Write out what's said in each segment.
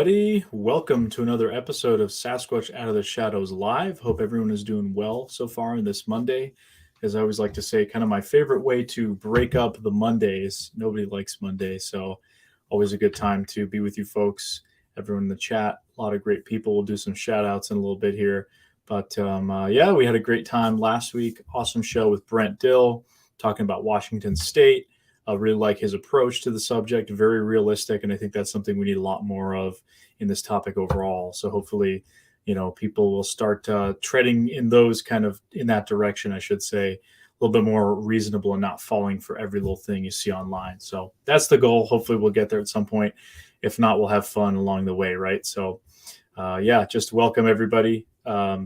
everybody. Welcome to another episode of Sasquatch Out of the Shadows Live. Hope everyone is doing well so far on this Monday. As I always like to say, kind of my favorite way to break up the Mondays. Nobody likes Monday, so always a good time to be with you folks. Everyone in the chat, a lot of great people. We'll do some shout outs in a little bit here. But yeah, we had a great time last week. Awesome show with Brent Dill talking about Washington State. I really like his approach to the subject, very realistic, and I think that's something we need a lot more of in this topic overall. So hopefully, people will start treading in those kind of in that direction, I should say, a little bit more reasonable and not falling for every little thing you see online. So that's the goal. Hopefully we'll get there at some point. If not, we'll have fun along the way, right? So yeah, just welcome everybody.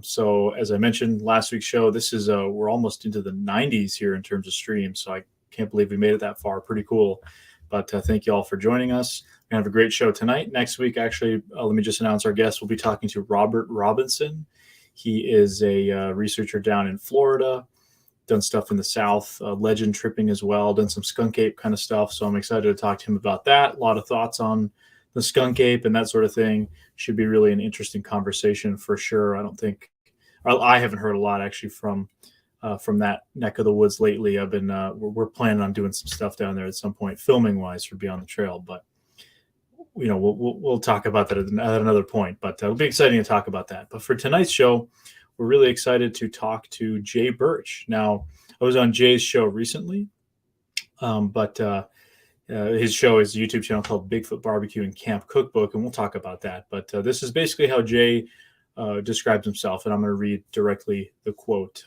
So as I mentioned last week's show, this is we're almost into the 90s here in terms of streams. So I can't believe we made it that far. Pretty cool. But thank you all for joining us. We're going to have a great show tonight. Next week, actually, let me just announce our guest. We'll be talking to Robert Robinson. He is a researcher down in Florida, done stuff in the South, legend tripping as well, done some skunk ape kind of stuff. So I'm excited to talk to him about that. A lot of thoughts on the skunk ape and that sort of thing. Should be really an interesting conversation for sure. I haven't heard a lot actually from that neck of the woods lately. I've been we're planning on doing some stuff down there at some point, filming wise, for Beyond the Trail. But we'll talk about that at another point. But it'll be exciting to talk about that. But for tonight's show, we're really excited to talk to Jay Burch. Now, I was on Jay's show recently, but his show is a YouTube channel called Bigfoot Barbecue and Camp Cookbook, and we'll talk about that. But this is basically how Jay describes himself, and I'm going to read directly the quote.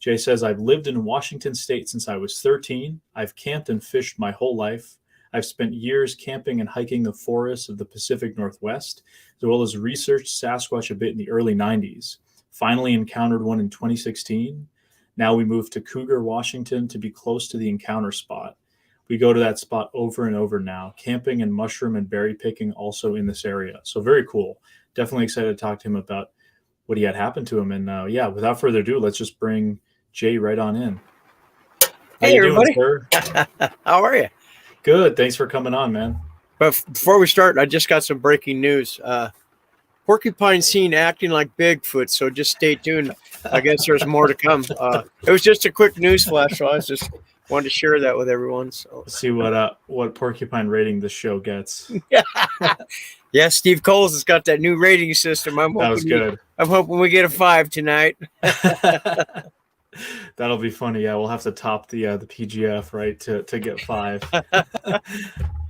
Jay says, "I've lived in Washington State since I was 13. I've camped and fished my whole life. I've spent years camping and hiking the forests of the Pacific Northwest, as well as researched Sasquatch a bit in the early 90s. Finally encountered one in 2016. Now we moved to Cougar, Washington to be close to the encounter spot. We go to that spot over and over now, camping and mushroom and berry picking also in this area." So very cool. Definitely excited to talk to him about what he had happened to him. And yeah, without further ado, let's just bring Jay right on in. How you everybody doing, sir? How are you? Good. Thanks for coming on, man. But before we start, I just got some breaking news. Porcupine seen acting like Bigfoot, so just stay tuned. I guess there's more to come. It was just a quick news flash, so I just wanted to share that with everyone. So see what porcupine rating this show gets. Yeah, Steve Coles has got that new rating system. That was good. I'm hoping we get a 5 tonight. That'll be funny. Yeah, we'll have to top the PGF, right, to get 5.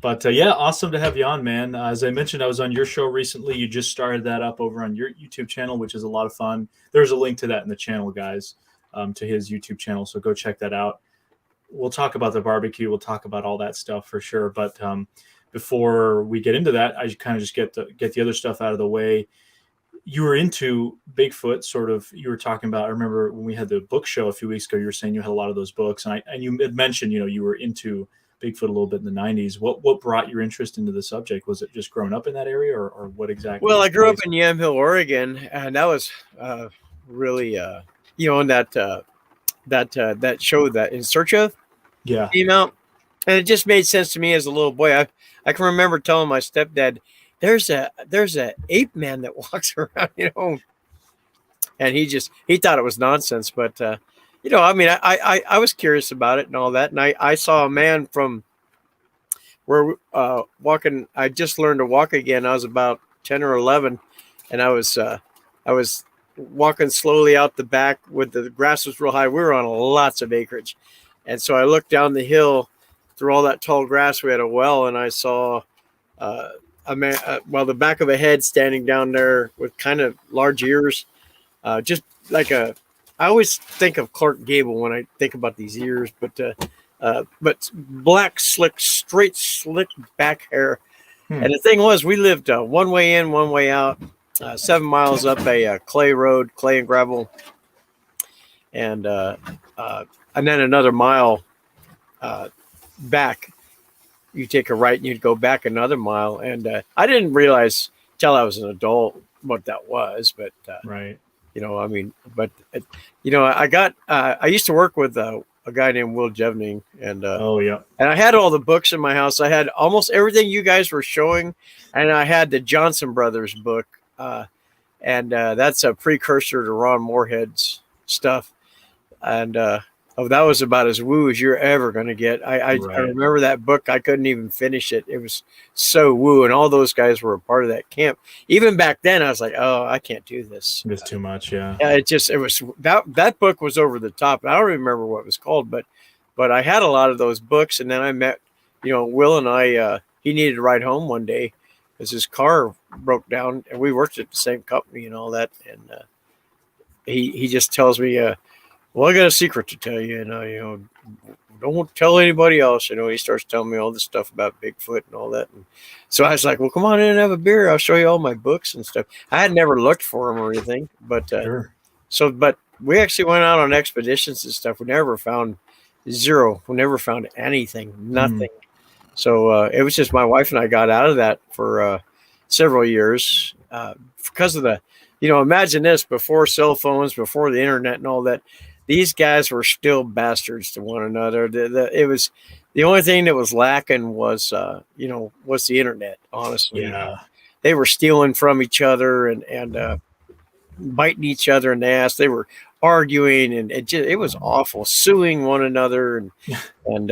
But yeah, awesome to have you on, man. As I mentioned, I was on your show recently. You just started that up over on your YouTube channel, which is a lot of fun. There's a link to that in the channel, guys, to his YouTube channel. So go check that out. We'll talk about the barbecue. We'll talk about all that stuff for sure. But before we get into that, I kind of just get the other stuff out of the way. You were into Bigfoot, sort of. You were talking about. I remember when we had the book show a few weeks ago. You were saying you had a lot of those books, and you had mentioned, you were into Bigfoot a little bit in the 90s. What brought your interest into the subject? Was it just growing up in that area, or what exactly? Well, I grew up in Yamhill, Oregon, and that was really, on that show that In Search Of, came out, and it just made sense to me as a little boy. I can remember telling my stepdad, there's a ape man that walks around, and he thought it was nonsense, but I was curious about it and all that, and I saw a man from where walking. I just learned to walk again. I was about 10 or 11, and I was walking slowly out the back with the grass was real high. We were on lots of acreage, and so I looked down the hill through all that tall grass. We had a well, and I saw a man, the back of a head standing down there with kind of large ears, just like I always think of Clark Gable when I think about these ears, but black, straight slick back hair. And the thing was, we lived one way in, one way out, 7 miles up a clay road, clay and gravel, and then another mile back. You take a right and you'd go back another mile. And I didn't realize till I was an adult what that was, but right. I used to work with a guy named Will Jevning, and oh yeah, and I had all the books in my house. I had almost everything you guys were showing, and I had the Johnson Brothers book, and that's a precursor to Ron Moorhead's stuff, and that was about as woo as you're ever going to get. I remember that book. I couldn't even finish it. It was so woo, and all those guys were a part of that camp. Even back then, I was like, oh, I can't do this. It's too much. Yeah. It was that book was over the top. I don't remember what it was called, but I had a lot of those books, and then I met, Will and I. He needed to ride home one day because his car broke down, and we worked at the same company and all that. And he just tells me, well, I got a secret to tell you, and don't tell anybody else. He starts telling me all this stuff about Bigfoot and all that. And so I was like, well, come on in and have a beer. I'll show you all my books and stuff. I had never looked for them or anything, but sure. But we actually went out on expeditions and stuff. We never found zero. We never found anything, nothing. So it was just my wife and I got out of that for several years because of the, imagine this, before cell phones, before the internet and all that. These guys were still bastards to one another. It was the only thing that was lacking was the internet. Honestly, yeah, they were stealing from each other and biting each other in the ass. They were arguing, and it was awful, suing one another, and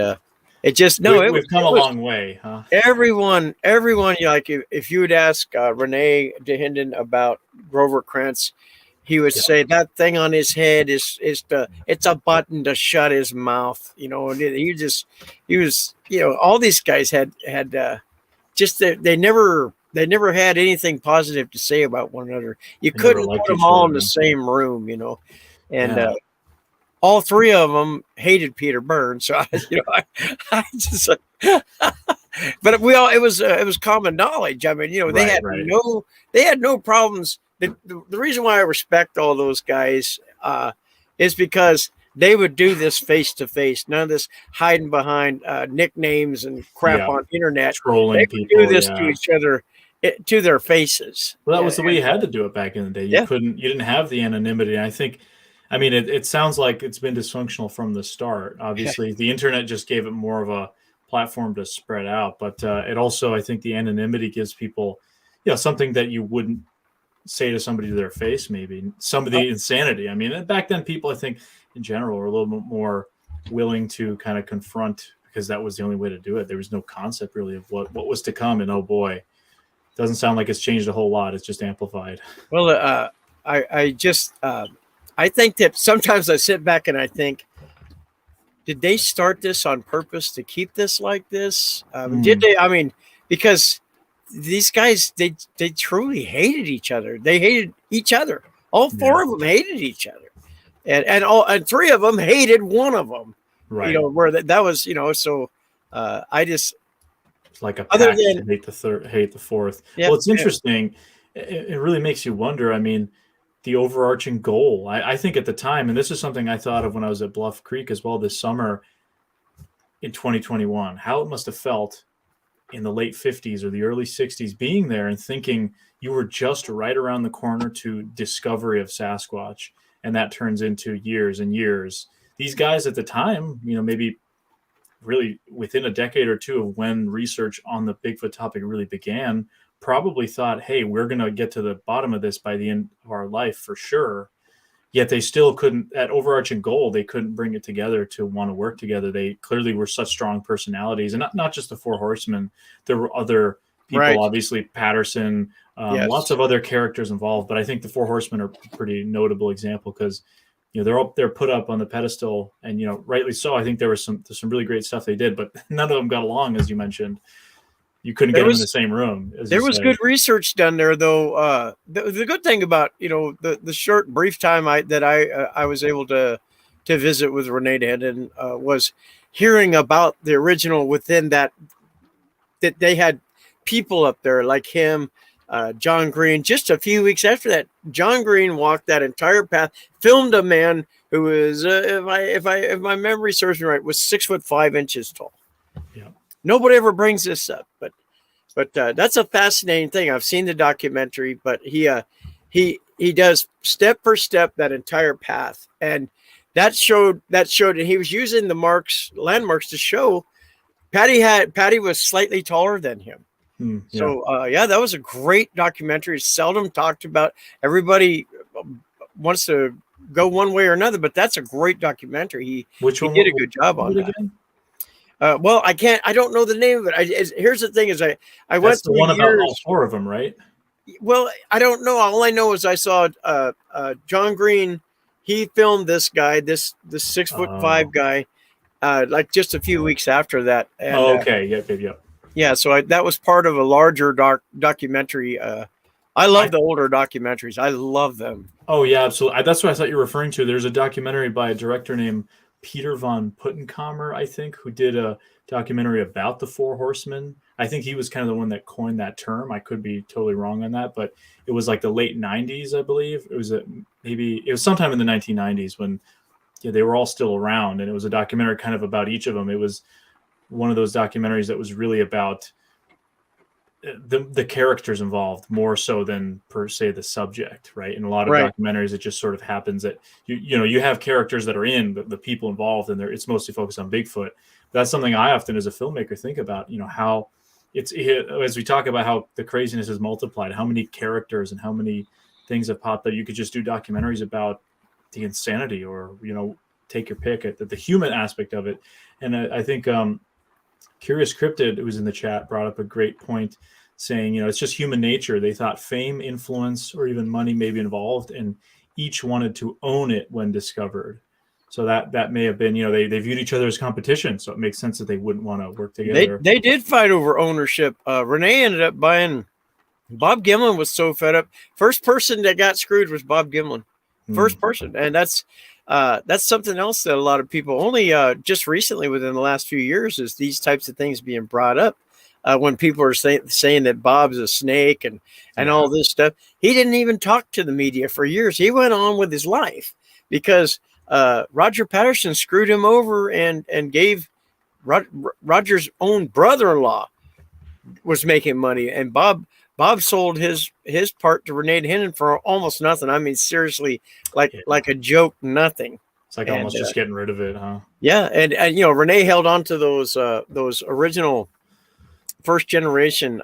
it just we've come a long way, huh? Everyone, like if you would ask Renee DeHinden about Grover Krantz, he would say that thing on his head it's a button to shut his mouth. And he was all these guys had just they never had anything positive to say about one another. You couldn't put them all in the same room, and all three of them hated Peter Burns. So I just but it was common knowledge. I mean, they had no problems. The reason why I respect all those guys is because they would do this face to face. None of this hiding behind nicknames and crap on internet. Trolling they people. Would do this to each other, to their faces. Well, that was the way you had to do it back in the day. You didn't have the anonymity. I mean, it sounds like it's been dysfunctional from the start. Obviously, the internet just gave it more of a platform to spread out, but it also, I think, the anonymity gives people, something that you wouldn't say to somebody to their face, maybe some of the insanity. I mean, back then, people, I think, in general, were a little bit more willing to kind of confront because that was the only way to do it. There was no concept really of what was to come, and oh boy, doesn't sound like it's changed a whole lot. It's just amplified. Well, I think that sometimes I sit back and I think, did they start this on purpose to keep this like this? Did they? I mean, because these guys, they truly hated each other. They hated each other. All four of them hated each other, and three of them hated one of them. Right. Where that was. So I just like a pact to hate the fourth. Yeah, well, it's interesting. It really makes you wonder. I mean, the overarching goal. I think at the time, and this is something I thought of when I was at Bluff Creek as well this summer in 2021, how it must have felt in the late 50s or the early 60s being there and thinking you were just right around the corner to discovery of Sasquatch, and that turns into years and years. These guys at the time, maybe really within a decade or two of when research on the Bigfoot topic really began, probably thought, hey, we're going to get to the bottom of this by the end of our life for sure. Yet they still couldn't, that overarching goal, they couldn't bring it together to want to work together. They clearly were such strong personalities, and not just the Four Horsemen. There were other people, obviously Patterson, lots of other characters involved. But I think the Four Horsemen are a pretty notable example because, they're put up on the pedestal, and rightly so. I think there's some really great stuff they did, but none of them got along, as you mentioned. You couldn't get them in the same room. There was good research done there, though. The good thing about the short, brief time I was able to visit with Renee DeHinden was hearing about the original within that they had people up there like him, John Green. Just a few weeks after that, John Green walked that entire path, filmed a man who was, if my memory serves me right, was 6'5" tall. Yeah. Nobody ever brings this up, but that's a fascinating thing. I've seen the documentary, but he does step for step that entire path, and that showed, and he was using the landmarks to show Patty was slightly taller than him. So that was a great documentary. It's seldom talked about. Everybody wants to go one way or another, but that's a great documentary. He did a good job on that. Again? Well, I don't know the name of it. Here's the thing: is I went through the one about all 4 of them, right? Well, I don't know. All I know is I saw John Green. He filmed this guy, this 6'5" guy, like just a few weeks after that. And, okay. Yep. Yeah. So that was part of a larger documentary. I love the older documentaries. I love them. Oh yeah, absolutely. That's what I thought you were referring to. There's a documentary by a director named Peter von Puttenkammer, I think, who did a documentary about the 4 horsemen. I think he was kind of the one that coined that term. I could be totally wrong on that, but it was like the late 90s, I believe. It was maybe sometime in the 1990s when they were all still around, and it was a documentary kind of about each of them. It was one of those documentaries that was really about the characters involved more so than per se the subject, right? In a lot of documentaries, it just sort of happens that you have characters that are in the people involved, and it's mostly focused on Bigfoot. That's something I often, as a filmmaker, think about. How as we talk about how the craziness is multiplied, how many characters and how many things have popped up. You could just do documentaries about the insanity, or take your pick at the human aspect of it. And I think Curious Cryptid, who was in the chat, brought up a great point, saying, it's just human nature. They thought fame, influence, or even money may be involved, and each wanted to own it when discovered. So that may have been, they viewed each other as competition. So it makes sense that they wouldn't want to work together. They did fight over ownership. Renee ended up buying. Bob Gimlin was so fed up. First person that got screwed was Bob Gimlin. First person, and that's something else that a lot of people only just recently, within the last few years, is these types of things being brought up. When people are saying that Bob's a snake and all this stuff, he didn't even talk to the media for years. He went on with his life because Roger Patterson screwed him over and gave Roger's own brother-in-law was making money, and Bob sold his part to Renee Hinnon for almost nothing. I mean, seriously, like a joke, nothing. It's like almost just getting rid of it, huh? Yeah, and Renee held on to those original first generation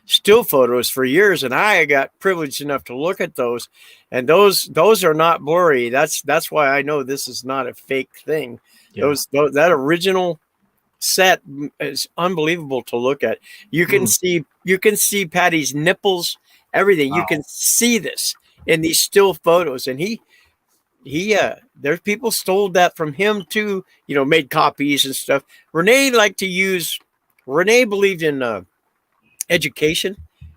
still photos for years, and I got privileged enough to look at those, and those are not blurry. That's why I know this is not a fake thing. Yeah. That original set is unbelievable to look at. You can see Patty's nipples, everything. Wow. You can see this in these still photos, and he there's people stole that from him too, made copies and stuff. Renee believed in education,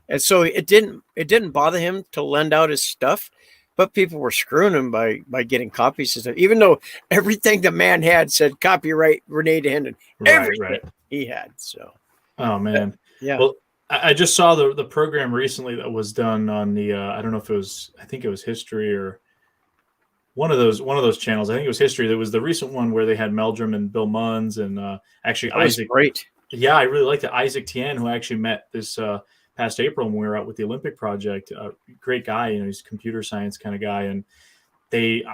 and so it didn't bother him to lend out his stuff, but people were screwing him by getting copies and stuff, even though everything the man had said copyright Renee Hinnon. Everything he had. So, oh man, yeah. Well, I just saw the program recently that was done on the I don't know if I think it was History or one of those channels. I think it was History. There was the recent one where they had Meldrum and Bill Munns and actually that was Isaac. Great. Yeah, I really liked it. Isaac Tien, who I actually met this past April when we were out with the Olympic Project. Great guy, he's a computer science kind of guy. And the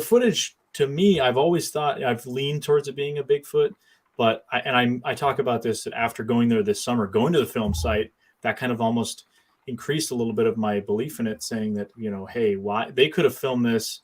footage, to me, I've always thought, I've leaned towards it being a Bigfoot. But I talk about this after going there this summer, going to the film site, that kind of almost increased a little bit of my belief in it, saying that, hey, why they could have filmed this,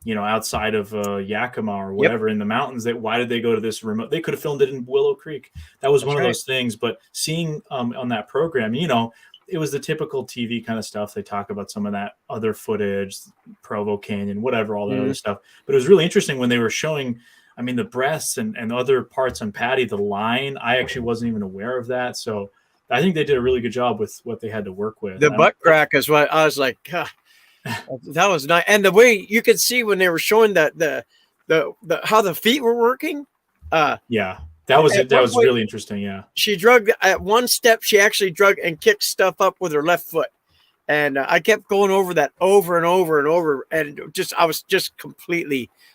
outside of Yakima or whatever in the mountains. Why did they go to this remote? They could have filmed it in Willow Creek. That was one of those things. But seeing on that program, it was the typical TV kind of stuff. They talk about some of that other footage, Provo Canyon, whatever, all that other stuff. But it was really interesting when they were showing, the breasts and other parts on Patty, the line. I actually wasn't even aware of that. So I think they did a really good job with what they had to work with. The butt crack is what I was like, that was nice. And the way you could see when they were showing that the how the feet were working. That was really interesting. Yeah. She drugged at one step. She actually drugged and kicked stuff up with her left foot. And I kept going over that over and over and over. And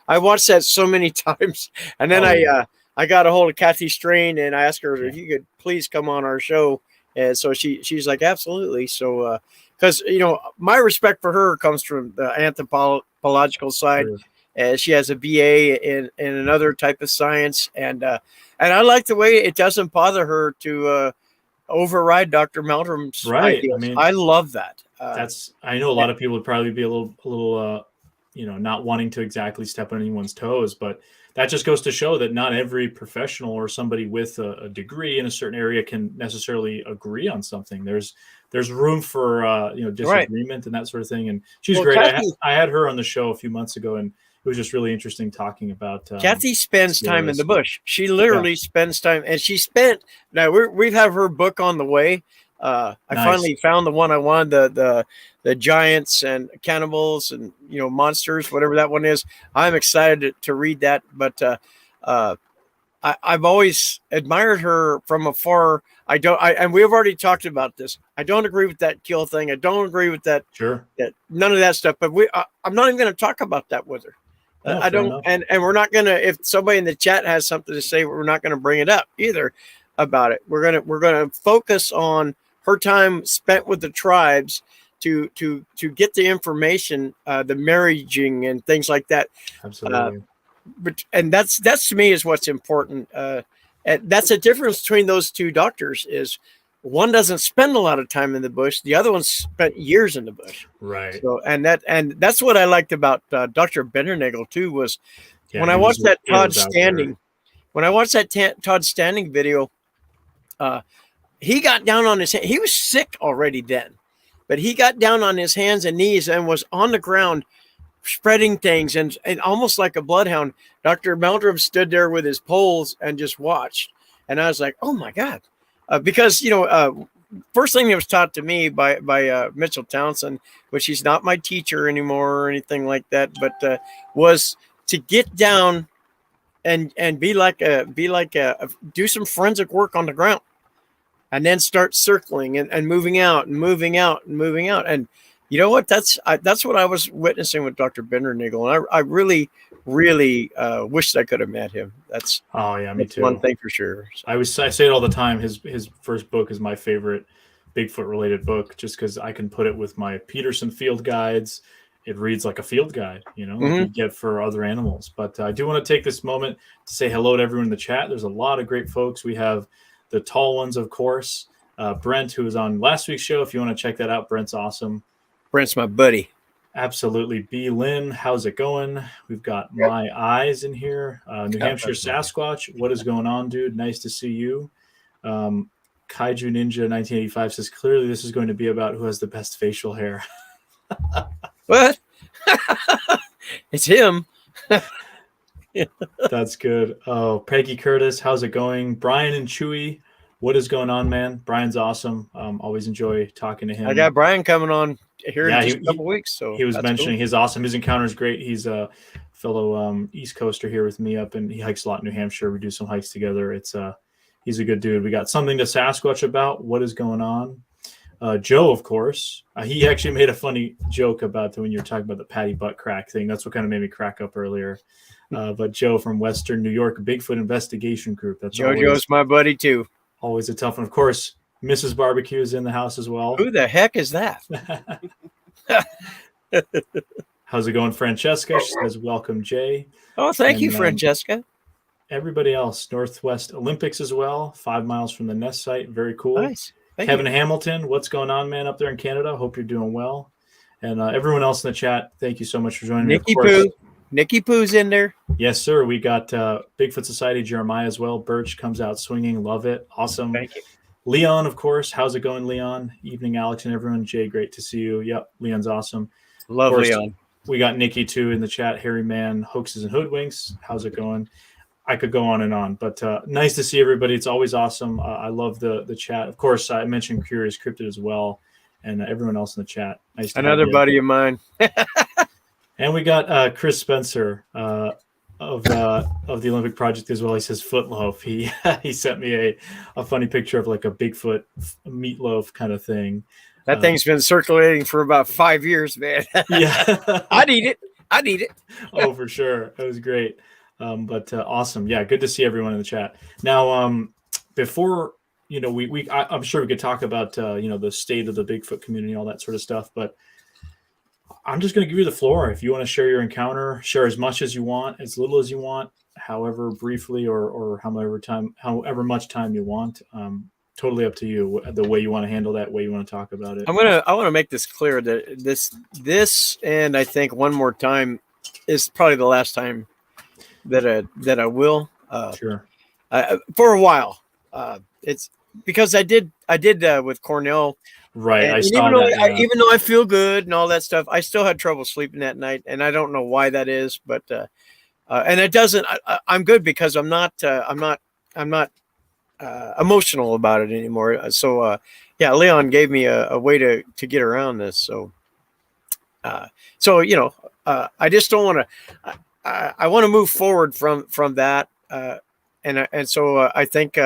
I watched that so many times. And then I got a hold of Kathy Strain and I asked her if you could please come on our show. And so she's like, absolutely. So, because, my respect for her comes from the anthropological side. Sure. She has a BA in another type of science, and I like the way it doesn't bother her to override Dr. Meldrum's ideas. I mean, I love that. I know a lot of people would probably be a little not wanting to exactly step on anyone's toes, but that just goes to show that not every professional or somebody with a degree in a certain area can necessarily agree on something. There's room for disagreement and that sort of thing. And she's great. Kathy, I had her on the show a few months ago, and it was just really interesting talking about. Kathy spends time in the bush. She literally spends time, and she spent. Now we have her book on the way. I finally found the one I wanted, the giants and cannibals and monsters, whatever that one is. I'm excited to read that, but I've always admired her from afar. And we've already talked about this. I don't agree with that kill thing. I don't agree with that. Sure. None of that stuff. But I'm not even going to talk about that with her. No, I don't, and we're not going to. If somebody in the chat has something to say, we're not going to bring it up either about it. We're gonna focus on her time spent with the tribes to get the information, the marriaging and things like that. Absolutely. And that's to me is what's important. And that's the difference between those two doctors is one doesn't spend a lot of time in the bush. The other one spent years in the bush. Right. So, and that's what I liked about Dr. Bennernagel too, was when I watched that Todd Standing video, he got down on his hand. He was sick already then, but he got down on his hands and knees and was on the ground spreading things and almost like a bloodhound. Dr. Meldrum stood there with his poles and just watched. And I was like, oh my God. Because, first thing that was taught to me by Mitchell Townsend, which he's not my teacher anymore or anything like that, but was to get down and do some forensic work on the ground and then start circling and moving out and moving out and moving out. And you know what? That's what I was witnessing with Dr. Bennernagel. And I really, really wished I could have met him. Me too. One thing for sure. I say it all the time. His first book is my favorite Bigfoot related book, just because I can put it with my Peterson field guides. It reads like a field guide, like you get for other animals. But I do want to take this moment to say hello to everyone in the chat. There's a lot of great folks. We have the tall ones, of course. Brent, who was on last week's show. If you want to check that out, Brent's awesome. Brent's my buddy. Absolutely. B. Lynn, how's it going? We've got My Eyes in here. New Hampshire Sasquatch, what is going on, dude? Nice to see you. Kaiju Ninja 1985 says, clearly this is going to be about who has the best facial hair. What? It's him. That's good. Oh, Peggy Curtis, how's it going? Brian and Chewy, what is going on, man? Brian's awesome. Always enjoy talking to him. I got Brian coming on here in just a couple weeks. So he was mentioning his awesome. His encounter is great. He's a fellow East Coaster here with me up, and he hikes a lot in New Hampshire. We do some hikes together. He's a good dude. We got something to Sasquatch about. What is going on? Joe, of course. He actually made a funny joke about when you were talking about the Patty Butt crack thing. That's what kind of made me crack up earlier. But Joe from Western New York, Bigfoot Investigation Group. That's JoJo's my buddy too. Always a tough one. Of course, Mrs. Barbecue is in the house as well. Who the heck is that? How's it going, Francesca? She says, welcome, Jay. Oh, thank you, Francesca. Everybody else, Northwest Olympics as well, 5 miles from the nest site. Very cool. Nice. Kevin Hamilton, what's going on, man, up there in Canada? Hope you're doing well. And everyone else in the chat, thank you so much for joining me. Nikki Poo's in there. Yes, sir. We got Bigfoot Society Jeremiah as well. Birch comes out swinging. Love it. Awesome. Thank you. Leon, of course. How's it going, Leon? Evening, Alex and everyone. Jay, great to see you. Yep, Leon's awesome. Love Leon. We got Nikki, too, in the chat. Harry Man, Hoaxes and Hoodwinks. How's it going? I could go on and on, but nice to see everybody. It's always awesome. I love the chat. Of course, I mentioned Curious Cryptid as well, and everyone else in the chat. Nice to Another buddy of mine. And we got Chris Spencer of the Olympic Project as well. He says footloaf. He sent me a funny picture of like a Bigfoot meatloaf kind of thing. That thing's been circulating for about 5 years, man. Yeah, I'd eat it. Oh, for sure. It was great. But awesome. Yeah, good to see everyone in the chat. Now, before I'm sure we could talk about the state of the Bigfoot community and all that sort of stuff, but I'm just going to give you the floor. If you want to share your encounter, share as much as you want, as little as you want, however briefly or however much time you want. Totally up to you. The way you want to handle that, way you want to talk about it. I want to make this clear that this and I think one more time is probably the last time that I will. Sure. For a while. It's because I did with Cornell. Right. And even though I feel good and all that stuff, I still had trouble sleeping that night, and I don't know why that is, but and it doesn't. I'm good because I'm not emotional about it anymore. So yeah, Leon gave me a way to get around this. So I just don't want to. I want to move forward from that, and so I think.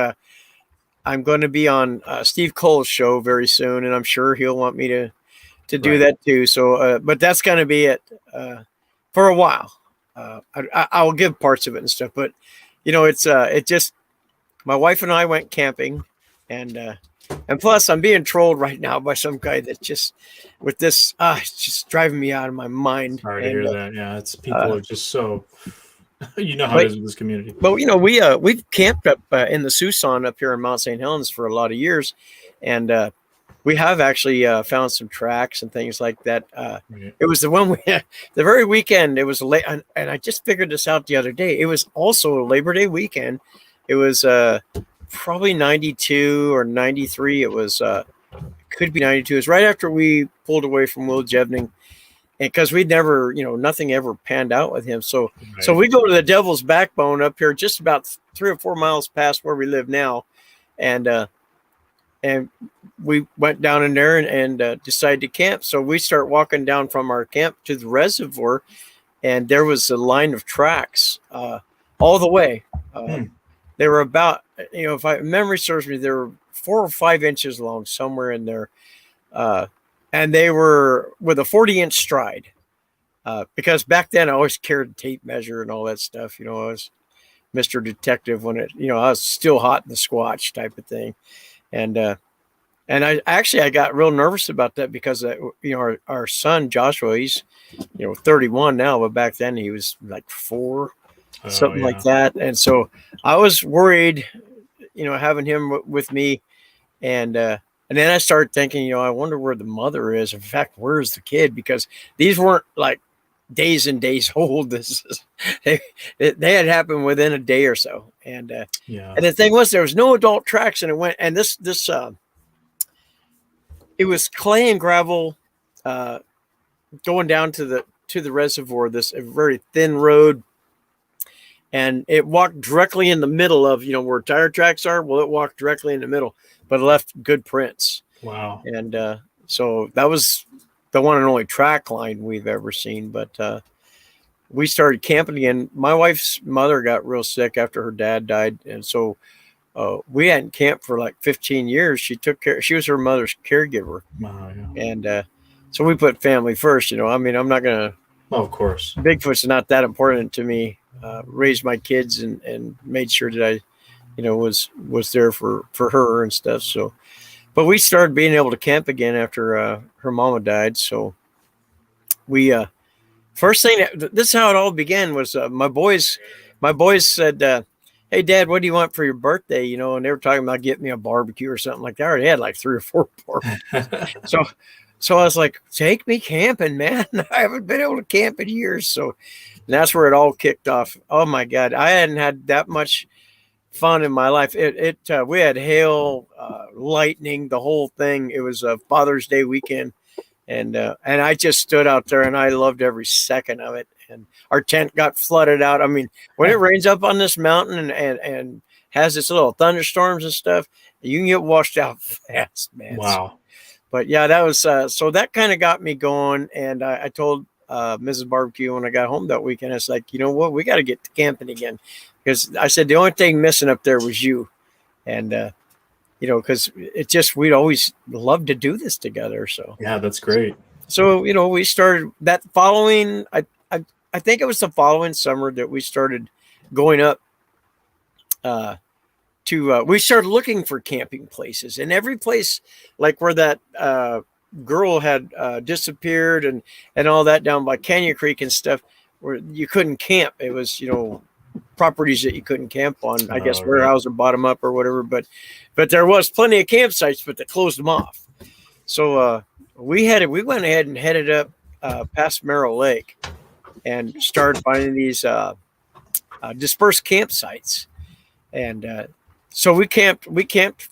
I'm going to be on Steve Cole's show very soon, and I'm sure he'll want me to do that too. So, but that's going to be it for a while. I'll give parts of it and stuff, but it just my wife and I went camping, and plus I'm being trolled right now by some guy that just with this it's just driving me out of my mind. Sorry to hear that. Yeah, it's people are just so. You know how it is with this community. But we've camped up in the Susan up here in Mount St. Helens for a lot of years, and we have actually found some tracks and things like that. It was the one the very weekend. It was late, and I just figured this out the other day. It was also Labor Day weekend. It was probably 92 or 93. It was could be 92. It was right after we pulled away from Will Jevning. And because we'd never, nothing ever panned out with him. So we go to the Devil's Backbone up here, just about 3 or 4 miles past where we live now. And we went down in there and decided to camp. So we start walking down from our camp to the reservoir, and there was a line of tracks all the way. They were about, if memory serves me, they were 4 or 5 inches long, somewhere in there. And they were with a 40-inch stride, because back then I always carried a tape measure and all that stuff. I was Mr. Detective when I was still hot in the Squatch type of thing. And I got real nervous about that because, our son, Joshua, he's, 31 now, but back then he was like 4, something like that. And so I was worried, having him with me, and then I started thinking, I wonder where the mother is. In fact, where's the kid? Because these weren't like days and days old. They had happened within a day or so. And and the thing was, there was no adult tracks, and it was clay and gravel going down to the reservoir. This a very thin road, and it walked directly in the middle of where tire tracks are. Well, it walked directly in the middle, but it left good prints. Wow. And so that was the one and only track line we've ever seen. But we started camping again. My wife's mother got real sick after her dad died. And so we hadn't camped for like 15 years. She took care. She was her mother's caregiver. Wow, yeah. And so we put family first. I'm not going to. Oh, of course. Bigfoot's not that important to me. Raised my kids and made sure that I was there for her and stuff. So, but we started being able to camp again after her mama died. So we first thing this is how it all began was my boys said, "Hey Dad, what do you want for your birthday?" And they were talking about getting me a barbecue or something like that. I already had like 3 or 4 barbecue. So I was like, "Take me camping, man. I haven't been able to camp in years." So that's where it all kicked off. Oh my God, I hadn't had that much fun in my life. We had hail, lightning, the whole thing. It was a Father's Day weekend, and I just stood out there and I loved every second of it. And our tent got flooded out. I mean, when it rains up on this mountain and has this little thunderstorms and stuff, you can get washed out fast, man. Wow. But yeah, that was so that kind of got me going. And I told Mrs. Barbecue when I got home that weekend, I was like, you know what, we got to get to camping again. Because I said the only thing missing up there was you. And, because it just, we'd always loved to do this together. So, yeah, that's great. So, we started that following, I think it was the following summer that we started going up we started looking for camping places, and every place like where that girl had disappeared and all that down by Canyon Creek and stuff, where you couldn't camp. It was, properties that you couldn't camp on. I guess warehouse or bottom up or whatever. But there was plenty of campsites, but they closed them off. So we went ahead and headed up past Merrill Lake and started finding these dispersed campsites. And so we camped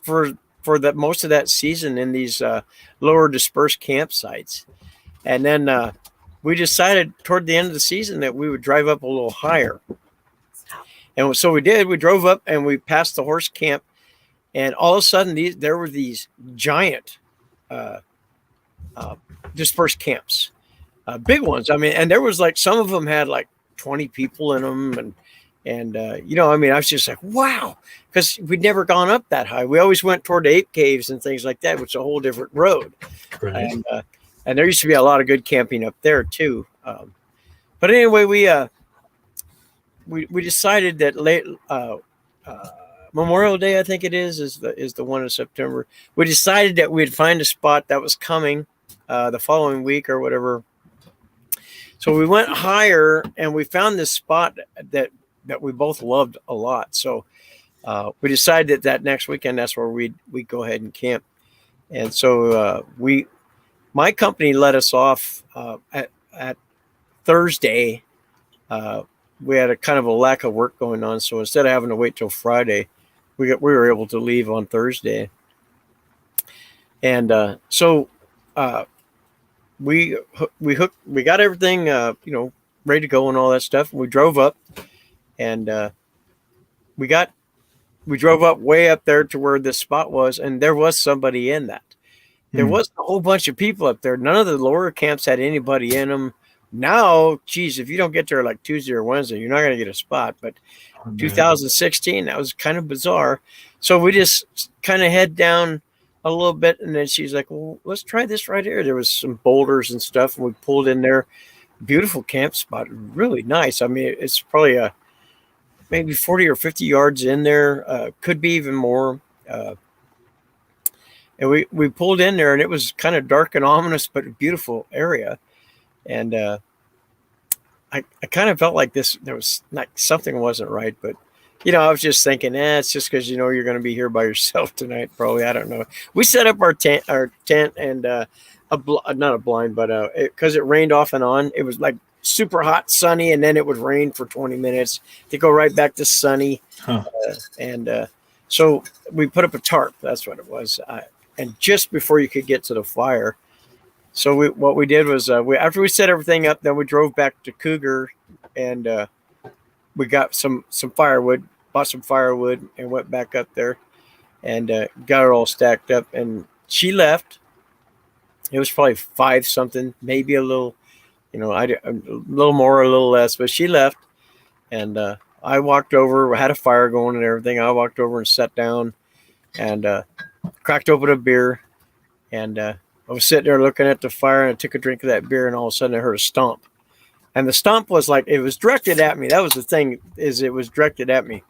for that most of that season in these lower dispersed campsites. And then we decided toward the end of the season that we would drive up a little higher. And so we did. We drove up and we passed the horse camp. And all of a sudden, there were these giant dispersed camps, big ones. I mean, and there was like, some of them had like 20 people in them. And I was just like, wow, because we'd never gone up that high. We always went toward the ape caves and things like that, which is a whole different road. Right. And there used to be a lot of good camping up there too. But anyway, we decided that late Memorial Day, I think it is the one in September. We decided that we'd find a spot that was coming the following week or whatever. So we went higher and we found this spot that we both loved a lot. So we decided that next weekend, that's where we'd go ahead and camp. And so my company let us off at Thursday. We had a kind of a lack of work going on. So instead of having to wait till Friday, we were able to leave on Thursday. And so we got everything, ready to go and all that stuff. We drove up. And we drove up way up there to where this spot was, and there was somebody in that. There was a whole bunch of people up there. None of the lower camps had anybody in them. Now, geez, if you don't get there like Tuesday or Wednesday, you're not going to get a spot. But 2016, that was kind of bizarre. So we just kind of head down a little bit, and then she's like, well, let's try this right here. There was some boulders and stuff, and we pulled in there. Beautiful camp spot, really nice. I mean, it's probably maybe 40 or 50 yards in there, could be even more. And we pulled in there, and it was kind of dark and ominous, but a beautiful area. And I kind of felt like there was like something wasn't right, but I was just thinking, it's just because you're going to be here by yourself tonight, probably. I don't know. We set up our tent, and not a blind, but because it rained off and on, it was like super hot, sunny, and then it would rain for 20 minutes to go right back to sunny. So we put up a tarp. That's what it was. And just before you could get to the fire. So what we did was after we set everything up, then we drove back to Cougar, and we got some firewood, bought some firewood, and went back up there and got it all stacked up. And she left. It was probably 5 something, maybe a little, a little more, a little less, but she left. And I walked over, we had a fire going and everything. I walked over and sat down and cracked open a beer. And I was sitting there looking at the fire, and I took a drink of that beer, and all of a sudden I heard a stomp. And the stomp was like, it was directed at me. That was the thing, is it was directed at me.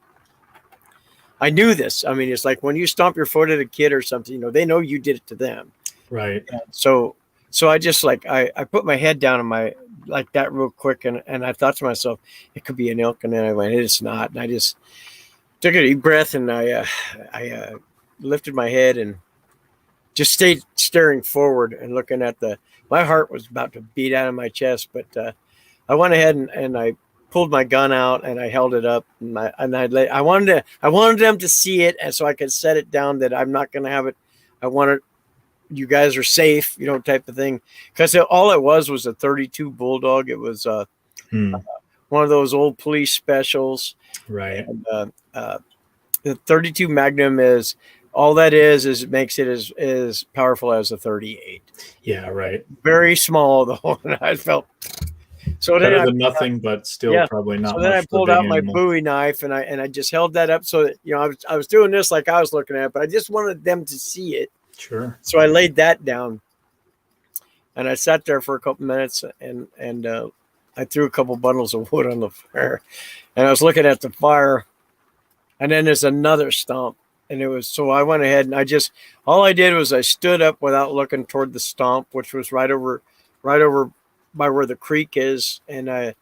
I knew this. I mean, it's like when you stomp your foot at a kid or something, they know you did it to them. Right. And so I just I put my head down on my, like that real quick. And I thought to myself, it could be an elk. And then I went, it's not. And I just took a deep breath, and I lifted my head and just stayed staring forward and looking at my heart was about to beat out of my chest. But I went ahead and I pulled my gun out, and I held it up, and I wanted them to see it, and so I could set it down that I'm not going to have it. I wanted, you guys are safe, type of thing. Because all it was a 32 Bulldog. It was one of those old police specials. Right. And the 32 Magnum is, all that is it makes it as powerful as a 38. Yeah, right. Very small, though. And I felt so better than nothing, but still probably not. So then I pulled out my Bowie knife, and I just held that up so that I was doing this like I was looking at it, but I just wanted them to see it. Sure. So I laid that down, and I sat there for a couple minutes, and I threw a couple bundles of wood on the fire, and I was looking at the fire, and then there's another stomp. And it was, so I went ahead and all I did was I stood up without looking toward the stump, which was right over by where the creek is. And I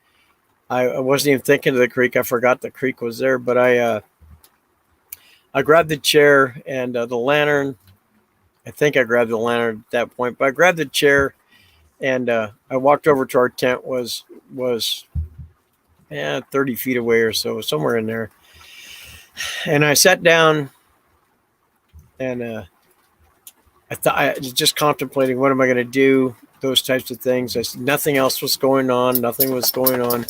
wasn't even thinking of the creek. I forgot the creek was there, but I grabbed the chair and the lantern. I think I grabbed the lantern at that point, but I grabbed the chair and I walked over to our tent. Was 30 feet away or so, somewhere in there. And I sat down and I was just contemplating, what am I going to do? Those types of things. Nothing else was going on. Nothing was going on.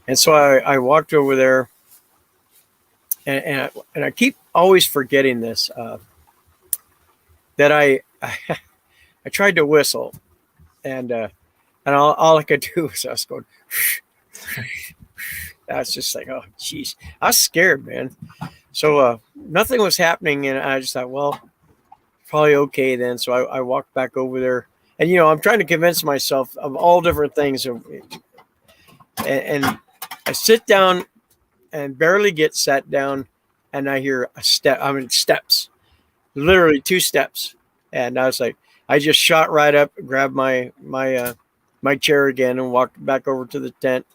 And so I walked over there and I keep always forgetting this, that I tried to whistle and all I could do was I was going, that's just like, oh geez, I was scared, man. So nothing was happening, and I just thought, well, probably okay then. So I walked back over there, and I'm trying to convince myself of all different things, and I sit down and barely get sat down, and I hear steps, literally 2 steps, and I was like, I just shot right up, grabbed my chair again, and walked back over to the tent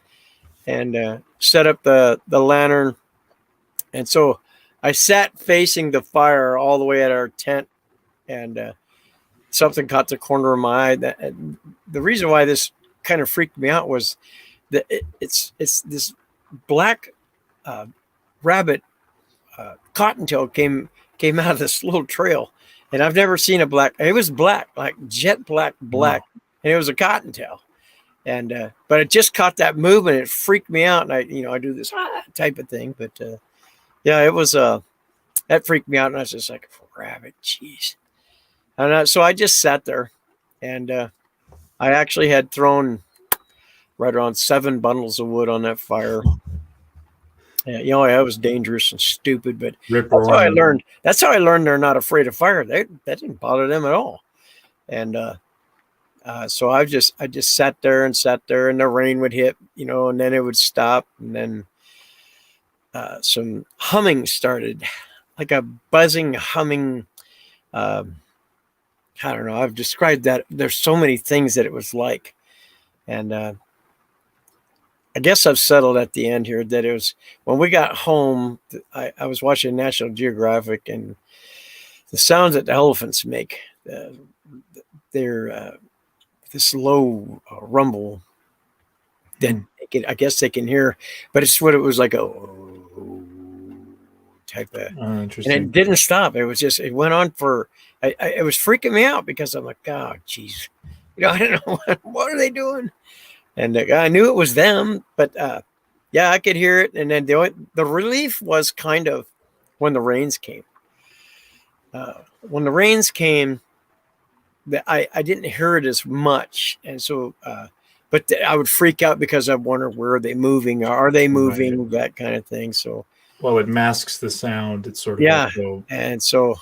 and set up the lantern. And so I sat facing the fire all the way at our tent, and something caught the corner of my eye. The reason why this kind of freaked me out was that it's this black rabbit cottontail came out of this little trail, and I've never seen a black. It was black, like jet black, wow. And it was a cottontail. And but it just caught that movement. It freaked me out, and I do this type of thing. But yeah, it was that freaked me out, and I was just like, rabbit, jeez. And so I just sat there, and I actually had thrown right around 7 bundles of wood on that fire. Yeah, it was dangerous and stupid, but that's how I learned. That's how I learned they're not afraid of fire. That didn't bother them at all. And so I just sat there, and the rain would hit, and then it would stop, and then some humming started, like a buzzing humming. I don't know. I've described that. There's so many things that it was like, and I guess I've settled at the end here that it was when we got home. I was watching National Geographic, and the sounds that the elephants make, they're this low rumble that I guess they can hear, but it's what it was like a type of, and it didn't stop. It was just, it went on for, it was freaking me out because I'm like, oh, geez, I don't know, what are they doing? And I knew it was them, but yeah, I could hear it. And then the relief was kind of when the rains came. When the rains came, I didn't hear it as much, and so but I would freak out because I wonder, where are they moving? Are they moving? Right. That kind of thing. So it masks the sound. It's sort of and so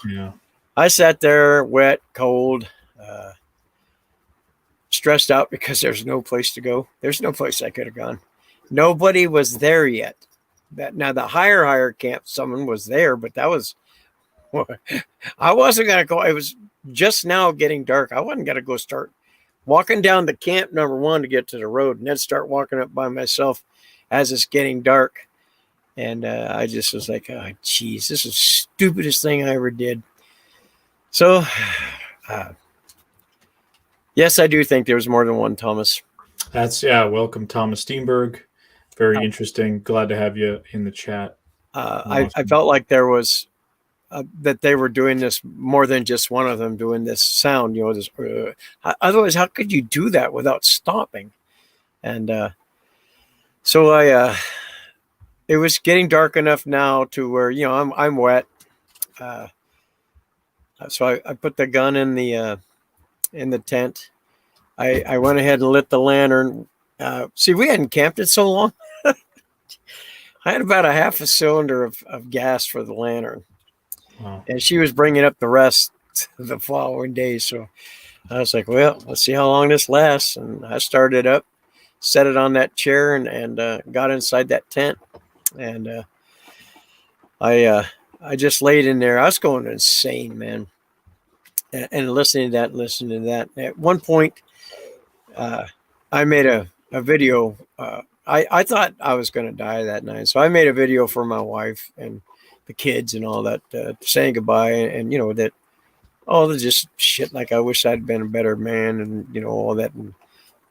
I sat there, wet, cold, stressed out because there's no place to go. There's no place I could have gone. Nobody was there yet. Now the higher camp, someone was there, but that was, I wasn't gonna go. It was just now getting dark. I wasn't going to go start walking down the camp, number one, to get to the road, and then start walking up by myself as it's getting dark. And I just was like, oh, geez, this is the stupidest thing I ever did. So, yes, I do think there was more than one Thomas. Welcome, Thomas Steenberg. Very interesting. Glad to have you in the chat. Awesome. I felt like there was, that they were doing this, more than just one of them doing this sound, this, otherwise, how could you do that without stopping? And so it was getting dark enough now to where, I'm wet. So I put the gun in the tent. I went ahead and lit the lantern. See, we hadn't camped in so long. I had about a half a cylinder of gas for the lantern. Wow. And she was bringing up the rest the following day. So I was like, well, let's see how long this lasts. And I started up, set it on that chair, and got inside that tent. And I I just laid in there. I was going insane, man. And listening to that. At one point, I made a video. I thought I was going to die that night. So I made a video for my wife and the kids and all that, saying goodbye. And you know, that all the just shit, like I wish I'd been a better man and, you know, all that, and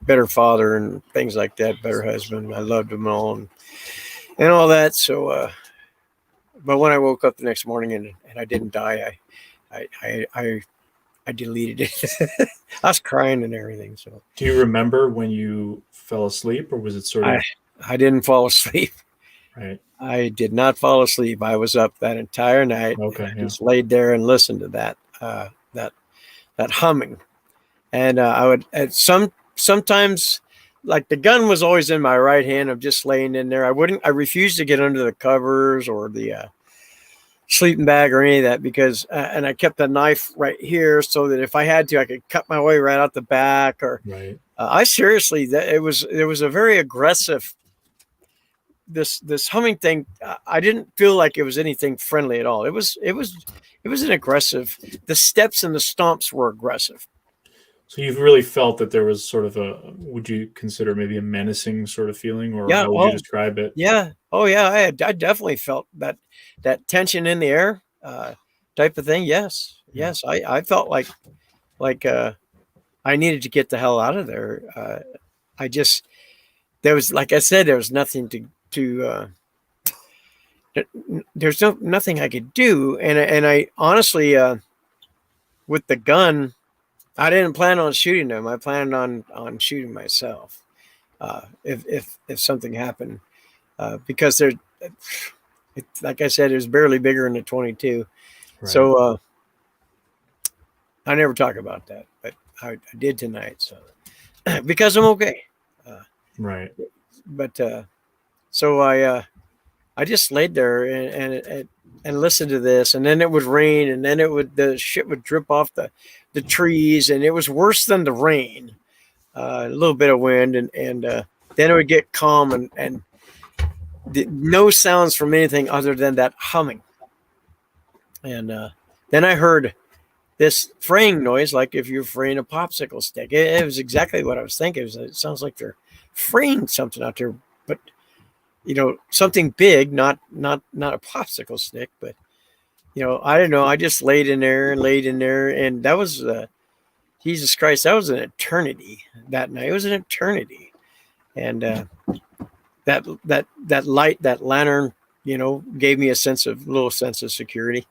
better father and things like that, better husband. I loved them all and all that. So, but when I woke up the next morning and I didn't die, I deleted it. I was crying and everything. So, do you remember when you fell asleep, or was it sort of? I didn't fall asleep. Right. I did not fall asleep. I was up that entire night. Okay. I just laid there and listened to that humming, and I would sometimes, like, the gun was always in my right hand. I'm just laying in there. I refused to get under the covers or the sleeping bag or any of that, because and I kept the knife right here so that if I had to, I could cut my way right out the back. Or right. I seriously, it was a very aggressive, this humming thing. I didn't feel like it was anything friendly at all. It was an aggressive. The steps and the stomps were aggressive. So you've really felt that there was sort of would you consider maybe a menacing sort of feeling, or how would you describe it? Yeah. Oh yeah. I definitely felt that tension in the air, type of thing. Yes. Yeah. Yes. I felt like I needed to get the hell out of there. There was, like I said, there was nothing there's nothing I could do. And I honestly, with the gun, I didn't plan on shooting them. I planned on shooting myself, if something happened, because like I said, it was barely bigger than a 22. Right. So I never talk about that, but I did tonight. So because I'm okay. Right. But so I just laid there and listened to this, and then it would rain, and then the shit would drip off the trees, and it was worse than the rain. A little bit of wind, and then it would get calm, and no sounds from anything other than that humming. And then I heard this fraying noise, like if you're fraying a popsicle stick. It was exactly what I was thinking. It sounds like they're fraying something out there, but you know, something big, not a popsicle stick. But you know, I don't know. I just laid in there, and that was Jesus Christ. That was an eternity that night. It was an eternity, and that light, that lantern, you know, gave me a little sense of security.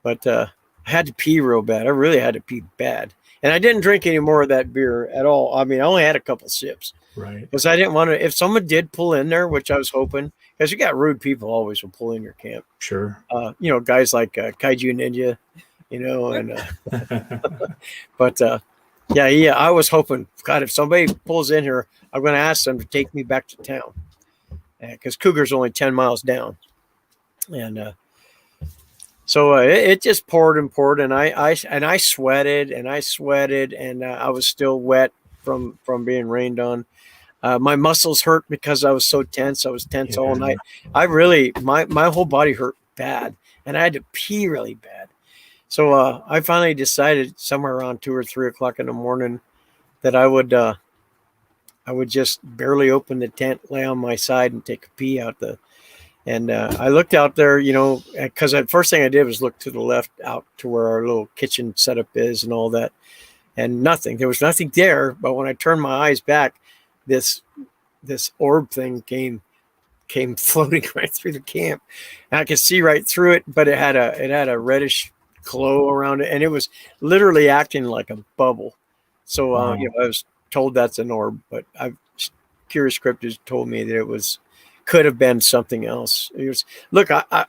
But I had to pee real bad. I really had to pee bad, and I didn't drink any more of that beer at all. I mean, I only had a couple sips. Right. Because I didn't want to, if someone did pull in there, which I was hoping, because you got rude people always will pull in your camp. Sure. You know, guys like Kaiju Ninja, you know, and but yeah, I was hoping, God, if somebody pulls in here, I'm going to ask them to take me back to town, because Cougar's only 10 miles down. And so it just poured, and I sweated, and I was still wet from being rained on. My muscles hurt because I was so tense. I was tense all night. I really, my whole body hurt bad, and I had to pee really bad. So I finally decided somewhere around 2 or 3 o'clock in the morning that I would just barely open the tent, lay on my side, and take a pee out and I looked out there, you know, because the first thing I did was look to the left out to where our little kitchen setup is and all that, and nothing. There was nothing there. But when I turned my eyes back, this orb thing came floating right through the camp, and I could see right through it, but it had a reddish glow around it, and it was literally acting like a bubble. So you know, I was told that's an orb, but Curious Cryptids told me that could have been something else. It was, look, I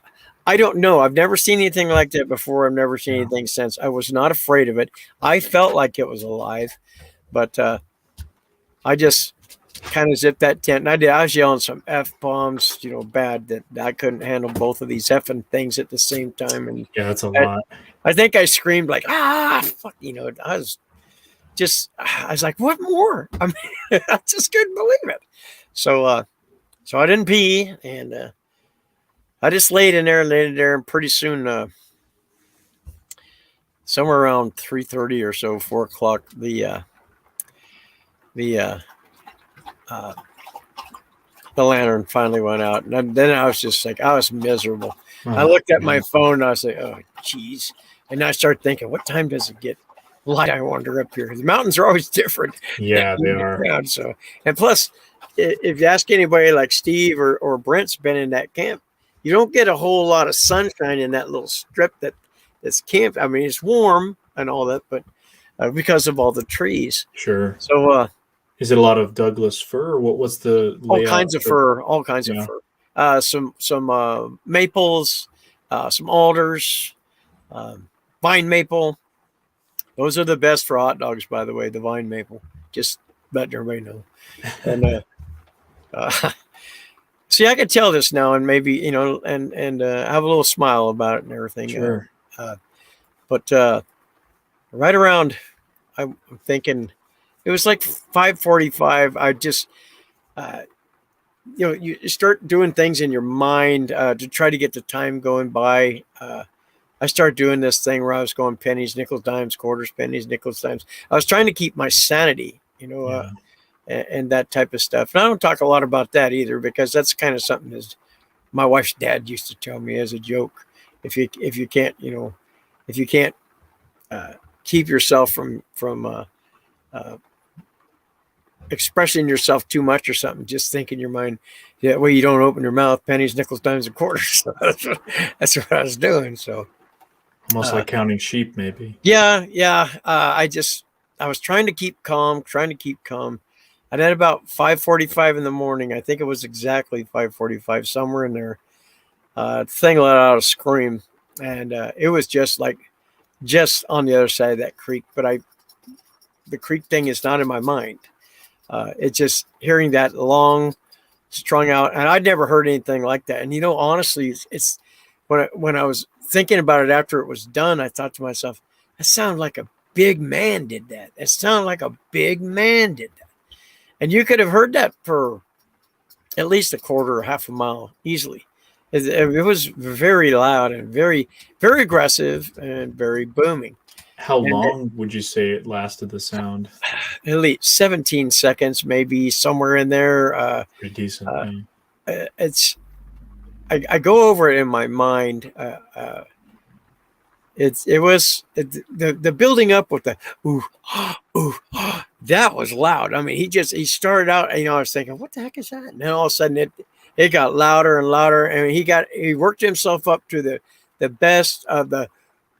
don't know. I've never seen anything like that before. I've never seen anything since. I was not afraid of it. I felt like it was alive, but I just kind of zipped that tent. And I was yelling some F-bombs, you know, bad, that I couldn't handle both of these effing things at the same time. And yeah, that's a lot. I think I screamed like, fuck, you know, I was like, what more? I mean, I just couldn't believe it. So I didn't pee, and I just laid in there, and pretty soon, somewhere around 3:30 or so, 4 o'clock, the lantern finally went out, and then I was just like, I was miserable. I looked at my phone, and I was like, oh, geez. And I started thinking, what time does it get light? I wander up here. The mountains are always different. Yeah, they are. Around, so, and plus, if you ask anybody like Steve or Brent's been in that camp, you don't get a whole lot of sunshine in that little strip that's camp. I mean, it's warm and all that, but because of all the trees. Sure. So, is it a lot of Douglas fir? Or what's the all kinds of fir? All kinds of fir. Some maples, some alders, vine maple. Those are the best for hot dogs, by the way. The vine maple, just letting everybody know. And see, I can tell this now, and maybe and have a little smile about it and everything. Sure. But right around, I'm thinking, it was like 5:45. I just, you start doing things in your mind to try to get the time going by. I started doing this thing where I was going pennies, nickels, dimes, quarters, pennies, nickels, dimes. I was trying to keep my sanity, and that type of stuff. And I don't talk a lot about that either, because that's kind of something that my wife's dad used to tell me as a joke. If you can't, if you can't keep yourself from expressing yourself too much or something, just think in your mind. That way you don't open your mouth. Pennies, nickels, dimes, and quarters. That's what I was doing. So almost like counting sheep, maybe. Yeah. I was trying to keep calm. And at about 5:45 in the morning, I think it was exactly 5:45, somewhere in there, the thing let out a scream, and it was just on the other side of that creek. But the creek thing is not in my mind. It's just hearing that long, strung out, and I'd never heard anything like that. And honestly, it's when I was thinking about it after it was done, I thought to myself, that sounded like a big man did that. It sounded like a big man did that. And you could have heard that for at least a quarter or half a mile easily. It was very loud and very, very aggressive and very booming. How long would you say it lasted, the sound? At least 17 seconds, maybe, somewhere in there. Pretty decent. I go over it in my mind. It was the building up with the ooh, that was loud. I mean, he started out, I was thinking, what the heck is that? And then all of a sudden it got louder and louder, and he worked himself up to the best of the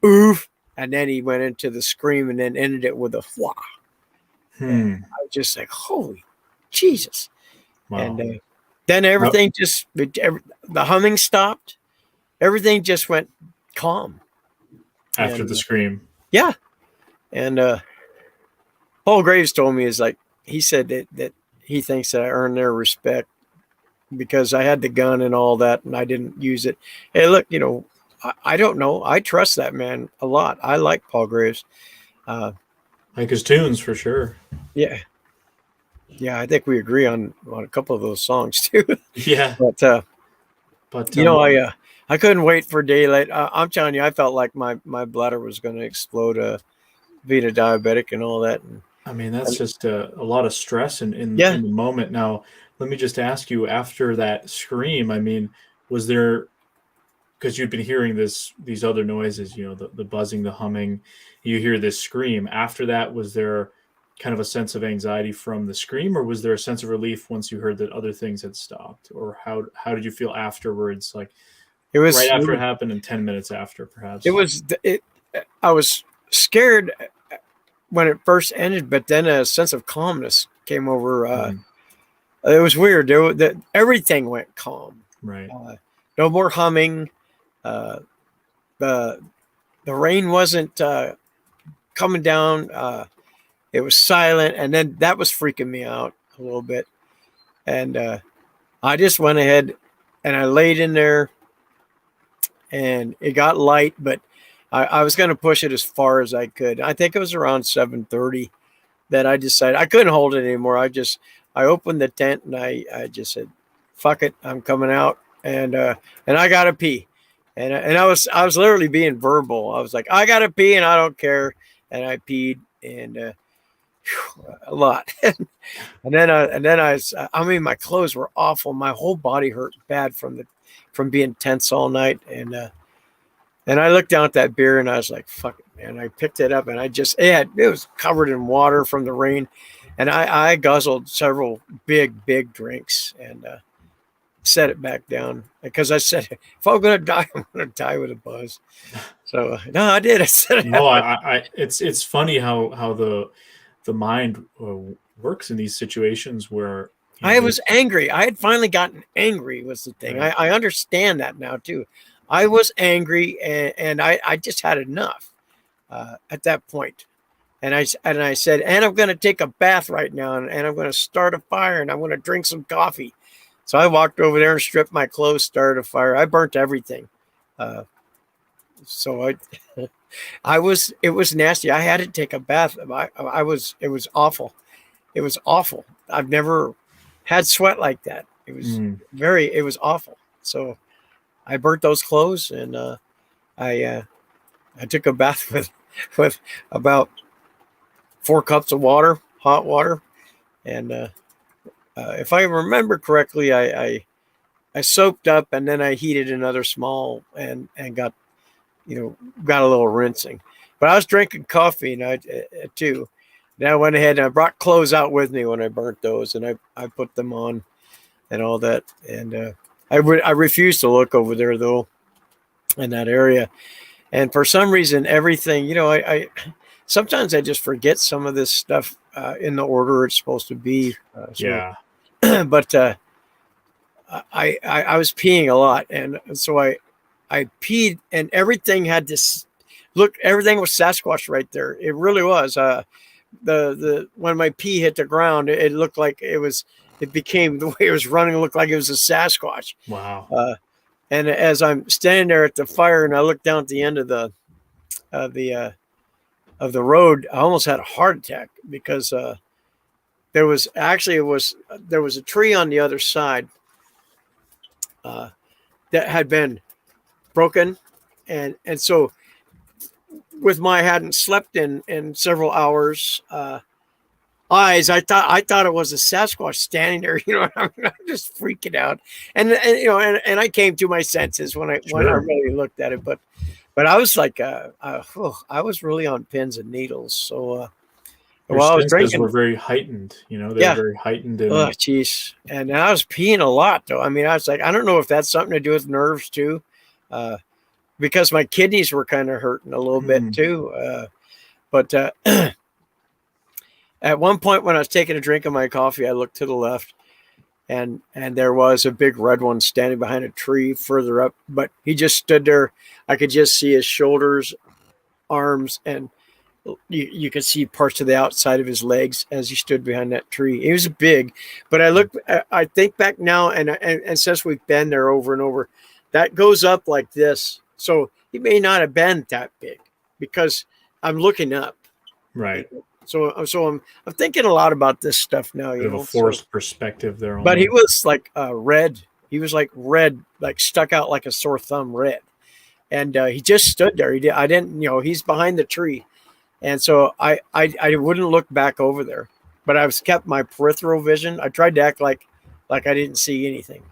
oof, and then he went into the scream and then ended it with a wah. I was just like, holy Jesus. Wow. And then everything the humming stopped. Everything just went calm. After the scream. Yeah. And Paul Graves told me, he said that he thinks that I earned their respect because I had the gun and all that, and I didn't use it. Hey, look, I don't know. I trust that man a lot. I like Paul Graves. Like his tunes, for sure. Yeah. Yeah, I think we agree on a couple of those songs, too. Yeah. But I couldn't wait for daylight. I'm telling you, I felt like my bladder was going to explode, being a diabetic and all that. And, I mean, that's just a lot of stress in the moment. Now, let me just ask you, after that scream, I mean, was there, because you've been hearing these other noises, the buzzing, the humming, you hear this scream. After that, was there kind of a sense of anxiety from the scream, or was there a sense of relief once you heard that other things had stopped? Or how did you feel afterwards? Like, it was right after it happened and 10 minutes after, perhaps. I was scared when it first ended, but then a sense of calmness came over. It was weird. Everything went calm. Right. No more humming. The rain wasn't coming down. It was silent, and then that was freaking me out a little bit. And I just went ahead and I laid in there, and it got light, but I was going to push it as far as I could. I think it was around 7:30 that I decided I couldn't hold it anymore. I opened the tent and I just said, fuck it, I'm coming out. and I gotta pee, and I was literally being verbal. I was like, I gotta pee, and I don't care, and I peed, and a lot, and then I mean, my clothes were awful. My whole body hurt bad from being tense all night, and I looked down at that beer, and I was like, fuck it, man. I picked it up, and it was covered in water from the rain, and I guzzled several big drinks, and set it back down because I said, if I'm gonna die, I'm gonna die with a buzz. So no, I did. I said it. No, it's funny how the mind works in these situations where I was angry. I had finally gotten angry was the thing. Right. I understand that now too. I was angry, and I just had enough at that point. And I said, and I'm going to take a bath right now, and I'm going to start a fire, and I'm going to drink some coffee. So I walked over there and stripped my clothes, started a fire. I burnt everything. So it was nasty. I had to take a bath. It was awful. It was awful. I've never had sweat like that. It was it was awful. So I burnt those clothes, and I took a bath with about 4 cups of water, hot water, and if I remember correctly, I soaked up, and then I heated another small and got a little rinsing. But I was drinking coffee too. Then I went ahead and I brought clothes out with me when I burnt those, and I put them on and all that. And I refused to look over there though, in that area. And for some reason, everything, I sometimes I just forget some of this stuff in the order it's supposed to be. Yeah. But I was peeing a lot, and so I peed, and everything had this look. Everything was Sasquatch right there. It really was. The when my pee hit the ground, it looked like it became the way it was running. It looked like it was a Sasquatch. Wow. And as I'm standing there at the fire, and I look down at the end of the road, I almost had a heart attack because there was a tree on the other side that had been broken, and so with my hadn't slept in several hours eyes, I thought it was a Sasquatch standing there. I'm just freaking out, and I came to my senses when I really looked at it, but I was like I was really on pins and needles. So while I was drinking, were very heightened. They were very heightened. Oh, jeez. And I was peeing a lot, though. I mean, I was like, I don't know if that's something to do with nerves too, because my kidneys were kind of hurting a little bit too. But at one point when I was taking a drink of my coffee, I looked to the left, and there was a big red one standing behind a tree further up. But he just stood there. I could just see his shoulders, arms, and you could see parts of the outside of his legs as he stood behind that tree. He was big, but I think back now, and since we've been there over and over, that goes up like this. So he may not have been that big because I'm looking up. Right. So I'm thinking a lot about this stuff now. You have a forced perspective there. But he was like red. He was like red, like stuck out like a sore thumb red. And he just stood there. I didn't, he's behind the tree. And so I wouldn't look back over there, but I was kept my peripheral vision. I tried to act like I didn't see anything,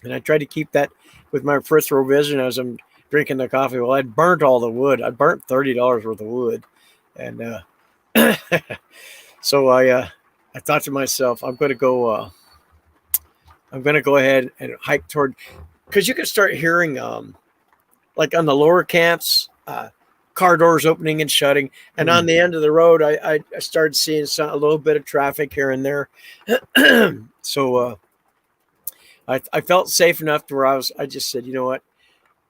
and I tried to keep that with my peripheral vision as I'm drinking the coffee. Well, I'd burnt all the wood. I burnt $30 worth of wood, and so I thought to myself, I'm going to go ahead and hike toward, because you can start hearing like on the lower camps. Car doors opening and shutting, and on the end of the road, I started seeing a little bit of traffic here and there. So I felt safe enough to where I just said, you know what,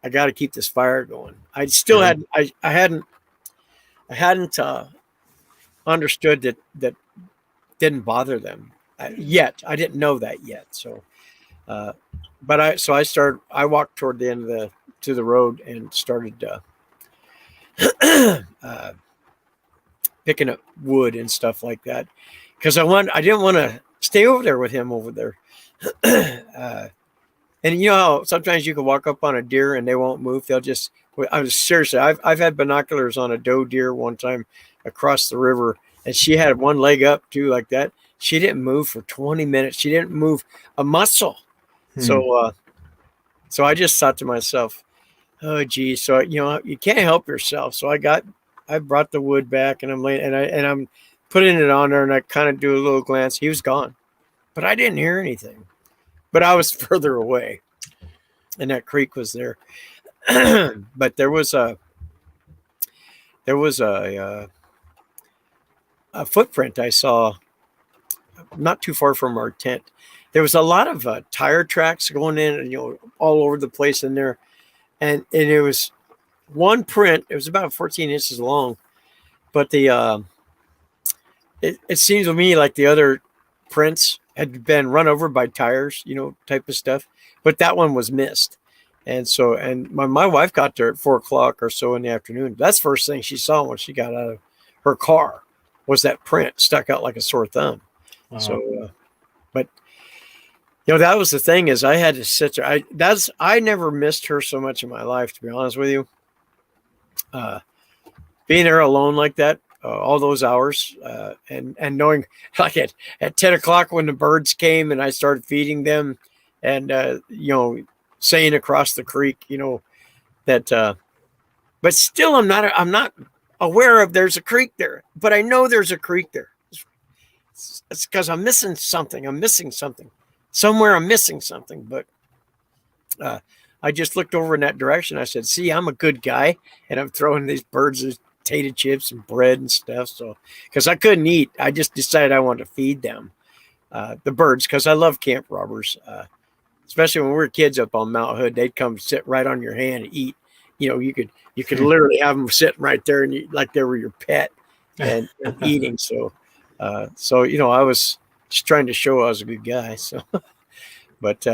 I got to keep this fire going. I still hadn't understood that didn't bother them yet. I didn't know that yet. So, but I walked toward the end to the road and started. Picking up wood and stuff like that, because I didn't want to stay over there with him over there. And you know how sometimes you can walk up on a deer and they won't move. They'll just, I was seriously, I've had binoculars on a doe deer one time across the river, and she had one leg up too, like that. She didn't move for 20 minutes. She didn't move a muscle. So I just thought to myself, oh geez. So, you know, you can't help yourself. So I brought the wood back, and I'm laying, and I'm putting it on there, and I kind of do a little glance. He was gone, but I didn't hear anything. But I was further away, and that creek was there. But there was a footprint I saw not too far from our tent. There was a lot of tire tracks going in, and, you know, all over the place in there. And it was one print. It was about 14 inches long, but it seems to me like the other prints had been run over by tires, you know, type of stuff. But that one was missed. And so, and my wife got there at 4:00 or so in the afternoon. That's the first thing she saw when she got out of her car was that print stuck out like a sore thumb. Wow. So, but you know, that was the thing is I had to sit there. I never missed her so much in my life, to be honest with you. Being there alone like that, all those hours, and knowing like at 10 o'clock when the birds came and I started feeding them, and you know, saying across the creek, you know, that but still I'm not aware of there's a creek there, but I know there's a creek there. It's because I'm missing something. Somewhere I'm missing something. But I just looked over in that direction. I said, see, I'm a good guy, and I'm throwing these birds potato chips and bread and stuff. So, because I couldn't eat, I just decided I wanted to feed them, the birds, because I love camp robbers. Especially when we were kids up on Mount Hood, they'd come sit right on your hand and eat. You know, you could literally have them sitting right there, and like they were your pet and eating. So you know, I was just trying to show I was a good guy. So, but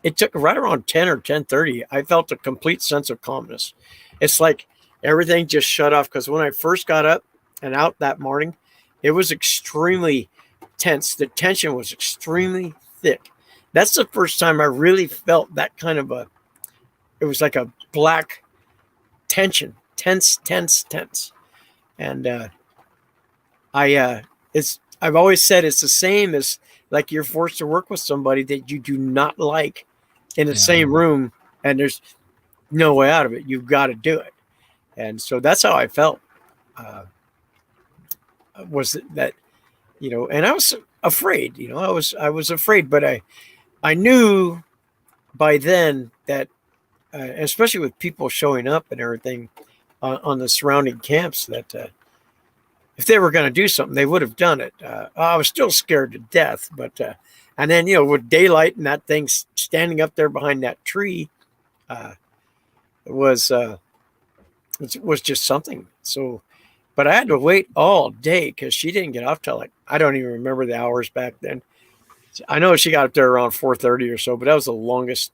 it took right around 10 or 10:30. I felt a complete sense of calmness. It's like everything just shut off, because when I first got up and out that morning, it was extremely tense. The tension was extremely thick. That's the first time I really felt that kind of it was like a black tension, tense. And I've always said it's the same as like you're forced to work with somebody that you do not like in the same room, and there's no way out of it. You've got to do it. And so that's how I felt, was that, you know, and I was afraid, you know, I was afraid, but I knew by then that, especially with people showing up and everything on the surrounding camps, that if they were going to do something, they would have done it. I was still scared to death, but and then, you know, with daylight and that thing standing up there behind that tree, it was just something. So, but I had to wait all day because she didn't get off till like, I don't even remember the hours back then. I know she got up there around 4:30 or so, but that was the longest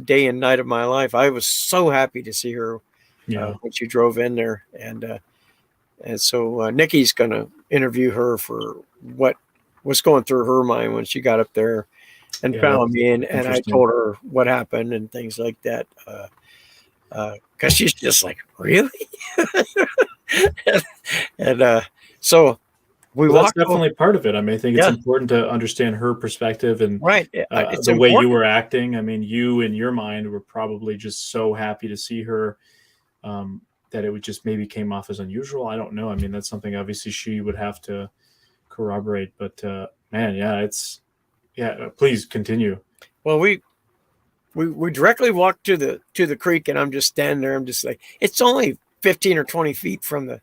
day and night of my life. I was so happy to see her when she drove in there. And so Nikki's going to interview her for what was going through her mind when she got up there and found me. And I told her what happened and things like that. Because she's just like, really? and so that's definitely part of it. I mean, I think it's important to understand her perspective and the way you were acting. I mean, you in your mind were probably just so happy to see her that it would just maybe came off as unusual. I don't know. I mean, that's something obviously she would have to corroborate. But man, please continue. Well, we directly walked to the creek, and I'm just standing there. I'm just like, it's only 15 or 20 feet from the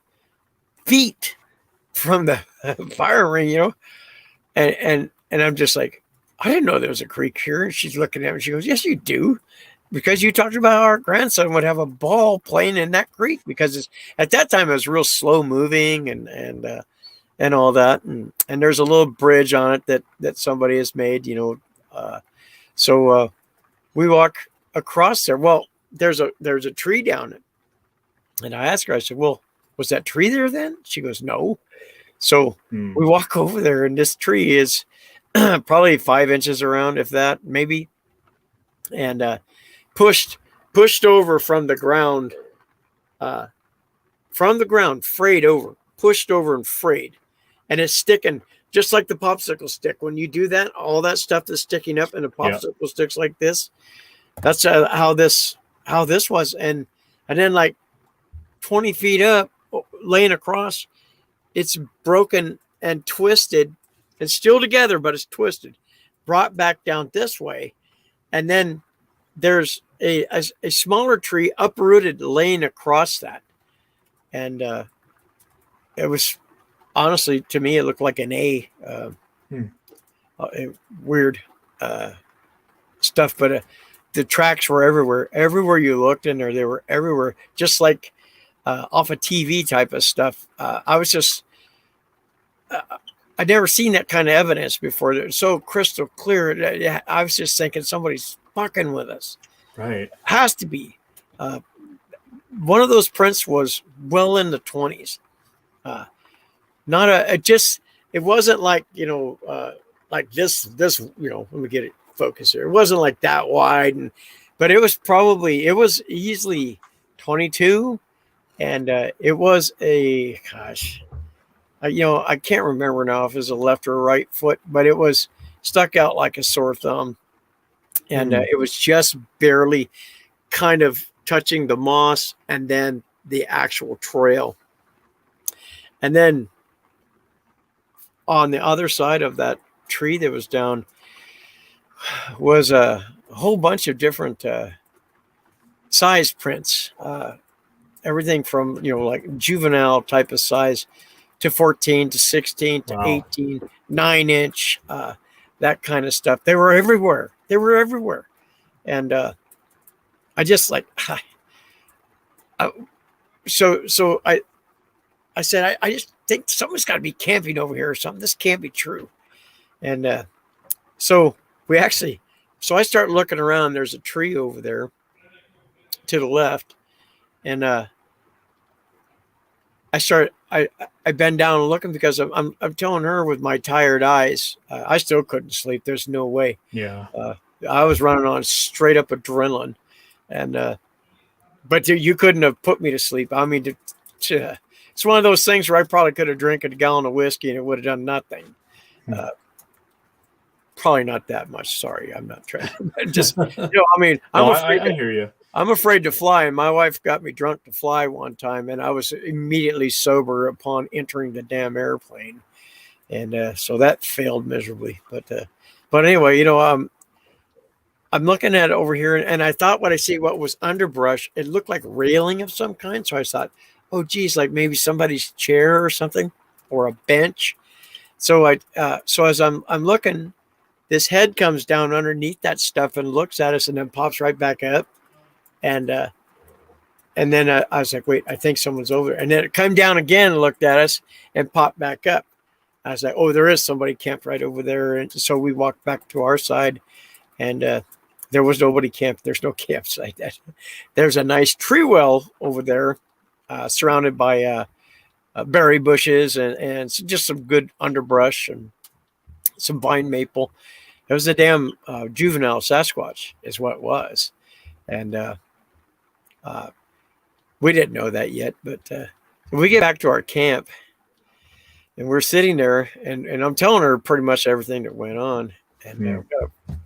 fire ring, you know, and I'm just like, I didn't know there was a creek here. And she's looking at me. She goes, yes, you do, because you talked about how our grandson would have a ball playing in that creek, because at that time it was real slow moving and all that, and there's a little bridge on it that somebody has made, you know, so we walk across there. Well, there's a tree down it, and I asked her, I said, well, was that tree there then? She goes, no. So we walk over there, and this tree is probably 5 inches around, if that, maybe, and pushed over from the ground, frayed over, pushed over and frayed, and it's sticking just like the popsicle stick. When you do that, all that stuff that's sticking up in the popsicle sticks like this. That's how this was, and then like 20 feet up, laying across, it's broken and twisted. It's still together, but it's twisted, brought back down this way. And then there's a smaller tree uprooted laying across that. And it was, honestly, to me, it looked like an A. Weird stuff, but the tracks were everywhere. Everywhere you looked in there, they were everywhere, just like off a TV type of stuff. I was just... I'd never seen that kind of evidence before. It's so crystal clear. I was just thinking somebody's fucking with us. Right. Has to be. One of those prints was well in the 20s. It wasn't like, like this, let me get it focused here. It wasn't like that wide, but it was easily 22. And it was I can't remember now if it was a left or a right foot, but it was stuck out like a sore thumb. And it was just barely kind of touching the moss and then the actual trail. And then on the other side of that tree that was down was a whole bunch of different size prints. Everything from, like juvenile type of size to 14 to 16 to 18, 9-inch, that kind of stuff. They were everywhere. And I just like, so I said, I just think someone's got to be camping over here or something. This can't be true. And so I start looking around. There's a tree over there to the left. And I bend down and looking because I'm telling her with my tired eyes, I still couldn't sleep. There's no way. Yeah. I was running on straight up adrenaline, and but you couldn't have put me to sleep. I mean, it's one of those things where I probably could have drank a gallon of whiskey and it would have done nothing. Probably not that much. Sorry, I'm not trying. Just I hear you. I'm afraid to fly, and my wife got me drunk to fly one time, and I was immediately sober upon entering the damn airplane, and so that failed miserably. But anyway, I'm looking at it over here, and I thought what was underbrush, it looked like railing of some kind. So I thought, oh geez, like maybe somebody's chair or something, or a bench. So as I'm looking, this head comes down underneath that stuff and looks at us, and then pops right back up. And then I was like, wait, I think someone's over there. And then it came down again and looked at us and popped back up. I was like, oh, there is somebody camped right over there. And so we walked back to our side, and there was nobody camped. There's no campsite. There's a nice tree well over there, surrounded by berry bushes and just some good underbrush and some vine maple. It was a damn juvenile Sasquatch is what it was. And we didn't know that yet, but we get back to our camp, and we're sitting there, and I'm telling her pretty much everything that went on, and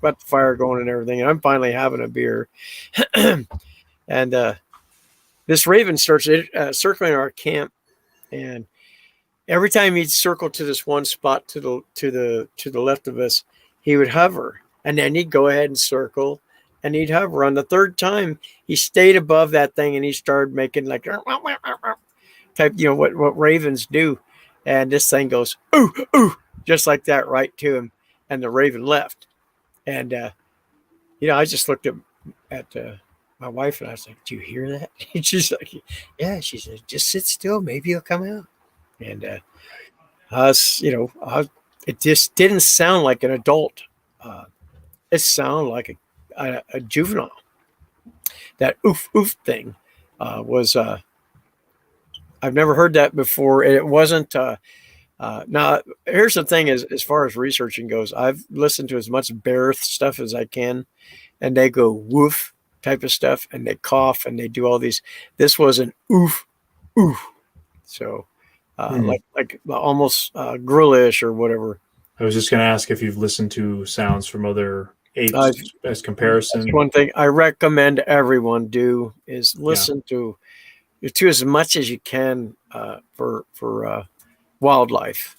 got the fire going and everything, and I'm finally having a beer, and this raven starts circling our camp, and every time he'd circle to this one spot to the left of us, he would hover, and then he'd go ahead and circle. And he'd hover. On the third time, he stayed above that thing, and he started making like type, what ravens do. And this thing goes, ooh, ooh, just like that, right to him. And the raven left. And, I just looked at my wife, and I was like, do you hear that? And she's like, yeah. She said, just sit still. Maybe he'll come out. And it just didn't sound like an adult. It sounded like a juvenile. That oof oof thing was I've never heard that before, and it wasn't Now, here's the thing: as far as researching goes, I've listened to as much bear stuff as I can, and they go woof type of stuff, and they cough, and they do all these. This was an oof, oof. So, like almost gorilla-ish or whatever. I was just going to ask if you've listened to sounds from other apes as comparison. That's one thing I recommend everyone do is listen to as much as you can for wildlife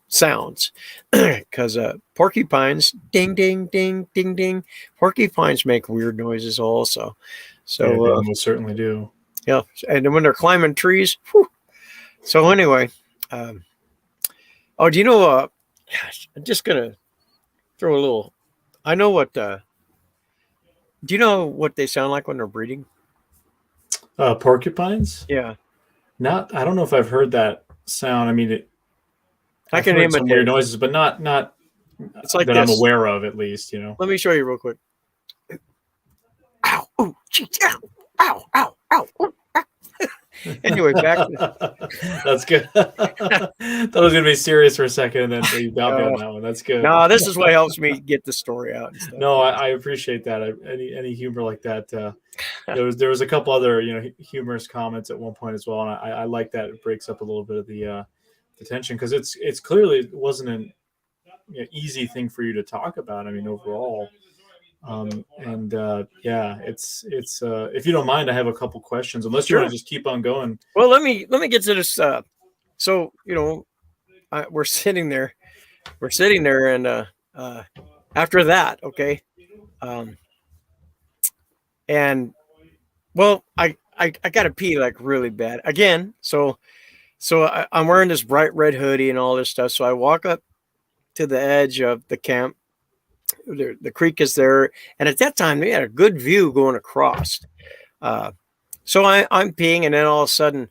sounds, because porcupines, ding ding ding ding ding, porcupines make weird noises also. So they most certainly do. Yeah, and then when they're climbing trees. Whew. So anyway, do you know? I'm just gonna throw a little. I know what. Do you know what they sound like when they're breeding? Porcupines? Yeah. I don't know if I've heard that sound. I mean, I can imitate some weird noises, but not it's like that this. I'm aware of, at least. Let me show you real quick. Ow! Oh, geez, ow! Ow! Ow! Ow! Ooh, ah. Anyway, back. That's good. Thought it was gonna be serious for a second, and then you got me on that one. That's good. No, this is what helps me get the story out. And stuff. No, I appreciate that. Any humor like that. There was a couple other humorous comments at one point as well, and I like that. It breaks up a little bit of the tension, because it's clearly wasn't an easy thing for you to talk about. I mean, overall. It's if you don't mind, I have a couple questions, unless you want to just keep on going. Well, let me get to this. So we're sitting there, and after that, okay, and well, I gotta pee like really bad again. So I'm wearing this bright red hoodie and all this stuff. So I walk up to the edge of the camp. The creek is there, and at that time they had a good view going across. So I'm peeing, and then all of a sudden,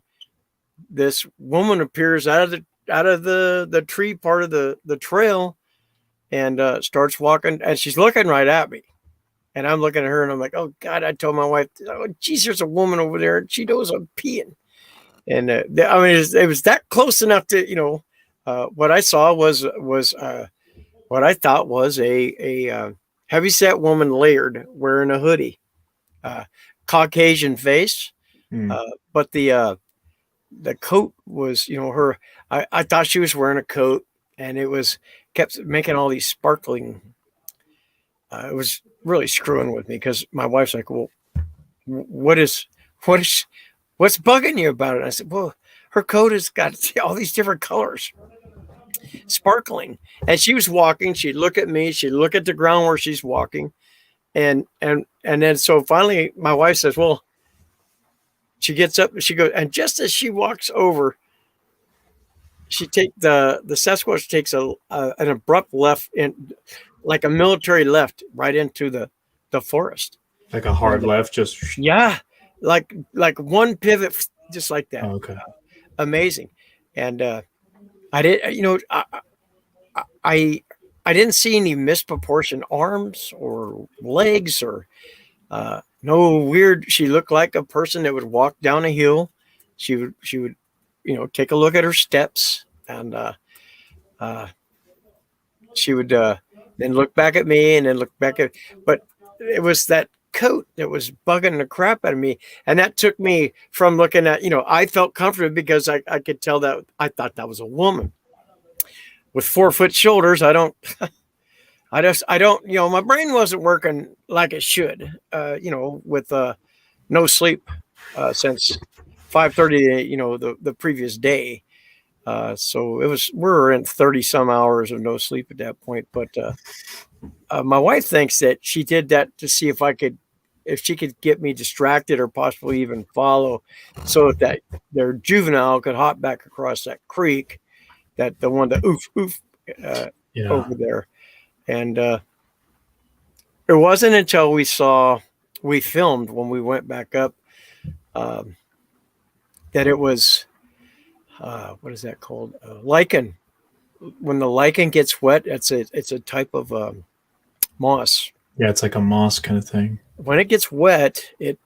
this woman appears out of the tree part of the trail, and starts walking, and she's looking right at me, and I'm looking at her, and I'm like, oh God! I told my wife, oh geez, there's a woman over there, and she knows I'm peeing, and I mean it was that close enough to what I saw was. What I thought was a heavyset woman layered, wearing a hoodie, Caucasian face, but the coat was, her. I thought she was wearing a coat, and it kept making all these sparkling. It was really screwing with me, because my wife's like, "Well, what's bugging you about it?" And I said, "Well, her coat has got all these different colors." Sparkling, and she was walking. She'd look at me, she'd look at the ground where she's walking, and then so finally my wife says, well, she gets up, she goes, and just as she walks over, the Sasquatch takes an abrupt left, in like a military left, right into the forest, like a hard left, just like one pivot, just like that. Oh, okay. Amazing. And I did, I didn't see any misproportioned arms or legs or no weird. She looked like a person that would walk down a hill. She would, take a look at her steps, and she would then look back at me, and then look back at. But it was that coat that was bugging the crap out of me, and that took me from looking at, I felt comforted because I could tell that I thought that was a woman with 4-foot shoulders. I don't, my brain wasn't working like it should, with no sleep since 5:30, the previous day. So we're in 30 some hours of no sleep at that point. But my wife thinks that she did that to see if she could get me distracted, or possibly even follow, so that their juvenile could hop back across that creek, the one that over there. And it wasn't until we filmed when we went back up, that it was, what is that called? Lichen. When the lichen gets wet, it's a type of moss. Yeah, it's like a moss kind of thing. When it gets wet, it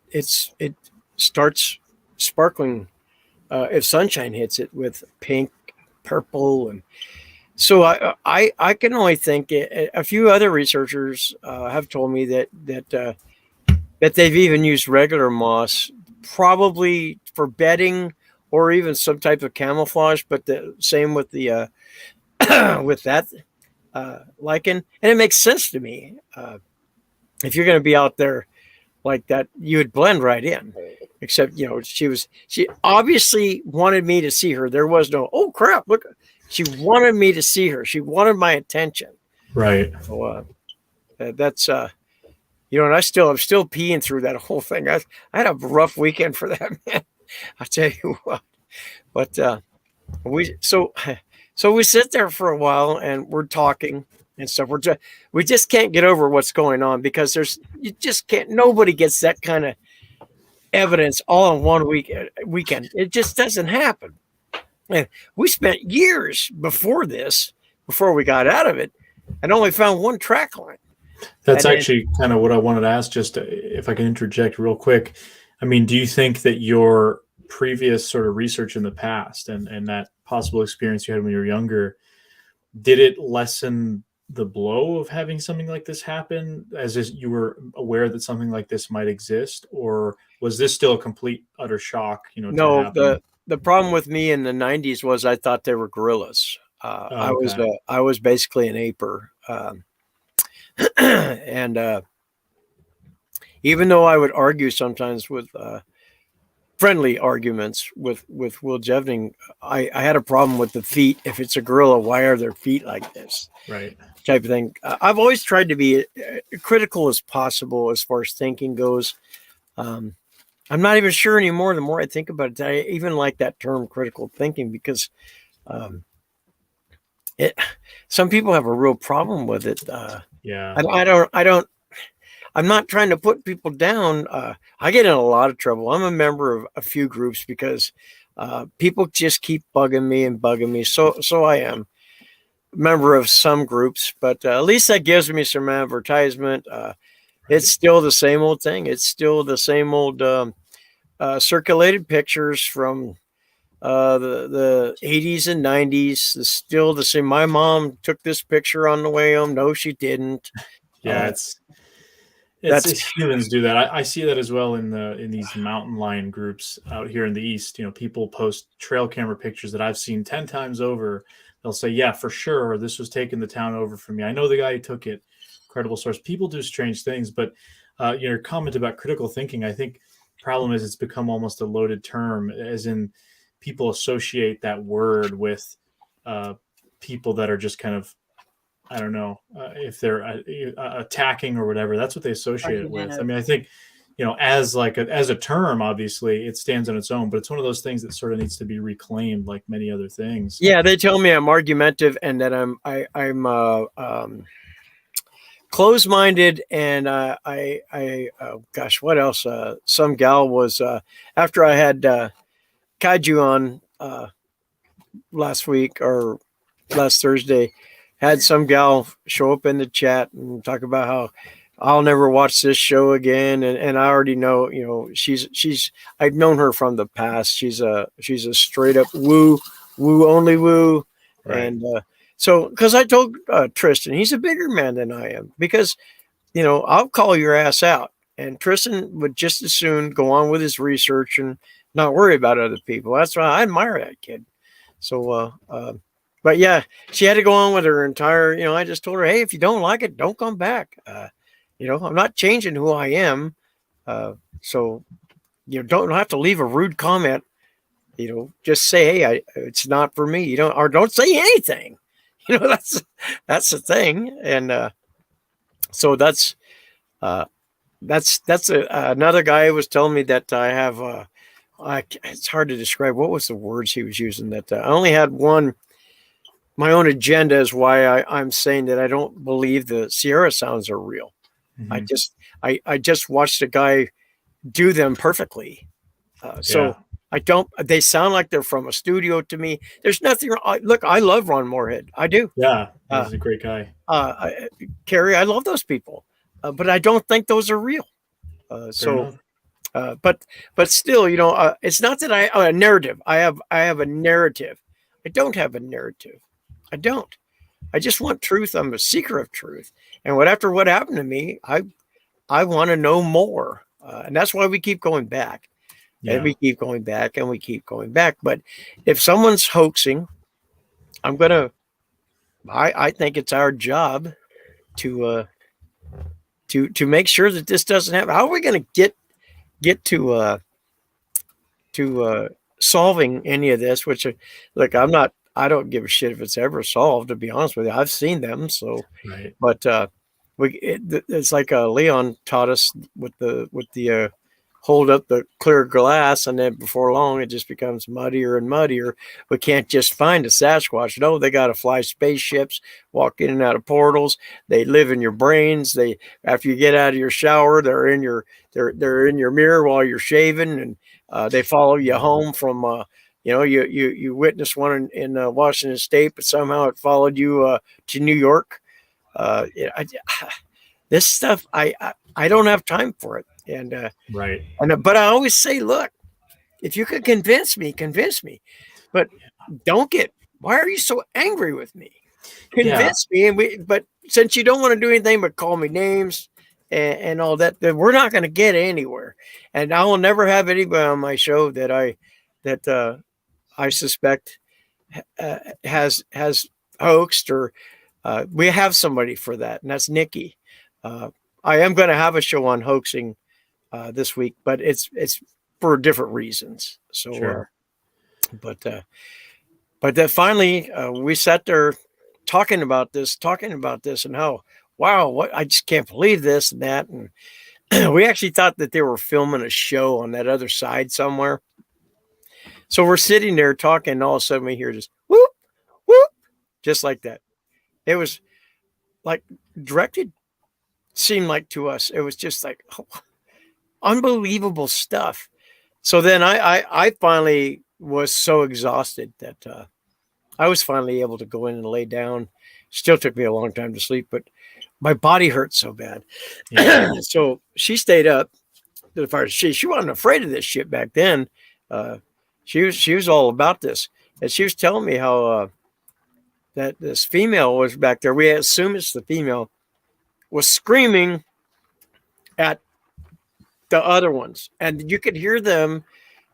starts sparkling. If sunshine hits it, with pink, purple. And so I can only think a few other researchers have told me that they've even used regular moss, probably for bedding or even some type of camouflage. But the same with the with that lichen, and it makes sense to me. If you're going to be out there like that, you would blend right in. Except, she obviously wanted me to see her. There was no, oh crap, look, she wanted me to see her. She wanted my attention. Right. So that's and I'm still peeing through that whole thing. I had a rough weekend for that, man. I'll tell you what. But we sit there for a while and we're talking and stuff. We just can't get over what's going on because you just can't. Nobody gets that kind of evidence all in one weekend. It just doesn't happen. And we spent years before we got out of it, and only found one track line. That's actually kind of what I wanted to ask, just if I can interject real quick. I mean, do you think that your previous sort of research in the past and that possible experience you had when you were younger, did it lessen the blow of having something like this happen, as if you were aware that something like this might exist, or was this still a complete utter shock? No, the problem with me in the 90s was I thought they were gorillas. I was basically an aper, and even though I would argue sometimes with friendly arguments with Will Jevning, I had a problem with the feet. If it's a gorilla, why are their feet like this? Right. Type of thing. I've always tried to be critical as possible as far as thinking goes. I'm not even sure anymore. The more I think about it, I even like that term critical thinking because some people have a real problem with it. Yeah. I'm not trying to put people down. I get in a lot of trouble. I'm a member of a few groups because people just keep bugging me. So I am a member of some groups, but at least that gives me some advertisement. It's still the same old thing. It's still the same old circulated pictures from the 80s and 90s. It's still the same. My mom took this picture on the way home. No, she didn't. Yeah, it's humans do that. I see that as well in these mountain lion groups out here in the East. People post trail camera pictures that I've seen 10 times over. They'll say, yeah, for sure, this was taking the town over from me. I know the guy who took it. Credible source. People do strange things, but your comment about critical thinking, I think the problem is it's become almost a loaded term, as in people associate that word with people that are just kind of, I don't know, if they're attacking or whatever. That's what they associate it with. I mean, I think, as a term, obviously it stands on its own, but it's one of those things that sort of needs to be reclaimed, like many other things. Yeah, they tell me I'm argumentative and that I'm close-minded, and gosh, what else? Some gal was after I had Kaiju on last week or last Thursday, had some gal show up in the chat and talk about how I'll never watch this show again, and I already know, she's I've known her from the past. She's a straight up woo only woo, right. And so, because I told Tristan, he's a bigger man than I am, because, I'll call your ass out. And Tristan would just as soon go on with his research and not worry about other people. That's why I admire that kid. So, but yeah, she had to go on with her entire, I just told her, hey, if you don't like it, don't come back. I'm not changing who I am. So you don't have to leave a rude comment. Just say, hey, it's not for me. Or don't say anything. That's the thing. And so that's another guy was telling me that I have it's hard to describe. What was the words he was using? That I only had one. My own agenda is why I'm saying that I don't believe the Sierra sounds are real. Mm-hmm. I just watched a guy do them perfectly. So I don't. They sound like they're from a studio to me. There's nothing wrong. Look, I love Ron Moorhead. I do. Yeah, he's a great guy. Carrie, I love those people, but I don't think those are real. But still, it's not that a narrative. I have a narrative. I don't have a narrative. I don't. I just want truth. I'm a seeker of truth. And after what happened to me, I want to know more. And that's why we keep going back. Yeah. And we keep going back and we keep going back. But if someone's hoaxing, I think it's our job to make sure that this doesn't happen. How are we going to get to solving any of this? Which, look, I don't give a shit if it's ever solved. To be honest with you, I've seen them. So, right. But it's like Leon taught us with the hold up the clear glass, and then before long it just becomes muddier and muddier. We can't just find a Sasquatch. No, they got to fly spaceships, walk in and out of portals. They live in your brains. After you get out of your shower, they're in your mirror while you're shaving, and they follow you home from. You witnessed one in Washington State, but somehow it followed you to New York. This stuff, I don't have time for it. And right. But I always say, look, if you could convince me, but why are you so angry with me? Convince me. But since you don't want to do anything but call me names and all that, then we're not going to get anywhere. And I will never have anybody on my show that I suspect has hoaxed, or we have somebody for that, and that's Nikki. I am going to have a show on hoaxing this week, but it's for different reasons. So, sure. But then finally we sat there talking about this, and how, wow, what, I just can't believe this and that. And we actually thought that they were filming a show on that other side somewhere. So we're sitting there talking, and all of a sudden we hear this whoop, whoop, just like that. It was like directed, seemed like to us. It was just like, oh, unbelievable stuff. So then I finally was so exhausted that I was finally able to go in and lay down. Still took me a long time to sleep, but my body hurt so bad. Yeah. So she stayed up. She wasn't afraid of this shit back then. She was all about this, and she was telling me how that this female was back there. We assume it's the female, was screaming at the other ones, and you could hear them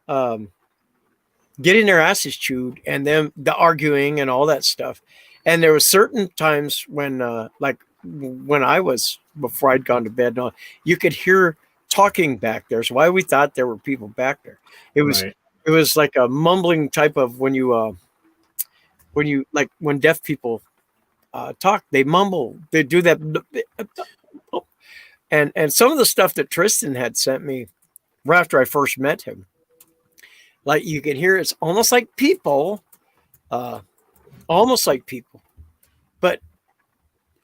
getting their asses chewed, and them the arguing and all that stuff. And there was certain times when like when I was, before I'd gone to bed, and all, you could hear talking back there. So why we thought there were people back there. It was right. It was like a mumbling type of when you like when deaf people talk, they mumble, they do that. And some of the stuff that Tristan had sent me right after I first met him, like you can hear, it's almost like people, but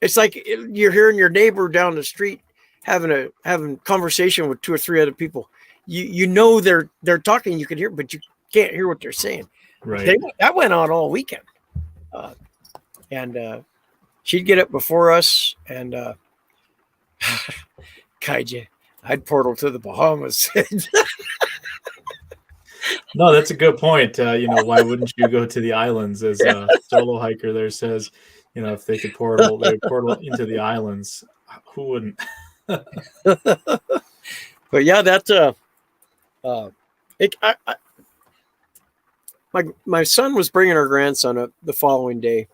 it's like you're hearing your neighbor down the street having conversation with 2 or 3 other people. You know they're talking, you can hear, but you can't hear what they're saying. Right. That went on all weekend, and she'd get up before us, and Kaija, I'd portal to the Bahamas. No, that's a good point. Why wouldn't you go to the islands? As a solo hiker there says, if they could portal, they would portal into the islands. Who wouldn't? But yeah, that's my son was bringing our grandson up the following day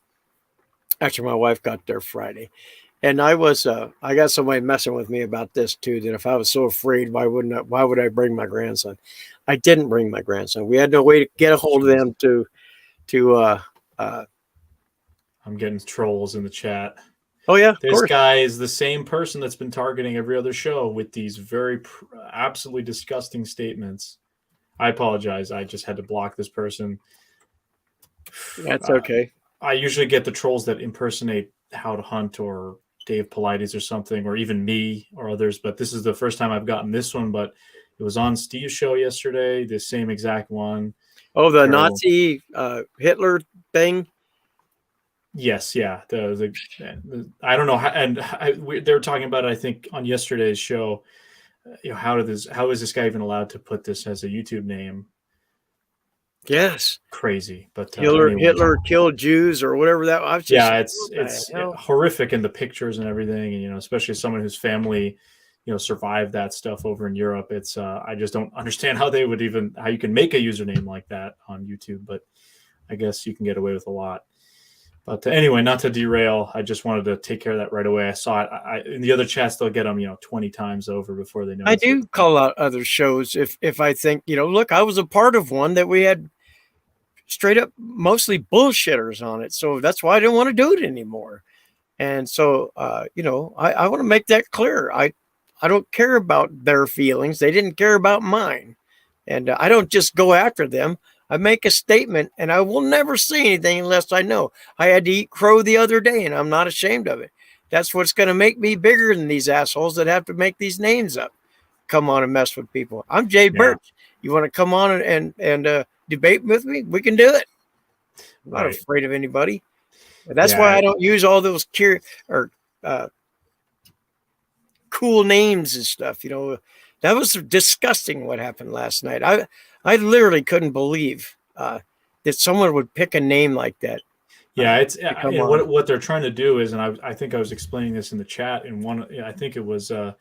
after my wife got there Friday. And I got somebody messing with me about this too, that if I was so afraid, why would I bring my grandson? I didn't bring my grandson. We had no way to get a hold of them I'm getting trolls in the chat. Oh yeah. This guy is the same person that's been targeting every other show with these very absolutely disgusting statements. I apologize. I just had to block this person. That's okay. I usually get the trolls that impersonate How to Hunt or Dave Paulides or something, or even me or others. But this is the first time I've gotten this one. But it was on Steve's show yesterday, the same exact one. Oh, the Nazi Hitler thing. Yes, yeah. I don't know how, and they were talking about it, I think, on yesterday's show. How is this guy even allowed to put this as a YouTube name? Yes. crazy. But Hitler killed Jews or whatever that was. It's horrific in the pictures and everything. And, especially someone whose family, survived that stuff over in Europe. It's I just don't understand how you can make a username like that on YouTube, but I guess you can get away with a lot. But anyway, not to derail, I just wanted to take care of that right away. I saw it. In the other chats, they'll get them, 20 times over before they know. I do call out other shows if I think, look, I was a part of one that we had straight up mostly bullshitters on it. So that's why I didn't want to do it anymore. And so, I want to make that clear. I don't care about their feelings. They didn't care about mine. And I don't just go after them. I make a statement, and I will never say anything unless I know. I had to eat crow the other day, and I'm not ashamed of it. That's what's going to make me bigger than these assholes that have to make these names up. Come on and mess with people. I'm Jay Burch. You want to come on and debate with me? We can do it. I'm not afraid of anybody. That's why I don't use all those cool names and stuff. That was disgusting what happened last night. I literally couldn't believe that someone would pick a name like that. Yeah, what they're trying to do is, and I think I was explaining this in the chat in one. I think it was on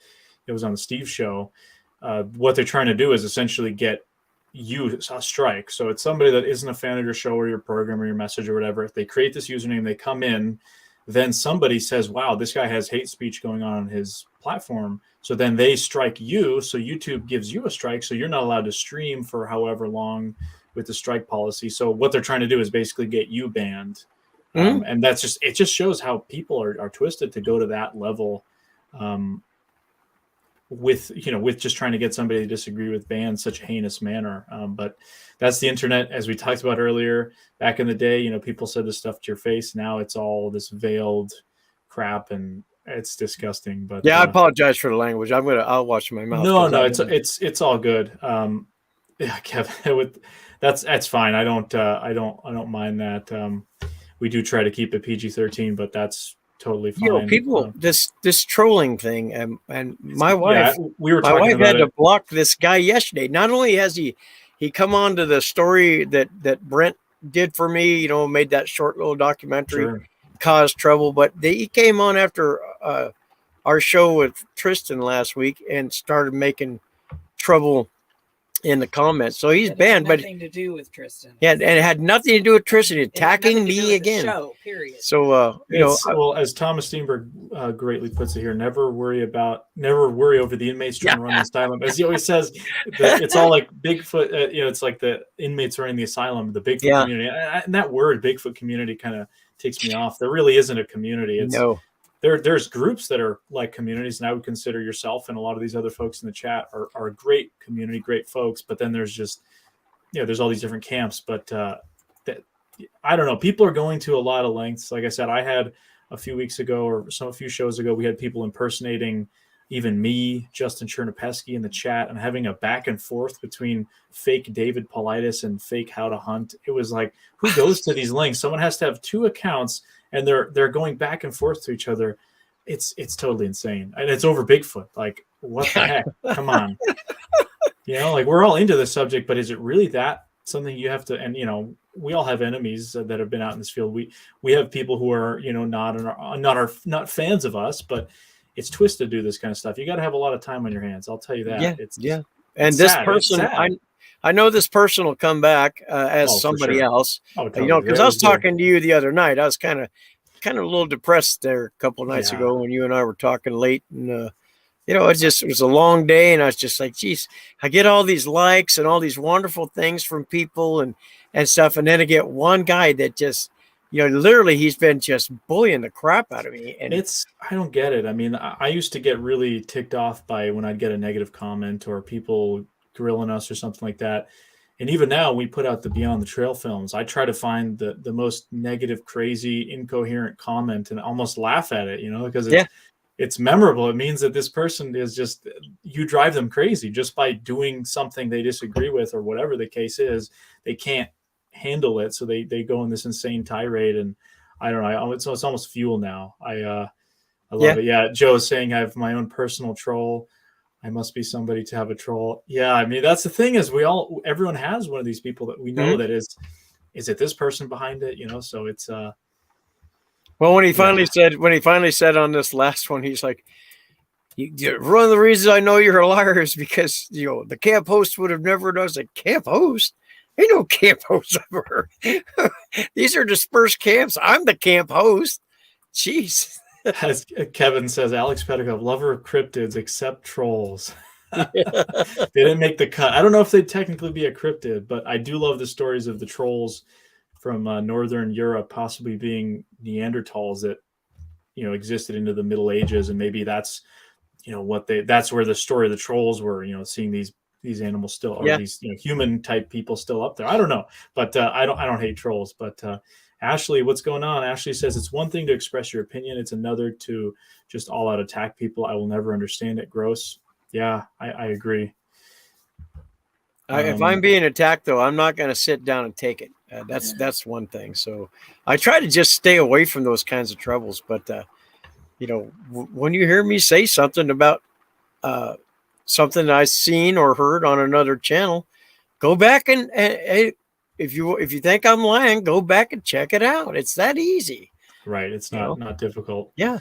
the Steve show. What they're trying to do is essentially get you a strike. So it's somebody that isn't a fan of your show or your program or your message or whatever. If they create this username, they come in, then somebody says, "Wow, this guy has hate speech going on his platform." So then they strike you. So YouTube gives you a strike. So you're not allowed to stream for however long with the strike policy. So what they're trying to do is basically get you banned. And it just shows how people are twisted to go to that level with just trying to get somebody to disagree with banned in such a heinous manner. But that's the internet, as we talked about earlier. Back in the day, people said this stuff to your face. Now it's all this veiled crap, and it's disgusting. But I apologize for the language. I'll watch my mouth. No, it's all good. Kevin, that's fine. I don't mind that. We do try to keep it PG-13, but that's totally fine. People, this trolling thing, and my wife, we were talking about had to block this guy yesterday. Not only has he come on to the story that Brent did for me, made that short little documentary, caused trouble, but he came on after our show with Tristan last week and started making trouble in the comments. So he's banned, but nothing to do with Tristan. Yeah, and it had nothing to do with Tristan attacking me again. Show, period. So well, as Thomas Steenberg greatly puts it here, never worry over the inmates trying to run the asylum. As he always says, it's all like Bigfoot. It's like the inmates running the asylum, the Bigfoot community, and that word Bigfoot community kind of takes me off. There really isn't a community. There's groups that are like communities, and I would consider yourself and a lot of these other folks in the chat are a great community, great folks. But then there's just, there's all these different camps. But I don't know. People are going to a lot of lengths. Like I said, I had a few shows ago, we had people impersonating even me, Justin Chernopesky in the chat, and having a back and forth between fake David Politis and fake How to Hunt. It was like, who goes to these links? Someone has to have two accounts, and they're going back and forth to each other. It's totally insane, and it's over Bigfoot. Like, what the heck? Come on, like we're all into this subject, but is it really that something you have to? And we all have enemies that have been out in this field. We have people who are not fans of us, but it's twisted to do this kind of stuff. You got to have a lot of time on your hands. I'll tell you that. And this person, I know this person will come back as somebody else. Totally. Because I was talking to you the other night. I was kind of a little depressed there a couple of nights ago when you and I were talking late, and it was a long day, and I was just like, geez, I get all these likes and all these wonderful things from people and stuff, and then I get one guy that just, literally he's been just bullying the crap out of me. And I don't get it. I mean, I used to get really ticked off by when I'd get a negative comment or people grilling us or something like that. And even now, we put out the Beyond the Trail films. I try to find the most negative, crazy, incoherent comment and almost laugh at it, because it's memorable. It means that this person is just, you drive them crazy just by doing something they disagree with or whatever the case is. They can't handle it, so they go in this insane tirade, and I don't know. It's almost fuel now. I love it. Yeah, Joe is saying I have my own personal troll. I must be somebody to have a troll. Yeah, I mean that's the thing is everyone has one of these people that we know that is it this person behind it? So it's Well, when he finally said on this last one, he's like, one of the reasons I know you're a liar is because the camp host would have never known. Like, camp host? Ain't no camp host ever. These are dispersed camps. I'm the camp host. Jeez. As Kevin says, Alex Petticoat, lover of cryptids except trolls. They didn't make the cut. I don't know if they'd technically be a cryptid, but I do love the stories of the trolls from Northern Europe possibly being Neanderthals that existed into the Middle Ages, and maybe that's that's where the story of the trolls were, seeing these animals still, or these human type people still up there. I don't know, but I don't hate trolls. But Ashley, what's going on? Ashley says it's one thing to express your opinion, it's another to just all out attack people. I will never understand it. Gross. Yeah, I agree. If I'm being attacked, though, I'm not going to sit down and take it. That's one thing. So I try to just stay away from those kinds of troubles. But when you hear me say something about something I've seen or heard on another channel, go back and if you think I'm lying, go back and check it out. It's that easy. Right. It's not difficult. Yeah.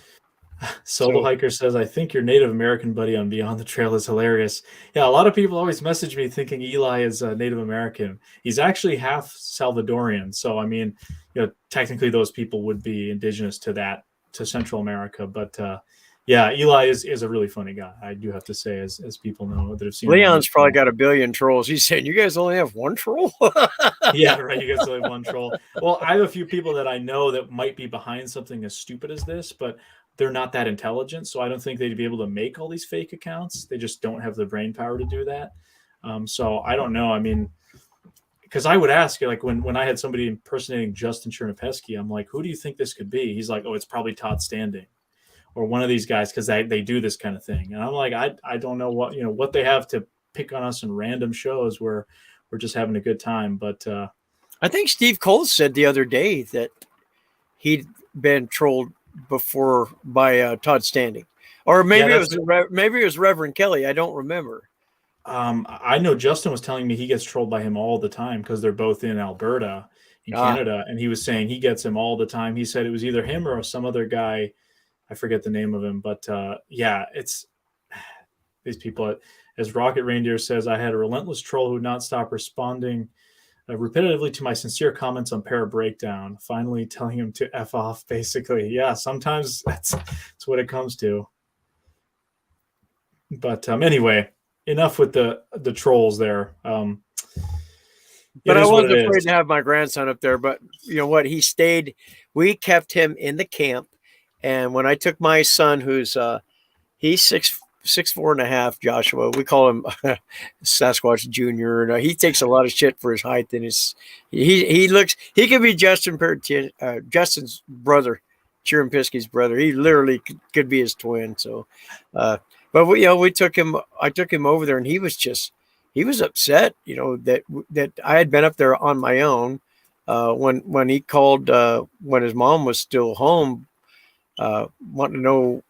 Solo Hiker says, I think your Native American buddy on Beyond the Trail is hilarious. Yeah, a lot of people always message me thinking Eli is Native American. He's actually half Salvadorian. So, I mean, technically those people would be indigenous to Central America. But yeah, Eli is a really funny guy. I do have to say, as people know that have seen Leon's probably got a billion trolls. He's saying, you guys only have one troll? Yeah, right. You guys only have one troll. Well, I have a few people that I know that might be behind something as stupid as this, but they're not that intelligent. So I don't think they'd be able to make all these fake accounts. They just don't have the brain power to do that. So I don't know. I mean, because I would ask, like when I had somebody impersonating Justin Chernopesky, I'm like, who do you think this could be? He's like, oh, it's probably Todd Standing or one of these guys, because they do this kind of thing. And I'm like, I don't know what they have to pick on us in random shows where we're just having a good time. But I think Steve Cole said the other day that he'd been trolled before by Todd Standing, or maybe it was Reverend Kelly. I don't remember. I know Justin was telling me he gets trolled by him all the time because they're both in Alberta in Canada, and he was saying he gets him all the time. He said it was either him or some other guy. I forget the name of him, but yeah, it's these people. As Rocket Reindeer says, I had a relentless troll who would not stop responding repetitively to my sincere comments on Para Breakdown, finally telling him to F off, basically. Yeah, sometimes that's what it comes to. But anyway, enough with the trolls there. But I wasn't afraid to have my grandson up there. But you know what? He stayed. We kept him in the camp. And when I took my son, who's he's 6'4.5", Joshua. We call him Sasquatch Junior. And he takes a lot of shit for his height, and he could be Justin's brother, Chernopesky's brother. He literally could be his twin. So, but we took him. I took him over there, and he was upset. That I had been up there on my own. When he called when his mom was still home. Wanting to know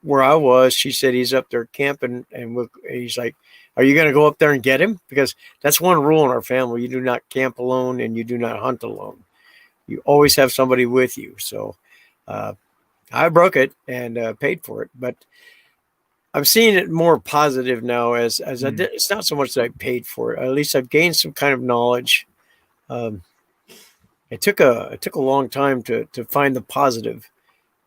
where I was, she said he's up there camping, and he's like, "Are you going to go up there and get him?" Because that's one rule in our family: you do not camp alone, and you do not hunt alone. You always have somebody with you. So I broke it and paid for it, but I'm seeing it more positive now. As I did, it's not so much that I paid for it. At least I've gained some kind of knowledge. It took a long time to find the positive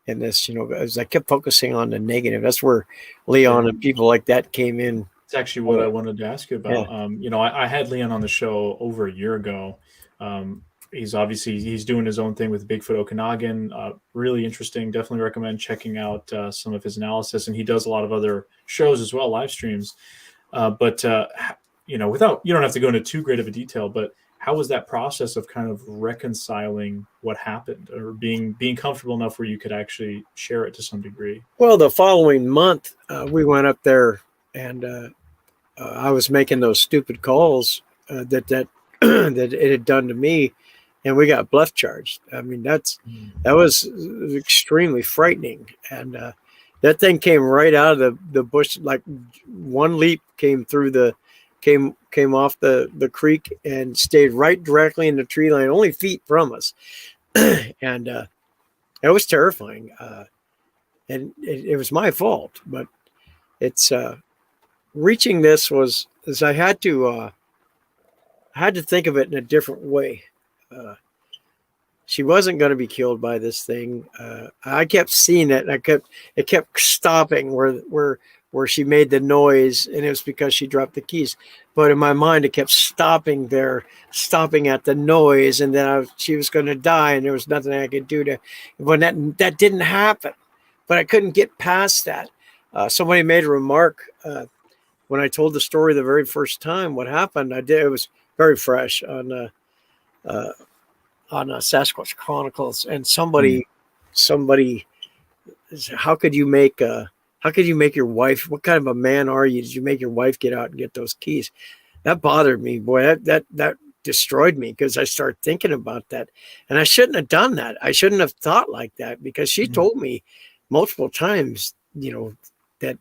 in this, as I kept focusing on the negative. That's where Leon and people like that came in. It's actually what I wanted to ask you about. Yeah. I had Leon on the show over a year ago. He's doing his own thing with Bigfoot Okanagan. Really interesting. Definitely recommend checking out some of his analysis. And he does a lot of other shows as well, live streams. But you don't have to go into too great of a detail, but how was that process of kind of reconciling what happened, or being comfortable enough where you could actually share it to some degree? Well, the following month, we went up there, and I was making those stupid calls that that it had done to me, and we got bluff charged. I mean, that was extremely frightening, and That thing came right out of the bush, like one leap came off the creek and stayed right directly in the tree line, only feet from us. And it was terrifying. And it was my fault, but it's reaching this is I had to think of it in a different way. She wasn't going to be killed by this thing. I kept seeing it, and it kept stopping where she made the noise, and it was because she dropped the keys. But in my mind, it kept stopping at the noise, and then she was going to die, and there was nothing I could do to. When that didn't happen, but I couldn't get past that. Somebody made a remark when I told the story the very first time. What happened? It was very fresh on Sasquatch Chronicles, and somebody, how could you make your wife? What kind of a man are you? Did you make your wife get out and get those keys? That bothered me, boy. That destroyed me, because I started thinking about that, and I shouldn't have done that. I shouldn't have thought like that, because she told me multiple times, that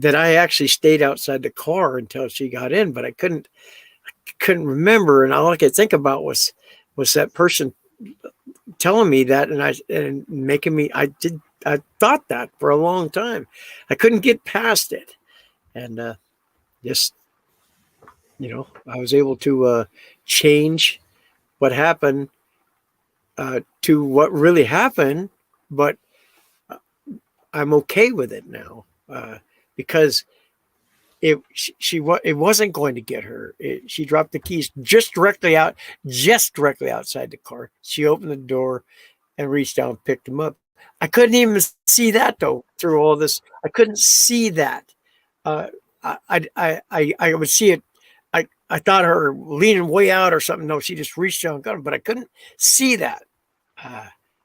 I actually stayed outside the car until she got in, but I couldn't remember, and all I could think about was that person telling me that, and making me. I thought that for a long time. I couldn't get past it, and just I was able to change what happened to what really happened, but I'm okay with it now, because it wasn't going to get her. She dropped the keys just directly outside the car. She opened the door and reached down and picked them up. I couldn't even see that, though, through all this. I couldn't see that. I would see it. I thought her leaning way out or something. No, she just reached down and got them, but I couldn't see that.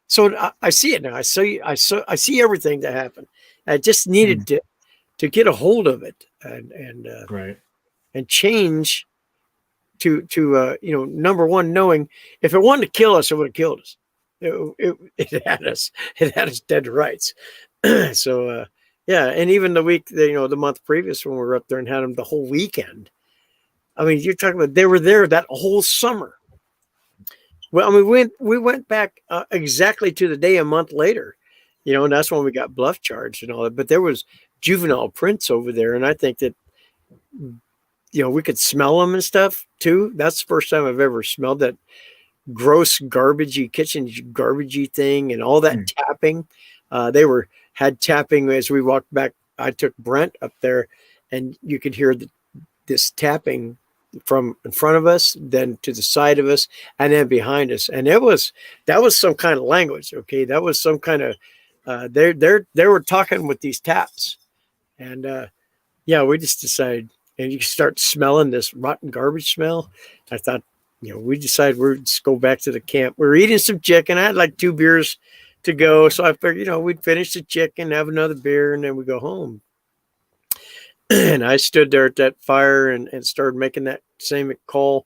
So I see it now. I see everything that happened. I just needed to get a hold of it and change to number one, knowing if it wanted to kill us, it would have killed us. It had us dead to rights. So yeah, and even the month previous when we were up there and had them the whole weekend. I mean, you're talking about they were there that whole summer. Well, I mean, we went back exactly to the day a month later, and that's when we got bluff charged and all that. But there was juvenile prints over there, and I think that we could smell them and stuff too. That's the first time I've ever smelled that gross garbagey kitchen garbagey thing and all that tapping. They had tapping as we walked back. I took Brent up there, and you could hear this tapping from in front of us, then to the side of us, and then behind us. And that was some kind of language. Okay. That was some kind of, they were talking with these taps, and we just decided, and you start smelling this rotten garbage smell. I thought, we decided we'd just go back to the camp. We were eating some chicken. I had like 2 beers to go. So I figured, we'd finish the chicken, have another beer, and then we go home. And I stood there at that fire and started making that same call,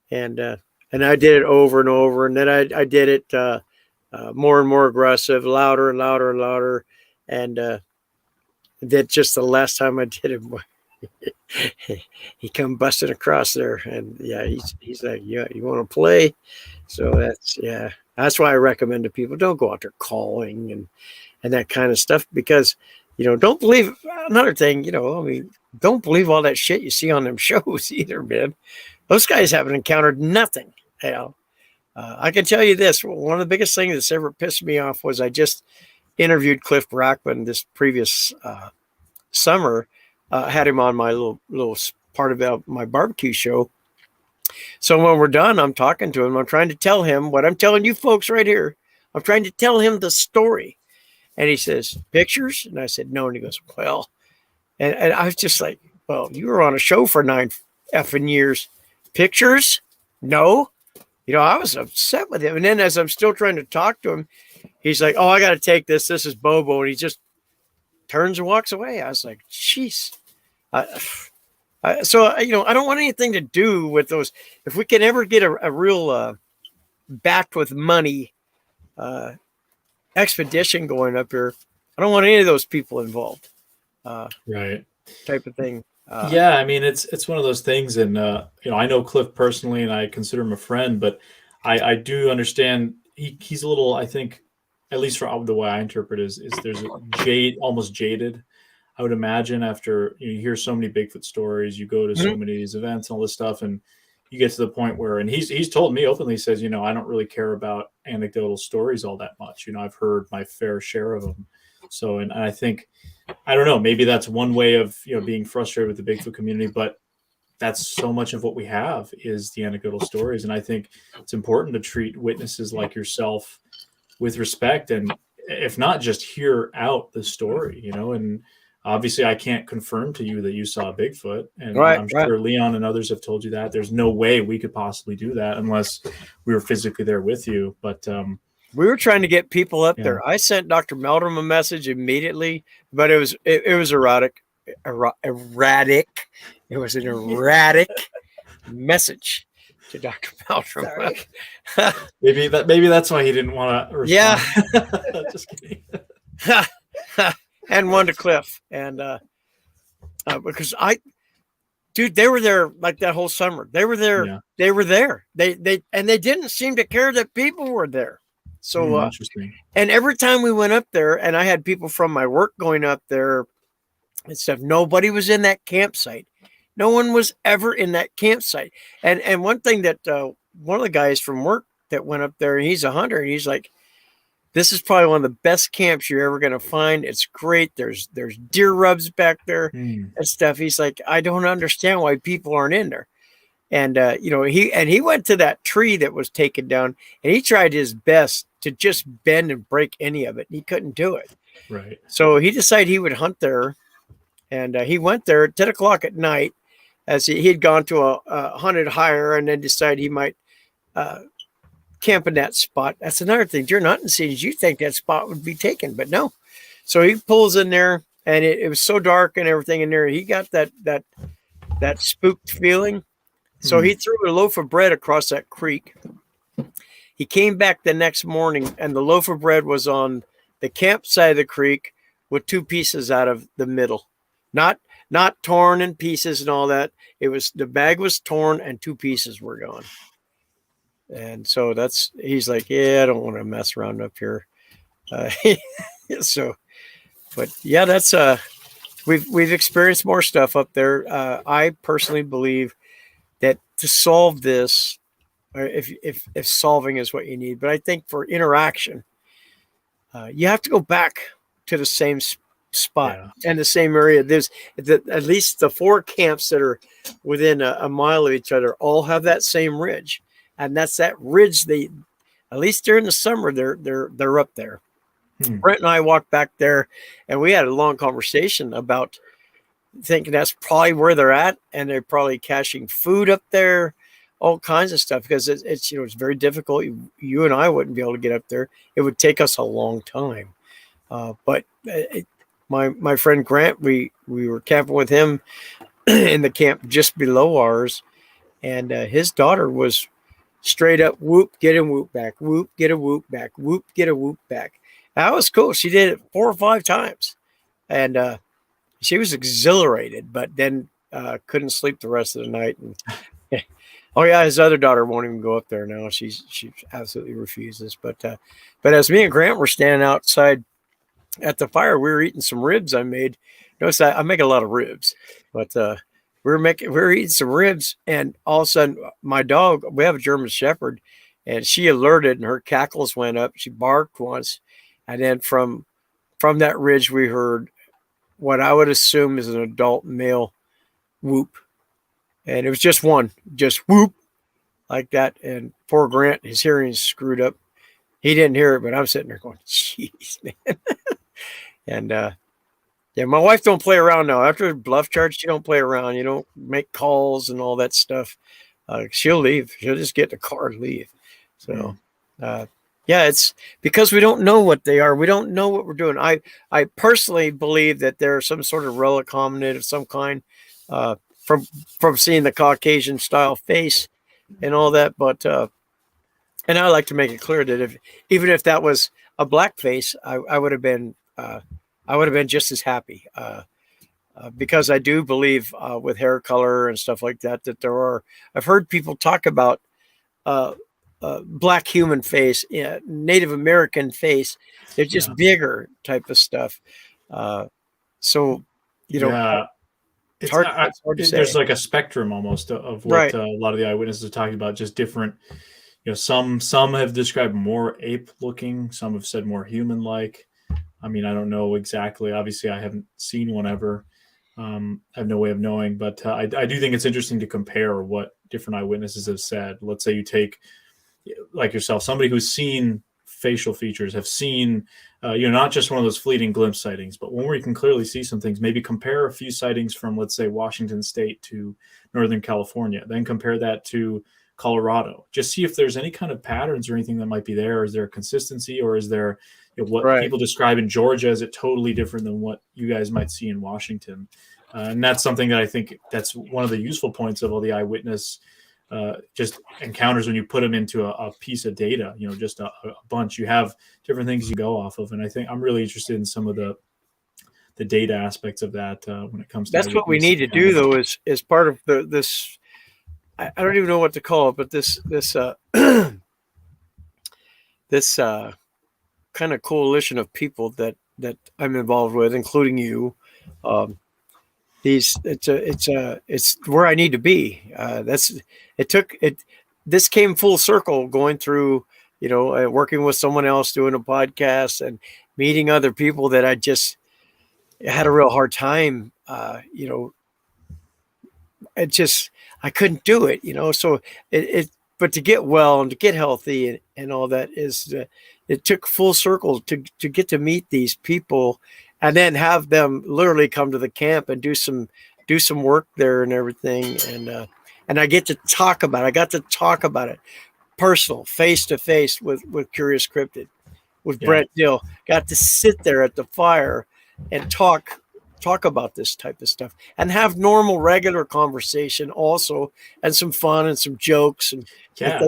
and I did it over and over, and then I did it more and more aggressive, louder and louder and louder, and that just the last time I did it, he come busting across there, and he's like, yeah, you want to play? So that's why I recommend to people, don't go out there calling and that kind of stuff, because don't believe another thing, don't believe all that shit you see on them shows either, man. Those guys haven't encountered nothing. I can tell you this. One of the biggest things that's ever pissed me off was I just interviewed Cliff Brackman this previous summer. Had him on my little part of my barbecue show. So when we're done, I'm talking to him. I'm trying to tell him what I'm telling you folks right here. I'm trying to tell him the story. And he says, pictures? And I said, no. And he goes, well, and I was just like, well, you were on a show for 9 effing years. Pictures? No. I was upset with him. And then as I'm still trying to talk to him, he's like, oh, I got to take this. This is Bobo. And he just turns and walks away. I was like, jeez. So, I don't want anything to do with those. If we can ever get a real backed with money expedition going up here, I don't want any of those people involved. Right. Type of thing. Yeah, I mean, it's one of those things, and I know Cliff personally, and I consider him a friend, but I do understand he's a little, I think, at least for the way I interpret is there's a almost jaded. I would imagine after you hear so many Bigfoot stories, you go to so many of these events and all this stuff, and you get to the point where, and he's told me openly, he says, I don't really care about anecdotal stories all that much. I've heard my fair share of them. So, and I think, I don't know, maybe that's one way of, being frustrated with the Bigfoot community, but that's so much of what we have is the anecdotal stories. And I think it's important to treat witnesses like yourself with respect. And if not, just hear out the story, and obviously I can't confirm to you that you saw Bigfoot, and I'm sure Leon and others have told you that. There's no way we could possibly do that unless we were physically there with you. But, we were trying to get people up there. I sent Dr. Meldrum a message immediately, but it was erratic. It was an erratic message to Dr. Meldrum. maybe that's why he didn't want to respond. Yeah. Just kidding. And one to Cliff. And because they were there like that whole summer. They were there. Yeah. They were there. They didn't seem to care that people were there. So interesting. And every time we went up there, and I had people from my work going up there and stuff, nobody was in that campsite. No one was ever in that campsite. And one thing that one of the guys from work that went up there, and he's a hunter, and he's like, this is probably one of the best camps you're ever going to find. It's great. There's deer rubs back there and stuff. He's like, I don't understand why people aren't in there. And, he went to that tree that was taken down, and he tried his best to just bend and break any of it. And he couldn't do it. Right. So he decided he would hunt there. And he went there at 10 o'clock at night, as he had gone to a hunted hire, and then decided he might camp in that spot. That's another thing. During hunting seasons, you think that spot would be taken, but no. So he pulls in there, and it was so dark and everything in there. He got that spooked feeling. So he threw a loaf of bread across that creek. He came back the next morning, and the loaf of bread was on the camp side of the creek with two pieces out of the middle. Not torn in pieces and all that. It was, the bag was torn and two pieces were gone. And so he's like, yeah, I don't want to mess around up here. So, but yeah, that's, we've experienced more stuff up there. I personally believe that to solve this, if solving is what you need, but I think for interaction, you have to go back to the same spot and the same area. There's at least the 4 camps that are within a mile of each other all have that same ridge, and that's that ridge. They, at least during the summer, they're up there. Brent and I walked back there, and we had a long conversation about thinking that's probably where they're at, and they're probably caching food up there, all kinds of stuff, because it's it's very difficult. You and I wouldn't be able to get up there. It would take us a long time. But my friend Grant, we were camping with him in the camp just below ours, and his daughter was straight up whoop, get a whoop back, whoop, get a whoop back, whoop, get a whoop back. That was cool. She did it 4 or 5 times, and she was exhilarated, but then couldn't sleep the rest of the night. And oh yeah, his other daughter won't even go up there now. She absolutely refuses. But as me and Grant were standing outside at the fire, we were eating some ribs I made. Notice I make a lot of ribs, but we were eating some ribs, and all of a sudden my dog, we have a German Shepherd, and she alerted, and her cackles went up. She barked once, and then from that ridge we heard what I would assume is an adult male whoop. And it was just one, just whoop like that. And poor Grant, his hearing's screwed up. He didn't hear it, but I'm sitting there going, jeez, man. And yeah, my wife don't play around now. After a bluff charge, she don't play around. You don't make calls and all that stuff. She'll leave. She'll just get in the car and leave. So, yeah, it's because we don't know what they are. We don't know what we're doing. I personally believe that they're some sort of relic hominid of some kind, from seeing the Caucasian style face and all that. But and I like to make it clear that even if that was a black face, I would have been I would have been just as happy. Because I do believe with hair color and stuff like that, that I've heard people talk about black human face, Native American face. They're just bigger type of stuff. So, it's hard to say. There's like a spectrum almost of what a lot of the eyewitnesses are talking about, just different. Some have described more ape looking, some have said more human like. I mean, I don't know exactly. Obviously, I haven't seen one ever. I have no way of knowing, but I do think it's interesting to compare what different eyewitnesses have said. Let's say you take, like yourself, somebody who's seen facial features, have seen, not just one of those fleeting glimpse sightings, but one where you can clearly see some things. Maybe compare a few sightings from, let's say, Washington State to Northern California, then compare that to Colorado. Just see if there's any kind of patterns or anything that might be there. Is there a consistency, or is there what people describe in Georgia? Is it totally different than what you guys might see in Washington? And that's something that I think that's one of the useful points of all the eyewitness just encounters. When you put them into a piece of data, just a bunch, you have different things you go off of. And I think I'm really interested in some of the data aspects of that when it comes to that's what we need to do, though, is part of this. I don't even know what to call it, but this this kind of coalition of people that I'm involved with, including you. It's where I need to be. This came full circle, going through, working with someone else, doing a podcast, and meeting other people that I just had a real hard time. I couldn't do it, so but to get well and to get healthy and all that it took full circle to get to meet these people and then have them literally come to the camp and do some work there and everything. And I got to talk about it personal, face to face with Curious Cryptid, with Brent Dill. Got to sit there at the fire and talk about this type of stuff and have normal, regular conversation also, and some fun and some jokes. And that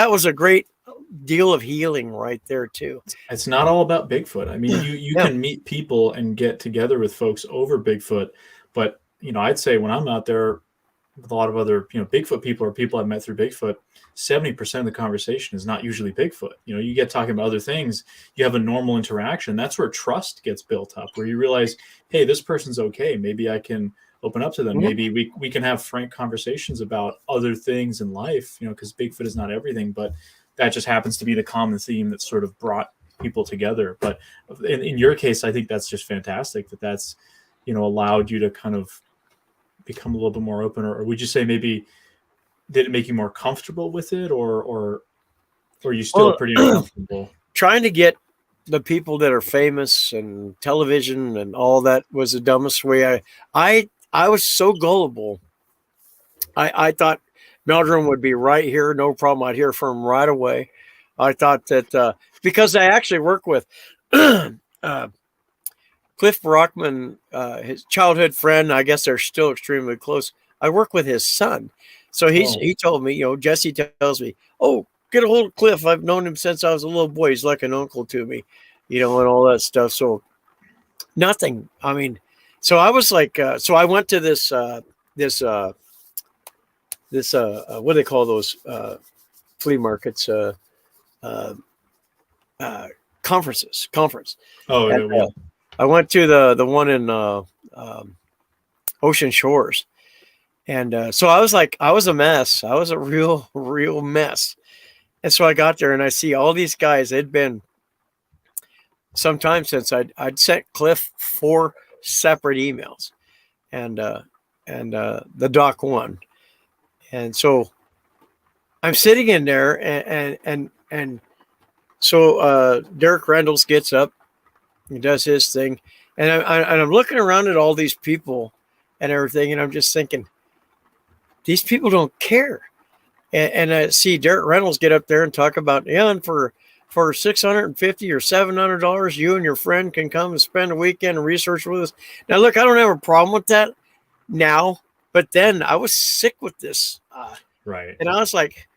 was a great deal of healing right there too. It's not all about Bigfoot. I mean, you can meet people and get together with folks over Bigfoot, but I'd say when I'm out there with a lot of other Bigfoot people or people I've met through Bigfoot, 70% of the conversation is not usually Bigfoot. You get talking about other things, you have a normal interaction. That's where trust gets built up, where you realize, hey, this person's okay. Maybe I can open up to them. Maybe we can have frank conversations about other things in life, because Bigfoot is not everything, but that just happens to be the common theme that sort of brought people together. But in your case, I think that's just fantastic that's, allowed you to kind of become a little bit more open, or would you say maybe did it make you more comfortable with it, or are you still pretty uncomfortable? Trying to get the people that are famous and television and all that was the dumbest way. I was so gullible. I thought Meldrum would be right here, no problem. I'd hear from him right away. I thought that because I actually work with Cliff Brockman, his childhood friend. I guess they're still extremely close. I work with his son. So he told me, Jesse tells me, oh, get a hold of Cliff. I've known him since I was a little boy. He's like an uncle to me, and all that stuff. So nothing. I mean, so I was like, so I went to this what do they call those flea markets? Conference. Oh, yeah. I went to the one in Ocean Shores. And so I was a mess. I was a real mess. And so I got there and I see all these guys. It'd been some time since I'd sent Cliff 4 separate emails and the doc one. And so I'm sitting in there and so Derek Reynolds gets up, he does his thing. And I'm looking around at all these people and everything. And I'm just thinking, these people don't care. And I see Derek Reynolds get up there and talk about, and for $650 or $700, you and your friend can come and spend a weekend and research with us. Now, look, I don't have a problem with that now, but then I was sick with this. Right. And I was like,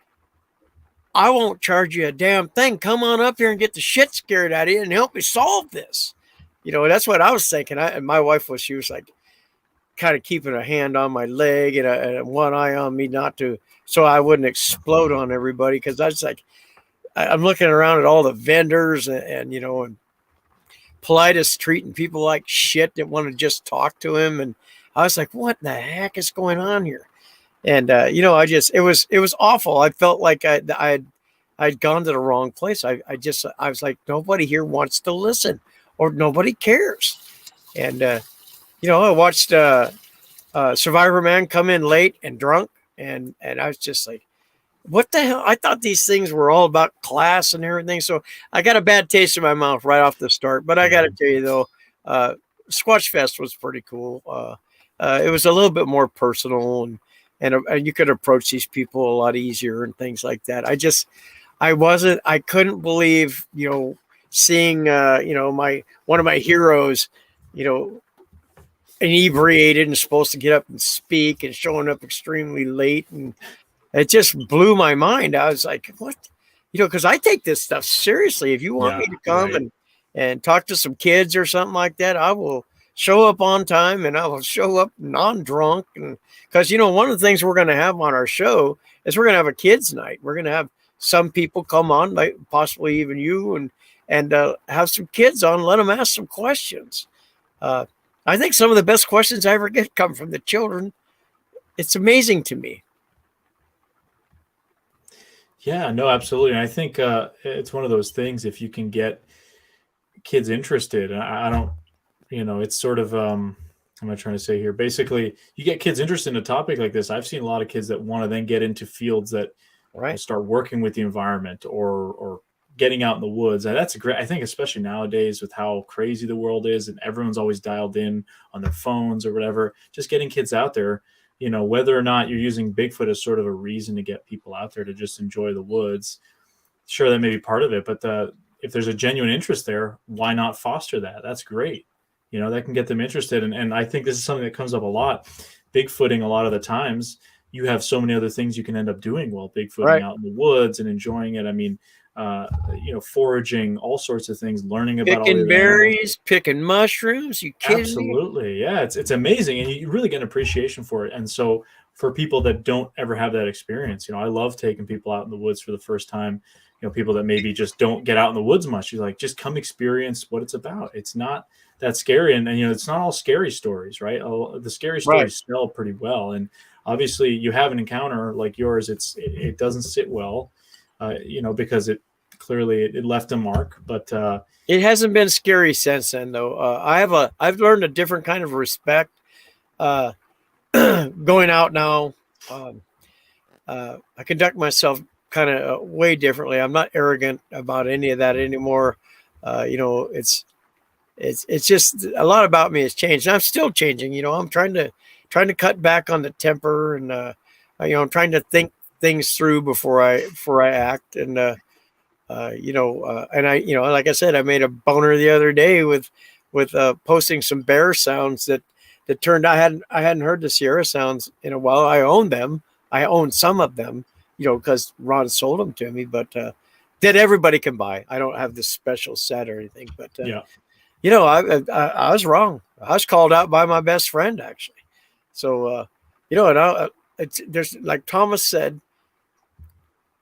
I won't charge you a damn thing. Come on up here and get the shit scared out of you and help me solve this. that's what I was thinking. And my wife she was like kind of keeping a hand on my leg and one eye on me so I wouldn't explode on everybody. Because I was like, I'm looking around at all the vendors and Politis treating people like shit that want to just talk to him. And I was like, what the heck is going on here? And, it was awful. I felt like I'd gone to the wrong place. I was like, nobody here wants to listen or nobody cares. And, I watched Survivor Man come in late and drunk. And I was just like, what the hell? I thought these things were all about class and everything. So I got a bad taste in my mouth right off the start. But I got to tell you, though, Squatch Fest was pretty cool. It was a little bit more personal and you could approach these people a lot easier and things like that. I couldn't believe, seeing, one of my heroes, inebriated and supposed to get up and speak and showing up extremely late. And it just blew my mind. I was like, what? Because I take this stuff seriously. If you want me to come and talk to some kids or something like that, I will show up on time and I will show up non-drunk. And because, one of the things we're going to have on our show is we're going to have a kids night. We're going to have some people come on, like possibly even you, and have some kids on, let them ask some questions. I think some of the best questions I ever get come from the children. It's amazing to me. Yeah, no, absolutely. And I think it's one of those things, if you can get kids interested, I don't, it's sort of, what am I trying to say here? Basically, you get kids interested in a topic like this. I've seen a lot of kids that want to then get into fields that start working with the environment or getting out in the woods. And that's I think, especially nowadays with how crazy the world is and everyone's always dialed in on their phones or whatever, just getting kids out there, whether or not you're using Bigfoot as sort of a reason to get people out there to just enjoy the woods. Sure, that may be part of it, but if there's a genuine interest there, why not foster that? That's great. That can get them interested. And I think this is something that comes up a lot. Bigfooting, a lot of the times, you have so many other things you can end up doing while Bigfooting out in the woods and enjoying it. I mean, foraging, all sorts of things, learning about picking berries, picking mushrooms. You kidding Absolutely. me? Yeah, it's amazing. And you really get an appreciation for it. And so for people that don't ever have that experience, I love taking people out in the woods for the first time. People that maybe just don't get out in the woods much. You're like, just come experience what it's about. It's not that scary. And it's not all scary stories, right? The scary stories sell pretty well. And obviously you have an encounter like yours. It doesn't sit well, because it left a mark, but it hasn't been scary since then, though. I've learned a different kind of respect going out now. I conduct myself kind of way differently. I'm not arrogant about any of that anymore. It's just a lot about me has changed. And I'm still changing. I'm trying to cut back on the temper, and I'm trying to think things through before I act. And and I, like I said, I made a boner the other day with posting some bear sounds that turned out I hadn't heard the Sierra sounds in a while. I own them. I own some of them, because Ron sold them to me, but that everybody can buy. I don't have this special set or anything, but I was wrong. I was called out by my best friend, actually. So, there's, like Thomas said,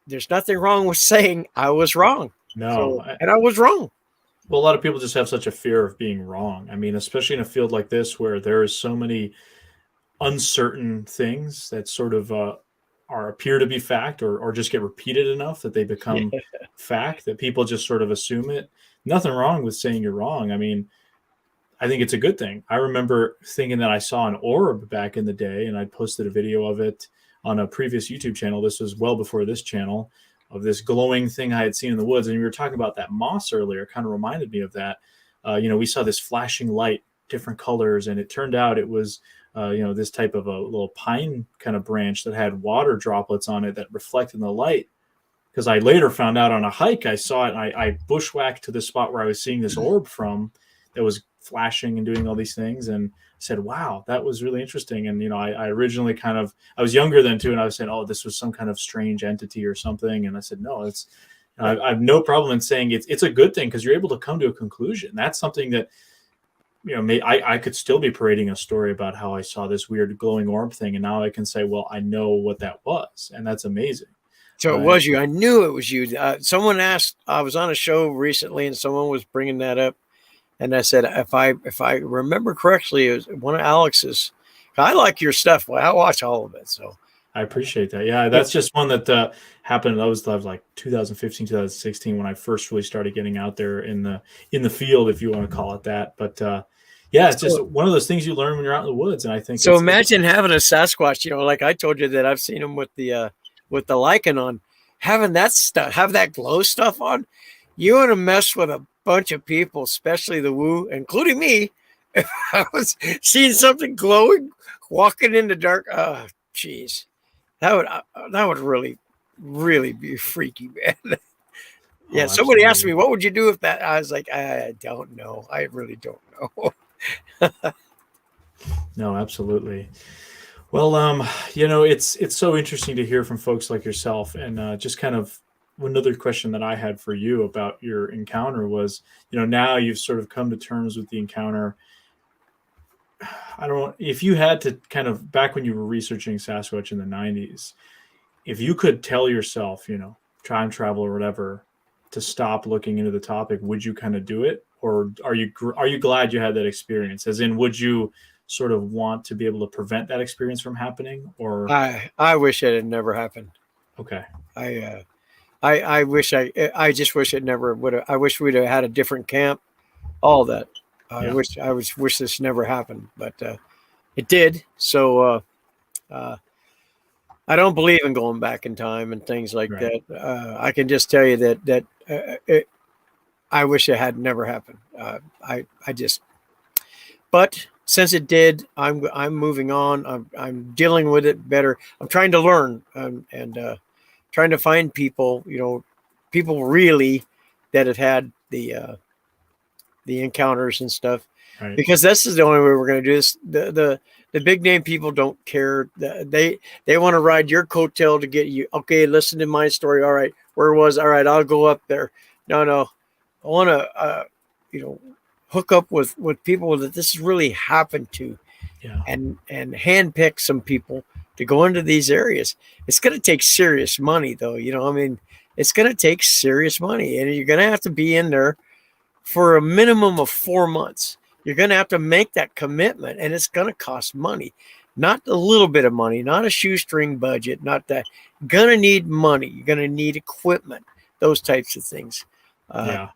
there's nothing wrong with saying I was wrong. No. And I was wrong. Well, a lot of people just have such a fear of being wrong. I mean, especially in a field like this where there is so many uncertain things that sort of appear to be fact or just get repeated enough that they become fact, that people just sort of assume it. Nothing wrong with saying you're wrong. I mean, I think it's a good thing. I remember thinking that I saw an orb back in the day, and I posted a video of it on a previous YouTube channel. This was well before this channel, of this glowing thing I had seen in the woods. And we were talking about that moss earlier, kind of reminded me of that. We saw this flashing light, different colors, and it turned out it was, this type of a little pine kind of branch that had water droplets on it that reflected the light. Because I later found out on a hike, I saw it, and I bushwhacked to the spot where I was seeing this orb from that was flashing and doing all these things, and said, wow, that was really interesting. And I originally I was younger then too, and I was saying, oh, this was some kind of strange entity or something. And I said, no, it's I have no problem in saying it's a good thing, because you're able to come to a conclusion. That's something that I could still be parading a story about how I saw this weird glowing orb thing, and now I can say, well, I know what that was, and that's amazing. So it was you. I knew it was you. Someone asked. I was on a show recently, and someone was bringing that up, and I said, if I remember correctly, it was one of Alex's. I like your stuff. Well, I watch all of it, so I appreciate that. Yeah, that's just one that happened. That was like 2015, 2016 when I first really started getting out there in the field, if you want to call it that. But yeah, it's just one of those things you learn when you're out in the woods, and I think. So imagine having a Sasquatch. Like I told you that I've seen them with the lichen on, having that stuff, have that glow stuff on. You want to mess with a bunch of people, especially the woo, including me. If I was seeing something glowing, walking in the dark, oh, jeez. That would really, really be freaky, man. Yeah, somebody asked me, what would you do if that? I was like, I don't know. I really don't know. No, absolutely. Well, it's so interesting to hear from folks like yourself, and just kind of another question that I had for you about your encounter was, now you've sort of come to terms with the encounter. I don't know if you had to kind of, back when you were researching Sasquatch in the 90s, if you could tell yourself, time travel or whatever, to stop looking into the topic, would you kind of do it? Or are you glad you had that experience? As in, would you sort of want to be able to prevent that experience from happening? Or I wish it had never happened. Okay. I wish I just wish it never would have. I wish we'd have had a different camp. All that. I wish this never happened, but it did. So I don't believe in going back in time and things like that. I can just tell you that I wish it had never happened. But since it did, I'm moving on. I'm dealing with it better. I'm trying to learn and trying to find people, people really that have had the encounters and stuff, because this is the only way we're going to do this. The big name people don't care. They want to ride your coattail to get you. Okay, listen to my story. All right, where was? All right, I'll go up there. No, I want to hook up with people that this has really happened to, and handpick some people to go into these areas. It's going to take serious money, though. It's going to take serious money, and you're going to have to be in there for a minimum of 4 months. You're going to have to make that commitment, and it's going to cost money. Not a little bit of money, not a shoestring budget, not that. You're going to need money. You're going to need equipment, those types of things. And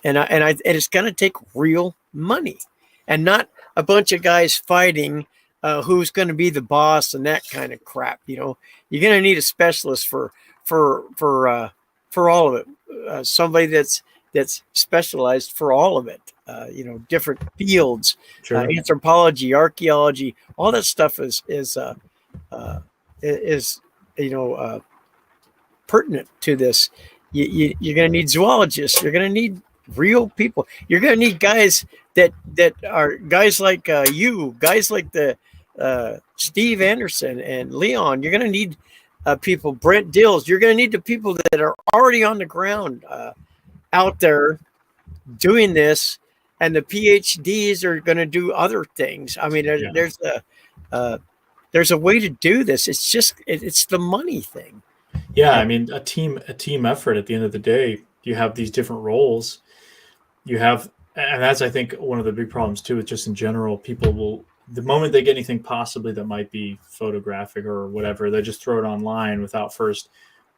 it's going to take real money, and not a bunch of guys fighting who's going to be the boss and that kind of crap. You're going to need a specialist for all of it. Somebody that's specialized for all of it. Different fields, anthropology, archaeology, all that stuff is pertinent to this. You're going to need zoologists. You're going to need real people. You're going to need guys that are guys like you, guys like the Steve Anderson and Leon. You're going to need people, Brent Dills. You're going to need the people that are already on the ground out there doing this, and the PhDs are going to do other things. I mean, there's a way to do this. It's just it's the money thing. Yeah, I mean, a team effort. At the end of the day, you have these different roles. And that's, I think, one of the big problems too. It's just in general, people will, the moment they get anything possibly that might be photographic or whatever, they just throw it online without first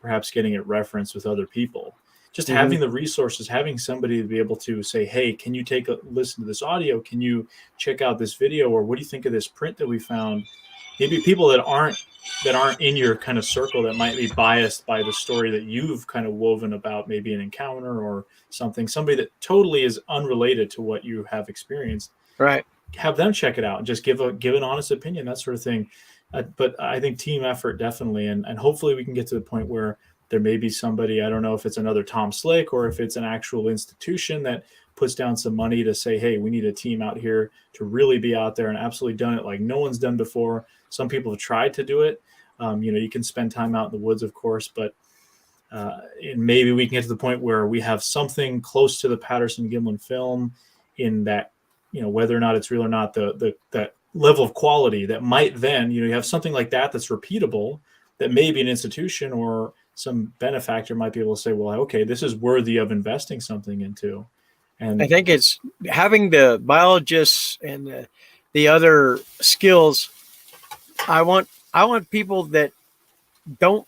perhaps getting it referenced with other people. Just having the resources, having somebody to be able to say, hey, can you take a listen to this audio? Can you check out this video? Or what do you think of this print that we found? Maybe people that aren't in your kind of circle, that might be biased by the story that you've kind of woven about maybe an encounter or something, somebody that totally is unrelated to what you have experienced. Right. Have them check it out and just give an honest opinion, that sort of thing. But I think team effort definitely. And hopefully we can get to the point where there may be somebody, I don't know if it's another Tom Slick or if it's an actual institution that puts down some money to say, hey, we need a team out here to really be out there and absolutely done it like no one's done before. Some people have tried to do it. You can spend time out in the woods, of course, but and maybe we can get to the point where we have something close to the Patterson-Gimlin film in that whether or not it's real or not, that level of quality that might then, you have something like that's repeatable, that maybe an institution or some benefactor might be able to say, well, okay, this is worthy of investing something into. And I think it's having the biologists and the other skills. I want people that don't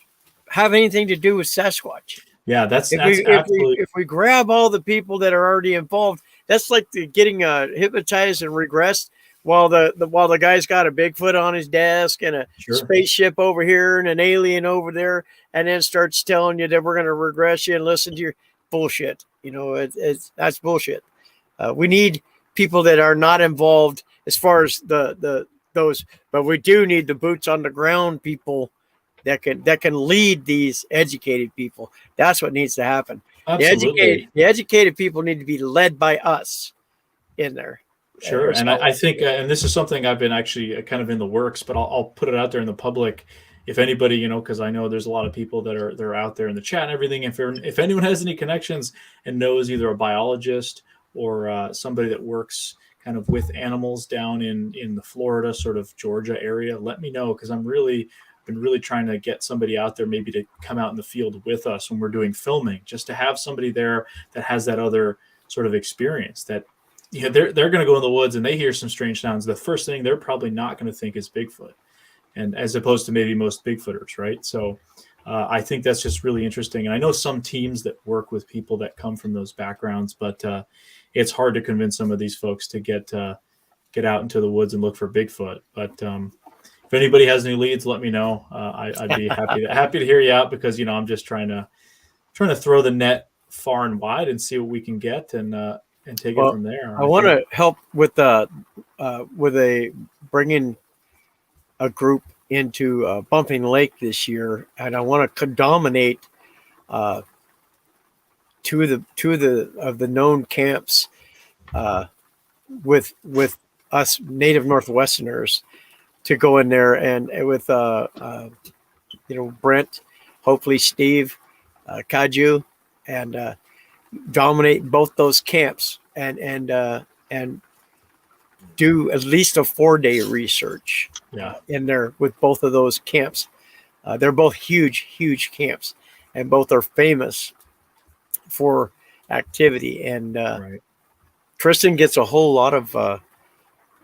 have anything to do with Sasquatch. Yeah, that's absolutely. If we grab all the people that are already involved, that's like getting hypnotized and regressed while the guy's got a Bigfoot on his desk and a spaceship over here and an alien over there, and then starts telling you that we're going to regress you and listen to your bullshit. That's bullshit. We need people that are not involved as far as those, but we do need the boots on the ground people that can lead these educated people. That's what needs to happen. Absolutely. The educated people need to be led by us in there. Sure. And I think, and this is something I've been actually kind of in the works, but I'll put it out there in the public. If anybody, because I know there's a lot of people that are out there in the chat and everything. If anyone has any connections and knows either a biologist or somebody that works kind of with animals down in the Florida, sort of Georgia area, let me know, because been really trying to get somebody out there maybe to come out in the field with us when we're doing filming, just to have somebody there that has that other sort of experience that, they're going to go in the woods and they hear some strange sounds. The first thing they're probably not going to think is Bigfoot, and as opposed to maybe most Bigfooters. Right. So I think that's just really interesting. And I know some teams that work with people that come from those backgrounds, but it's hard to convince some of these folks to get out into the woods and look for Bigfoot. But if anybody has any leads, let me know. I'd be happy to hear you out, because I'm just trying to throw the net far and wide and see what we can get and take it from there. I want to help with bringing a group into Bumping Lake this year, and I want to dominate two of the known camps with us native Northwesterners to go in there and with Brent, hopefully Steve, Kaju, and dominate both those camps and do at least a 4-day research in there with both of those camps. They're both huge camps, and both are famous for activity. And Tristan gets a whole lot of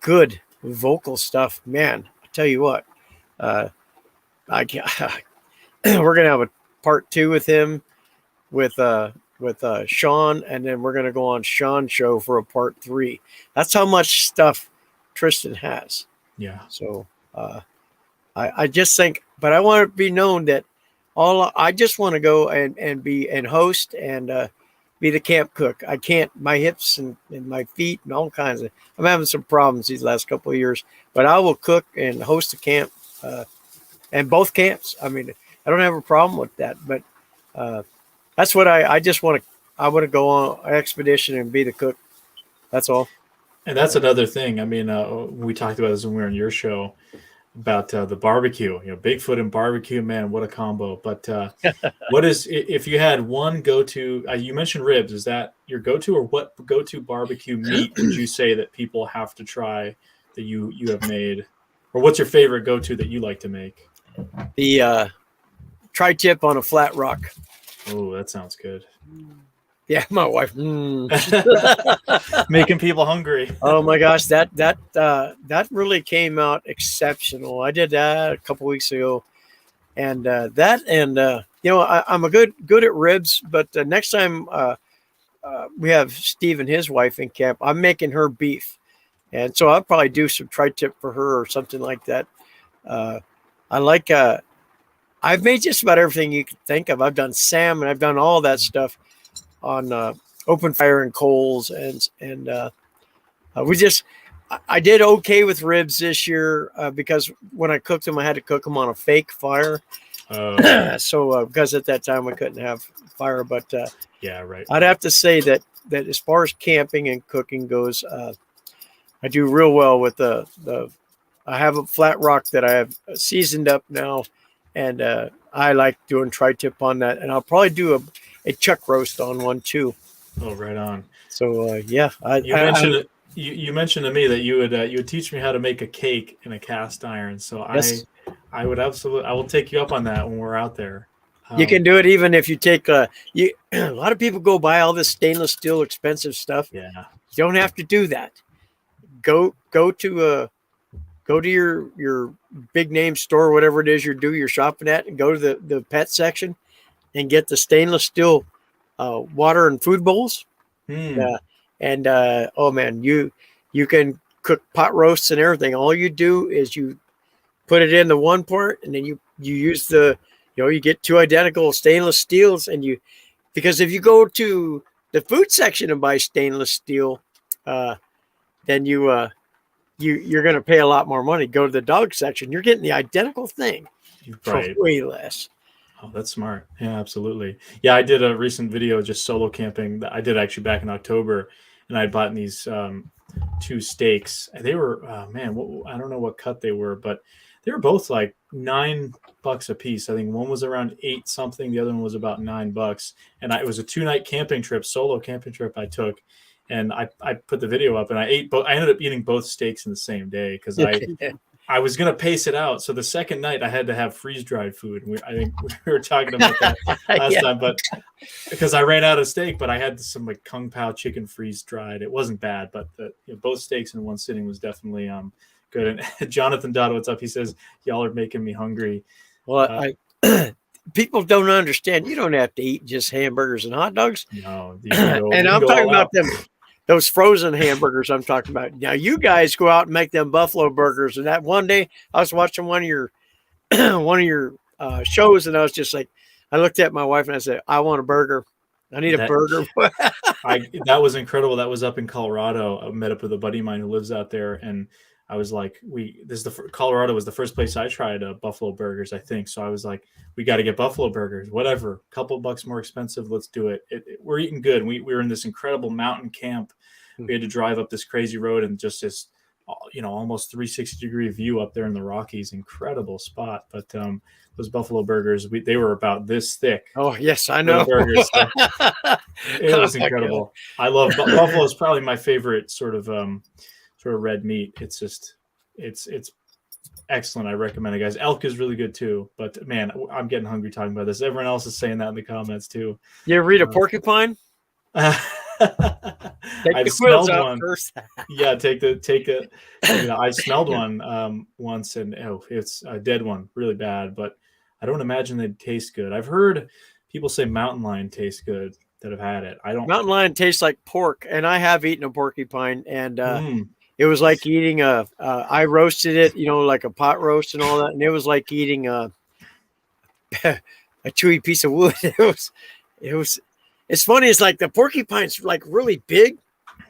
good vocal stuff. Man, I tell you what, we're gonna have a part 2 with him with Sean, and then we're gonna go on Sean's show for a part 3. That's how much stuff Tristan has. Yeah. So I just think, but I want to be known that I just want to go and host and be the camp cook. I can't, my hips and my feet and all kinds of, I'm having some problems these last couple of years, but I will cook and host a camp and both camps. I mean, I don't have a problem with that, but that's what I just want to, I want to go on an expedition and be the cook. That's all. And that's another thing. I mean, we talked about this when we were on your show about the barbecue, Bigfoot and barbecue, man, what a combo. But what is, if you had one go-to, you mentioned ribs, is that your go-to, or what go-to barbecue meat would you say that people have to try that you have made? Or what's your favorite go-to that you like to make? The tri-tip on a flat rock. Oh, that sounds good. Yeah, my wife. Making people hungry. Oh my gosh, that really came out exceptional. I did that a couple weeks ago, and I'm a good at ribs. But next time we have Steve and his wife in camp, I'm making her beef, and so I'll probably do some tri-tip for her or something like that. I like. I've made just about everything you could think of. I've done salmon. I've done all that stuff on open fire and coals, and I did okay with ribs this year because when I cooked them, I had to cook them on a fake fire. So because at that time we couldn't have fire, but yeah, right. I'd have to say that as far as camping and cooking goes, I do real well with the I have a flat rock that I have seasoned up now, and I like doing tri-tip on that, and I'll probably do a chuck roast on one too. Oh, right on. So yeah, you you mentioned to me that you would teach me how to make a cake in a cast iron. So Yes. I would absolutely, I will take you up on that when we're out there. You can do it even if you take a lot of people go buy all this stainless steel expensive stuff. Yeah. You don't have to do that. Go to your big name store, whatever it is you're shopping at, and go to the pet section and get the stainless steel water and food bowls. And oh man, you can cook pot roasts and everything. All you do is you put it in the one part, and then you use you get two identical stainless steels, because if you go to the food section and buy stainless steel, then you're going to pay a lot more money. Go to the dog section, you're getting the identical thing for way less. Oh, that's smart. Yeah, absolutely. Yeah, I did a recent video just solo camping that I did actually back in October, and I bought these 2 steaks. They were, man, I don't know what cut they were, but they were both like $9 a piece. I think one was around 8 something. The other one was about $9. And it was a 2-night camping trip, solo camping trip I took. And I put the video up, and I ended up eating both steaks in the same day because I was going to pace it out. So the second night I had to have freeze dried food. I think we were talking about that last time, but because I ran out of steak, but I had some like Kung Pao chicken freeze dried. It wasn't bad, but both steaks in one sitting was definitely good. And Jonathan Dodd, what's up? He says, y'all are making me hungry. Well, people don't understand. You don't have to eat just hamburgers and hot dogs. No. And I'm talking about those frozen hamburgers I'm talking about. Now, you guys go out and make them buffalo burgers. And that one day I was watching one of your shows, and I was just like, I looked at my wife and I said, I want a burger. I need a burger. That was incredible. That was up in Colorado. I met up with a buddy of mine who lives out there, and I was like, Colorado was the first place I tried buffalo burgers, I think. So I was like, we got to get buffalo burgers, whatever, couple bucks more expensive. Let's do it. We're eating good. We were in this incredible mountain camp. We had to drive up this crazy road and just this, almost 360-degree view up there in the Rockies. Incredible spot. But those buffalo burgers, they were about this thick. Oh, yes, I know. Burgers, so it was incredible. I love buffalo. Is probably my favorite sort of red meat. It's just, it's excellent. I recommend it, guys. Elk is really good too, but man, I'm getting hungry talking about this. Everyone else is saying that in the comments too. You ever eat a porcupine? I've smelled one. First. Yeah, I smelled one once, and it's a dead one, really bad, but I don't imagine they'd taste good. I've heard people say mountain lion tastes good that have had it. Mountain lion tastes like pork, and I have eaten a porcupine, and it was like eating I roasted it, like a pot roast and all that. And it was like eating a chewy piece of wood. It's funny. It's like the porcupine's like really big,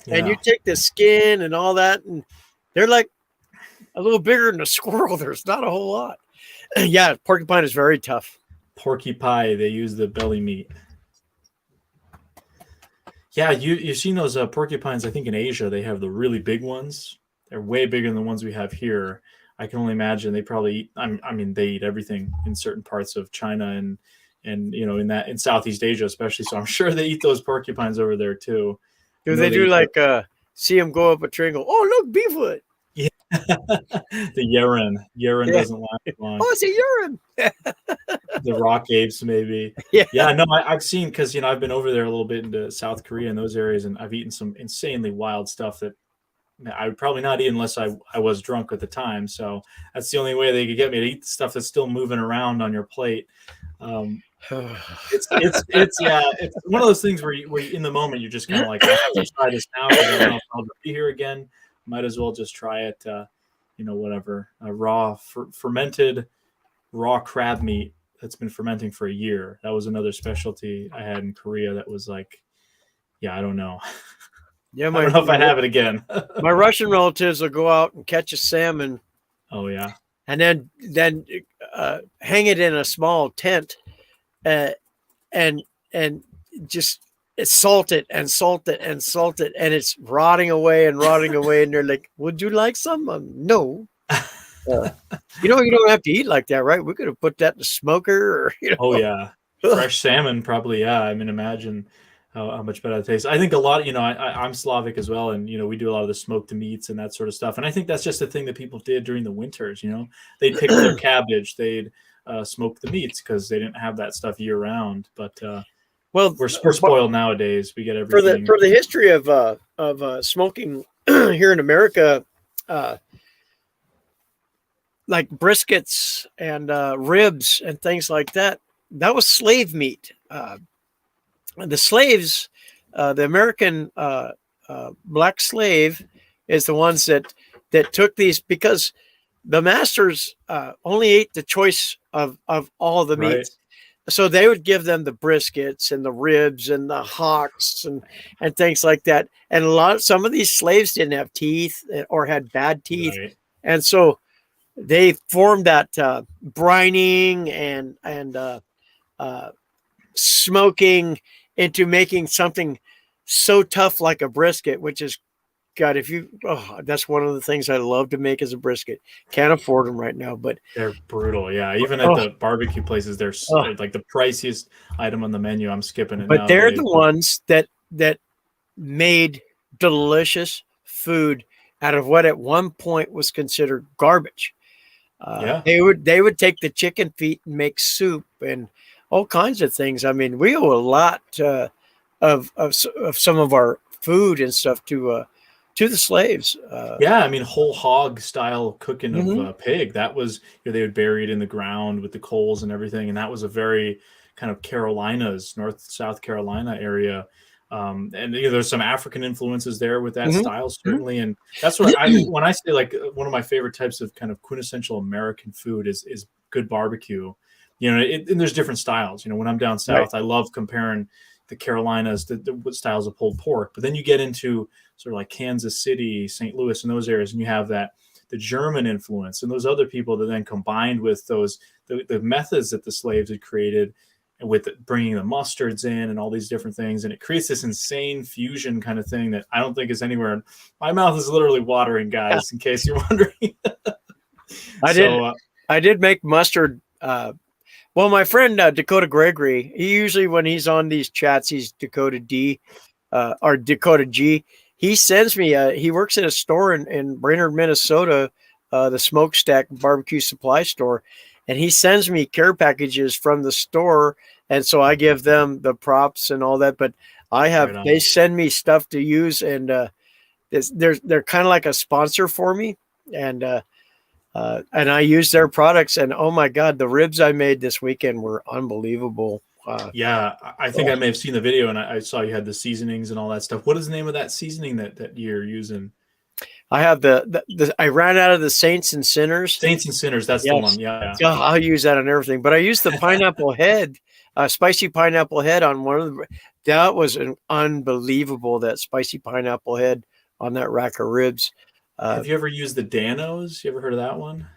and you take the skin and all that, and they're like a little bigger than a squirrel. There's not a whole lot. Yeah. Porcupine is very tough. Porcupine. They use the belly meat. Yeah, you've seen those porcupines. I think in Asia they have the really big ones. They're way bigger than the ones we have here. I can only imagine they probably eat. They eat everything in certain parts of China and in Southeast Asia especially. So I'm sure they eat those porcupines over there too. Do they do like see them go up a tree and go, oh look, beefwood? Yeah, the Yeren doesn't last long. Oh, it's a Yeren. The rock apes, maybe. Yeah. No, I've seen, because I've been over there a little bit into South Korea and those areas, and I've eaten some insanely wild stuff that I would probably not eat unless I was drunk at the time. So that's the only way they could get me to eat the stuff that's still moving around on your plate. It's one of those things where you in the moment you're just kind of like, I have to try this now because I don't know if I'll be here again. Might as well just try it. Whatever, raw fermented raw crab meat that's been fermenting for a year. That was another specialty I had in Korea. That was like, I don't know. Yeah, I don't know if I'd have it again. My Russian relatives will go out and catch a salmon. Oh yeah, and then hang it in a small tent, and just salt it, and it's rotting away, and they're like, "Would you like some?" No. You don't have to eat like that, right? We could have put that in the smoker, or Oh yeah, fresh salmon probably. Yeah, imagine how much better it tastes. I think a lot, I'm Slavic as well. And, we do a lot of the smoked meats and that sort of stuff. And I think that's just a thing that people did during the winters, they'd pick their cabbage, they'd smoke the meats because they didn't have that stuff year round. But well, we're spoiled nowadays. We get everything. For the history of smoking here in America, like briskets and ribs and things like that, that was slave meat. The slaves, the American black slave, is the ones that took these, because the masters only ate the choice of all the Right. meats. So they would give them the briskets and the ribs and the hocks and things like that. And some of these slaves didn't have teeth or had bad teeth. Right. And so they formed that brining and smoking into making something so tough like a brisket, which is, God, that's one of the things I love to make as a brisket. Can't afford them right now, but they're brutal. Yeah. Even at the barbecue places, they're like the priciest item on the menu. I'm skipping it. But they're the ones that made delicious food out of what at one point was considered garbage. They would take the chicken feet and make soup and all kinds of things. I mean, we owe a lot of some of our food and stuff to the slaves. I mean, whole hog style cooking of pig. That was, they would bury it in the ground with the coals and everything. And that was a very kind of Carolinas, South Carolina area. And there's some African influences there with that style, certainly. And that's what when I say, like, one of my favorite types of kind of quintessential American food is good barbecue. And there's different styles. When I'm down south, I love comparing the Carolinas, the styles of pulled pork. But then you get into sort of like Kansas City, St. Louis, and those areas, and you have the German influence and those other people that then combined with the methods that the slaves had created, and with bringing the mustards in and all these different things, and it creates this insane fusion kind of thing that I don't think is anywhere. My mouth is literally watering, guys, in case you're wondering. I did make mustard. Well, my friend Dakota Gregory, he usually, when he's on these chats, he's Dakota D or Dakota G. He sends me, he works at a store in Brainerd, Minnesota, the Smokestack Barbecue Supply Store. And he sends me care packages from the store. And so I give them the props and all that. But they send me stuff to use. And they're kind of like a sponsor for me. And I use their products. And oh my God, the ribs I made this weekend were unbelievable. I think I may have seen the video, and I saw you had the seasonings and all that stuff. What is the name of that seasoning that you're using? I have I ran out of the Saints and Sinners. Saints and Sinners, that's the one. Yeah. I'll use that on everything. But I used the pineapple head, spicy pineapple head on one of that was unbelievable, that spicy pineapple head on that rack of ribs. Have you ever used the Danos? You ever heard of that one?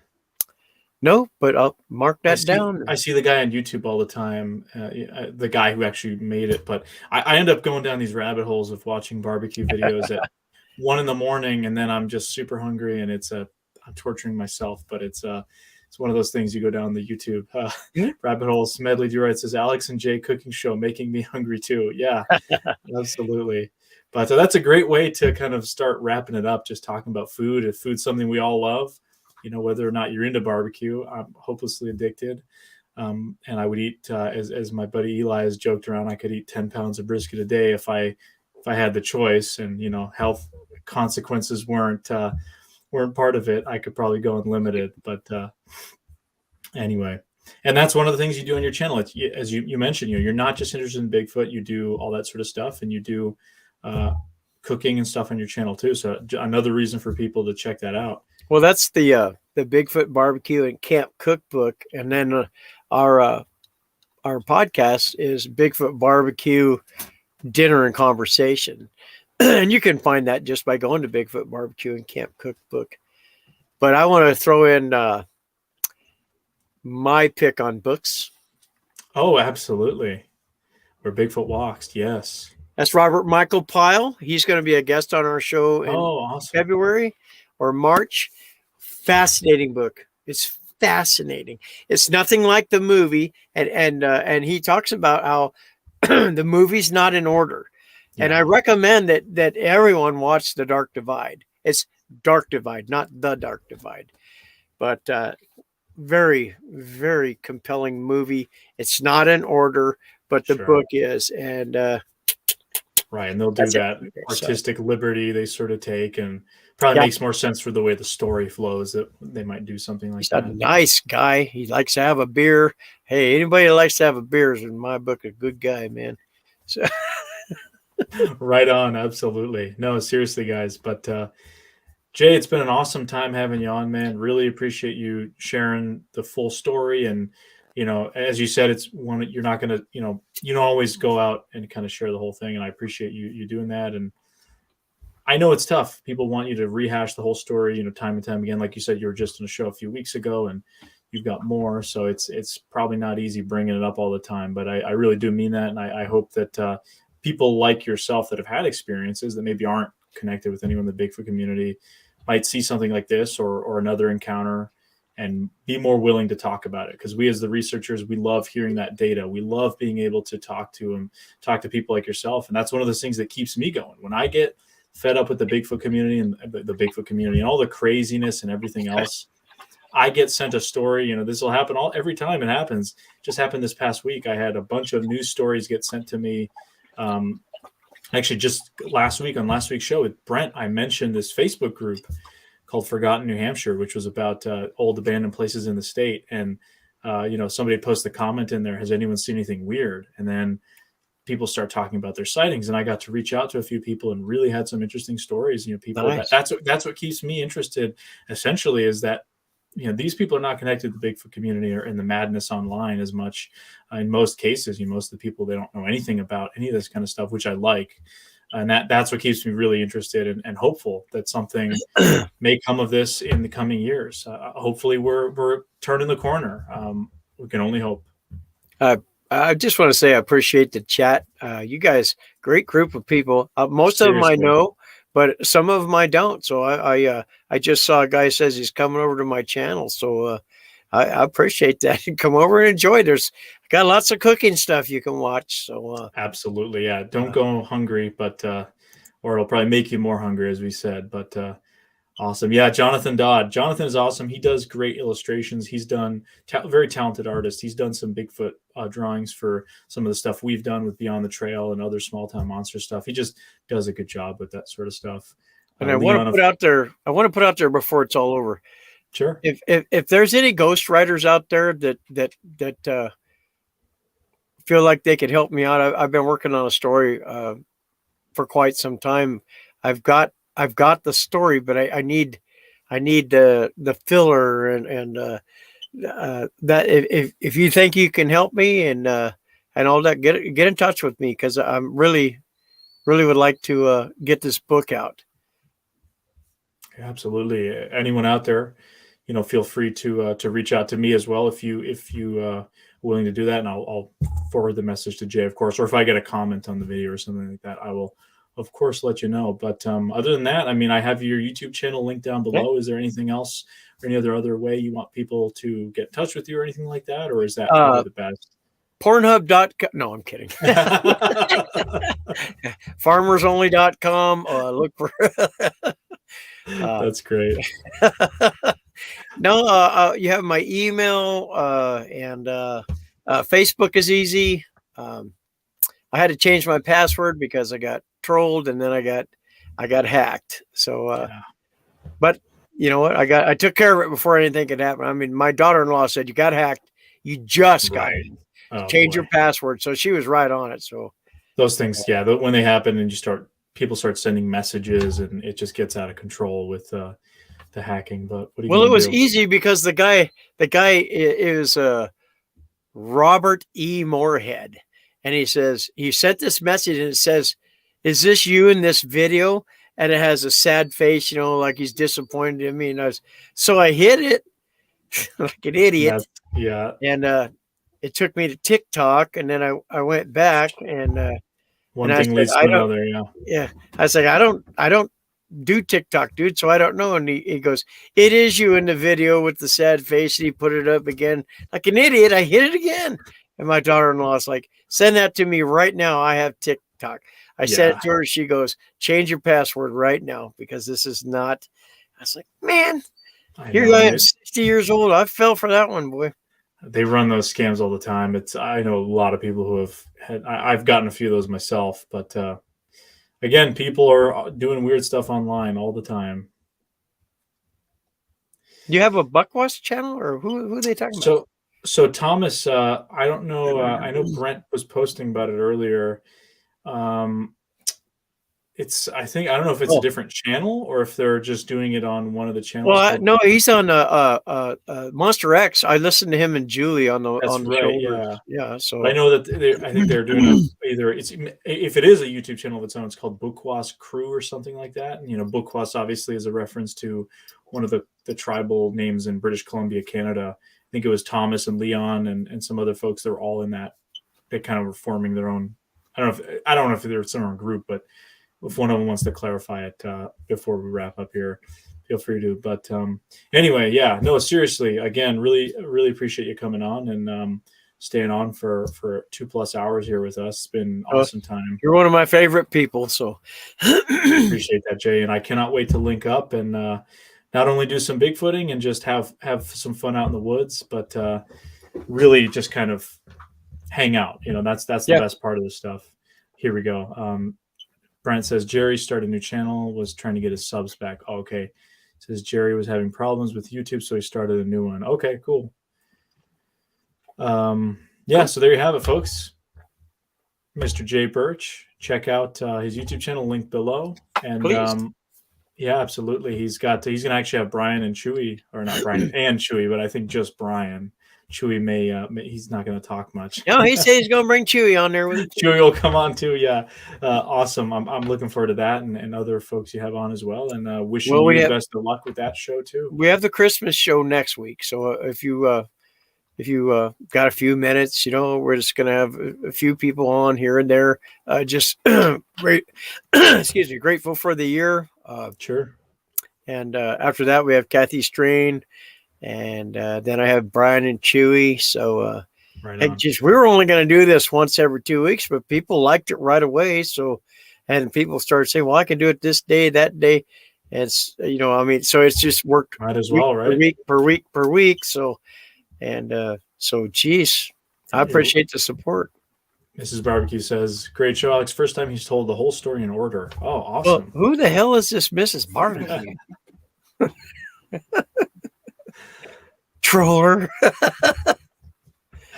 No, but I'll mark that down. I see the guy on YouTube all the time, the guy who actually made it. But I end up going down these rabbit holes of watching barbecue videos at 1 a.m, and then I'm just super hungry, and I'm torturing myself. But it's one of those things you go down the YouTube rabbit holes. Smedley DeRoy says, Alex and Jay cooking show making me hungry too. Yeah, absolutely. But that's a great way to kind of start wrapping it up, just talking about food. If food's something we all love, whether or not you're into barbecue, I'm hopelessly addicted. And I would eat, as my buddy Eli has joked around, I could eat 10 pounds of brisket a day if I had the choice, and, health consequences weren't part of it. I could probably go unlimited, but anyway. And that's one of the things you do on your channel. It's, as you mentioned, you're not just interested in Bigfoot, you do all that sort of stuff, and you do cooking and stuff on your channel too. So another reason for people to check that out. Well, that's the Bigfoot Barbecue and Camp Cookbook, and then our podcast is Bigfoot Barbecue Dinner and Conversation, and you can find that just by going to Bigfoot Barbecue and Camp Cookbook. But I want to throw in my pick on books. Oh, absolutely. Where Bigfoot Walks, yes. That's Robert Michael Pyle. He's going to be a guest on our show in February or March. Fascinating book. It's fascinating. It's nothing like the movie, and he talks about how the movie's not in order. Yeah. And I recommend that everyone watch The Dark Divide. It's Dark Divide, not The Dark Divide. But very, very compelling movie. It's not in order, but the book is. And right, and they'll do that artistic liberty they sort of take, and probably makes more sense for the way the story flows that they might do something like that. He's a nice guy. He likes to have a beer. Hey, anybody that likes to have a beer is, in my book, a good guy, man. So right on, absolutely. No, seriously, guys. But Jay, it's been an awesome time having you on, man. Really appreciate you sharing the full story. And, you know, as you said, it's one you're not going to, you don't always go out and kind of share the whole thing. And I appreciate you doing that. And I know it's tough. People want you to rehash the whole story, time and time again. Like you said, you were just on a show a few weeks ago and you've got more. So it's probably not easy bringing it up all the time, but I really do mean that. And I hope that people like yourself that have had experiences that maybe aren't connected with anyone in the Bigfoot community might see something like this or another encounter and be more willing to talk about it. Because we, as the researchers, we love hearing that data. We love being able to talk to people like yourself. And that's one of those things that keeps me going. When I get fed up with the Bigfoot community and the Bigfoot community and all the craziness and everything else, I get sent a story. This will happen every time it happens. Just happened this past week. I had a bunch of news stories get sent to me. Actually, just last week on last week's show with Brent, I mentioned this Facebook group called Forgotten New Hampshire, which was about old abandoned places in the state. And, somebody posted a comment in there, has anyone seen anything weird? And then people start talking about their sightings. And I got to reach out to a few people and really had some interesting stories. People, nice. That's what keeps me interested, essentially, is that, these people are not connected to the Bigfoot community or in the madness online as much. In most cases, most of the people, they don't know anything about any of this kind of stuff, which I like. And that's what keeps me really interested and hopeful that something may come of this in the coming years. Hopefully we're turning the corner. We can only hope. I just want to say I appreciate the chat. You guys, great group of people. Most Seriously. Of them I know, but some of them I don't. So I just saw a guy says he's coming over to my channel. So I appreciate that. Come over and enjoy. Got lots of cooking stuff you can watch. So absolutely, yeah. Don't go hungry, but or it'll probably make you more hungry, as we said. But awesome, yeah. Jonathan Dodd. Jonathan is awesome. He does great illustrations. He's done very talented artist. He's done some Bigfoot drawings for some of the stuff we've done with Beyond the Trail and other small town monster stuff. He just does a good job with that sort of stuff. And I want to put out there. I want to put out there before it's all over. Sure. If there's any ghost writers out there that feel like they could help me out, I've been working on a story for quite some time. I've got the story, but I need the filler and that if you think you can help me and all that, get in touch with me, because I'm really would like to get this book out. Absolutely. Anyone out there, feel free to reach out to me as well if you willing to do that, and I'll forward the message to Jay, of course, or if I get a comment on the video or something like that, I will of course let you know. But other than that, I have your YouTube channel linked down below. Okay. Is there anything else or any other way you want people to get in touch with you or anything like that, or is that probably the best? Pornhub.com. No, I'm kidding. Farmersonly.com. Look for that's great. No, you have my email and Facebook is easy. I had to change my password because I got trolled and then I got hacked. So, but you know what? I took care of it before anything could happen. My daughter-in-law said, you got hacked. You just got it. Change your password. So she was right on it. So those things, yeah, when they happen and people start sending messages and it just gets out of control with the hacking. But what do you it was easy because the guy is Robert E. Moorhead, and he sent this message and it says, "Is this you in this video?" And it has a sad face, like he's disappointed in me. And so I hit it like an idiot. Yeah. And it took me to TikTok, and then I went back and one thing leads to another. Yeah. Yeah. I was like, I don't do TikTok, dude. So I don't know. And he goes, "It is you in the video with the sad face." And he put it up again like an idiot. I hit it again. And my daughter-in-law is like, send that to me right now. I have TikTok. I sent it to her. She goes, change your password right now because this is not. I was like, man, here I am, 60 years old. I fell for that one, boy. They run those scams all the time. I know a lot of people who have had. I've gotten a few of those myself, but again, people are doing weird stuff online all the time. You have a Buckwash channel, or who are they talking about? So Thomas, I don't know. I know Brent was posting about it earlier. I don't know if it's a different channel or if they're just doing it on one of the channels. Well, no, he's on Monster X. I listened to him and Julie on the show. Yeah. So I know that I think they're doing if it is a YouTube channel of its own, it's called Bookwas Crew or something like that. And Bookwas obviously is a reference to one of the tribal names in British Columbia, Canada. I think it was Thomas and Leon and some other folks that were all in that. They kind of were forming their own. I don't know if they're some own group, but if one of them wants to clarify it before we wrap up here, feel free to. But anyway, yeah, no, seriously, again, really, really appreciate you coming on and staying on for 2+ hours here with us. It's been awesome time. You're one of my favorite people, so appreciate that, Jay. And I cannot wait to link up and not only do some Bigfooting and just have some fun out in the woods, but really just kind of hang out. That's the best part of this stuff. Here we go. Brent says Jerry started a new channel, was trying to get his subs back. Oh, okay. Says Jerry was having problems with YouTube, so he started a new one. Okay, cool. So there you have it, folks. Mr. Jay Burch. Check out his YouTube channel, link below. And yeah, absolutely. He's gonna actually have Brian and Chewy, or not Brian and Chewy, but I think just Brian. Chewy may he's not going to talk much. No, he said he's going to bring Chewy on there with him. Chewy will come on too. Yeah. Awesome. I'm looking forward to that and other folks you have on as well. And wishing you the best of luck with that show too. We have the Christmas show next week. So if you got a few minutes, we're just going to have a few people on here and there. Just great. Excuse me. Grateful for the year. Sure. And after that, we have Kathy Strain. And then I have Brian and Chewy. So we were only going to do this once every 2 weeks, but people liked it right away. So, and people started saying, well, I can do it this day, that day. And it's, so it's just worked right as well, right? Per week. So, geez, I appreciate the support. Mrs. Barbecue says, great show, Alex. First time he's told the whole story in order. Oh, awesome. Well, who the hell is this Mrs. Barbecue? Troller.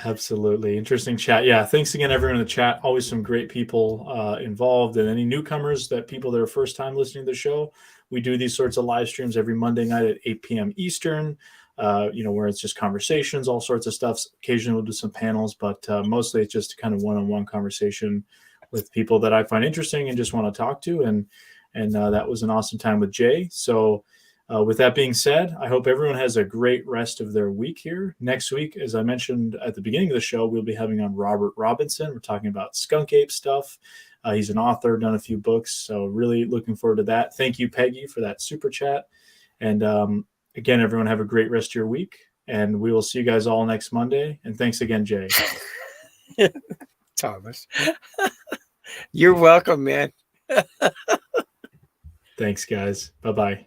Absolutely. Interesting chat. Yeah. Thanks again, everyone in the chat. Always some great people involved. And any newcomers, people that are first time listening to the show, we do these sorts of live streams every Monday night at 8 p.m. Eastern, where it's just conversations, all sorts of stuff. Occasionally we'll do some panels, but mostly it's just kind of one-on-one conversation with people that I find interesting and just want to talk to. And that was an awesome time with Jay. So with that being said, I hope everyone has a great rest of their week here. Next week, as I mentioned at the beginning of the show, we'll be having on Robert Robinson. We're talking about skunk ape stuff. He's an author, done a few books, so really looking forward to that. Thank you, Peggy, for that super chat. And again, everyone have a great rest of your week, and we will see you guys all next Monday. And thanks again, Jay. Thomas. You're welcome, man. Thanks, guys. Bye-bye.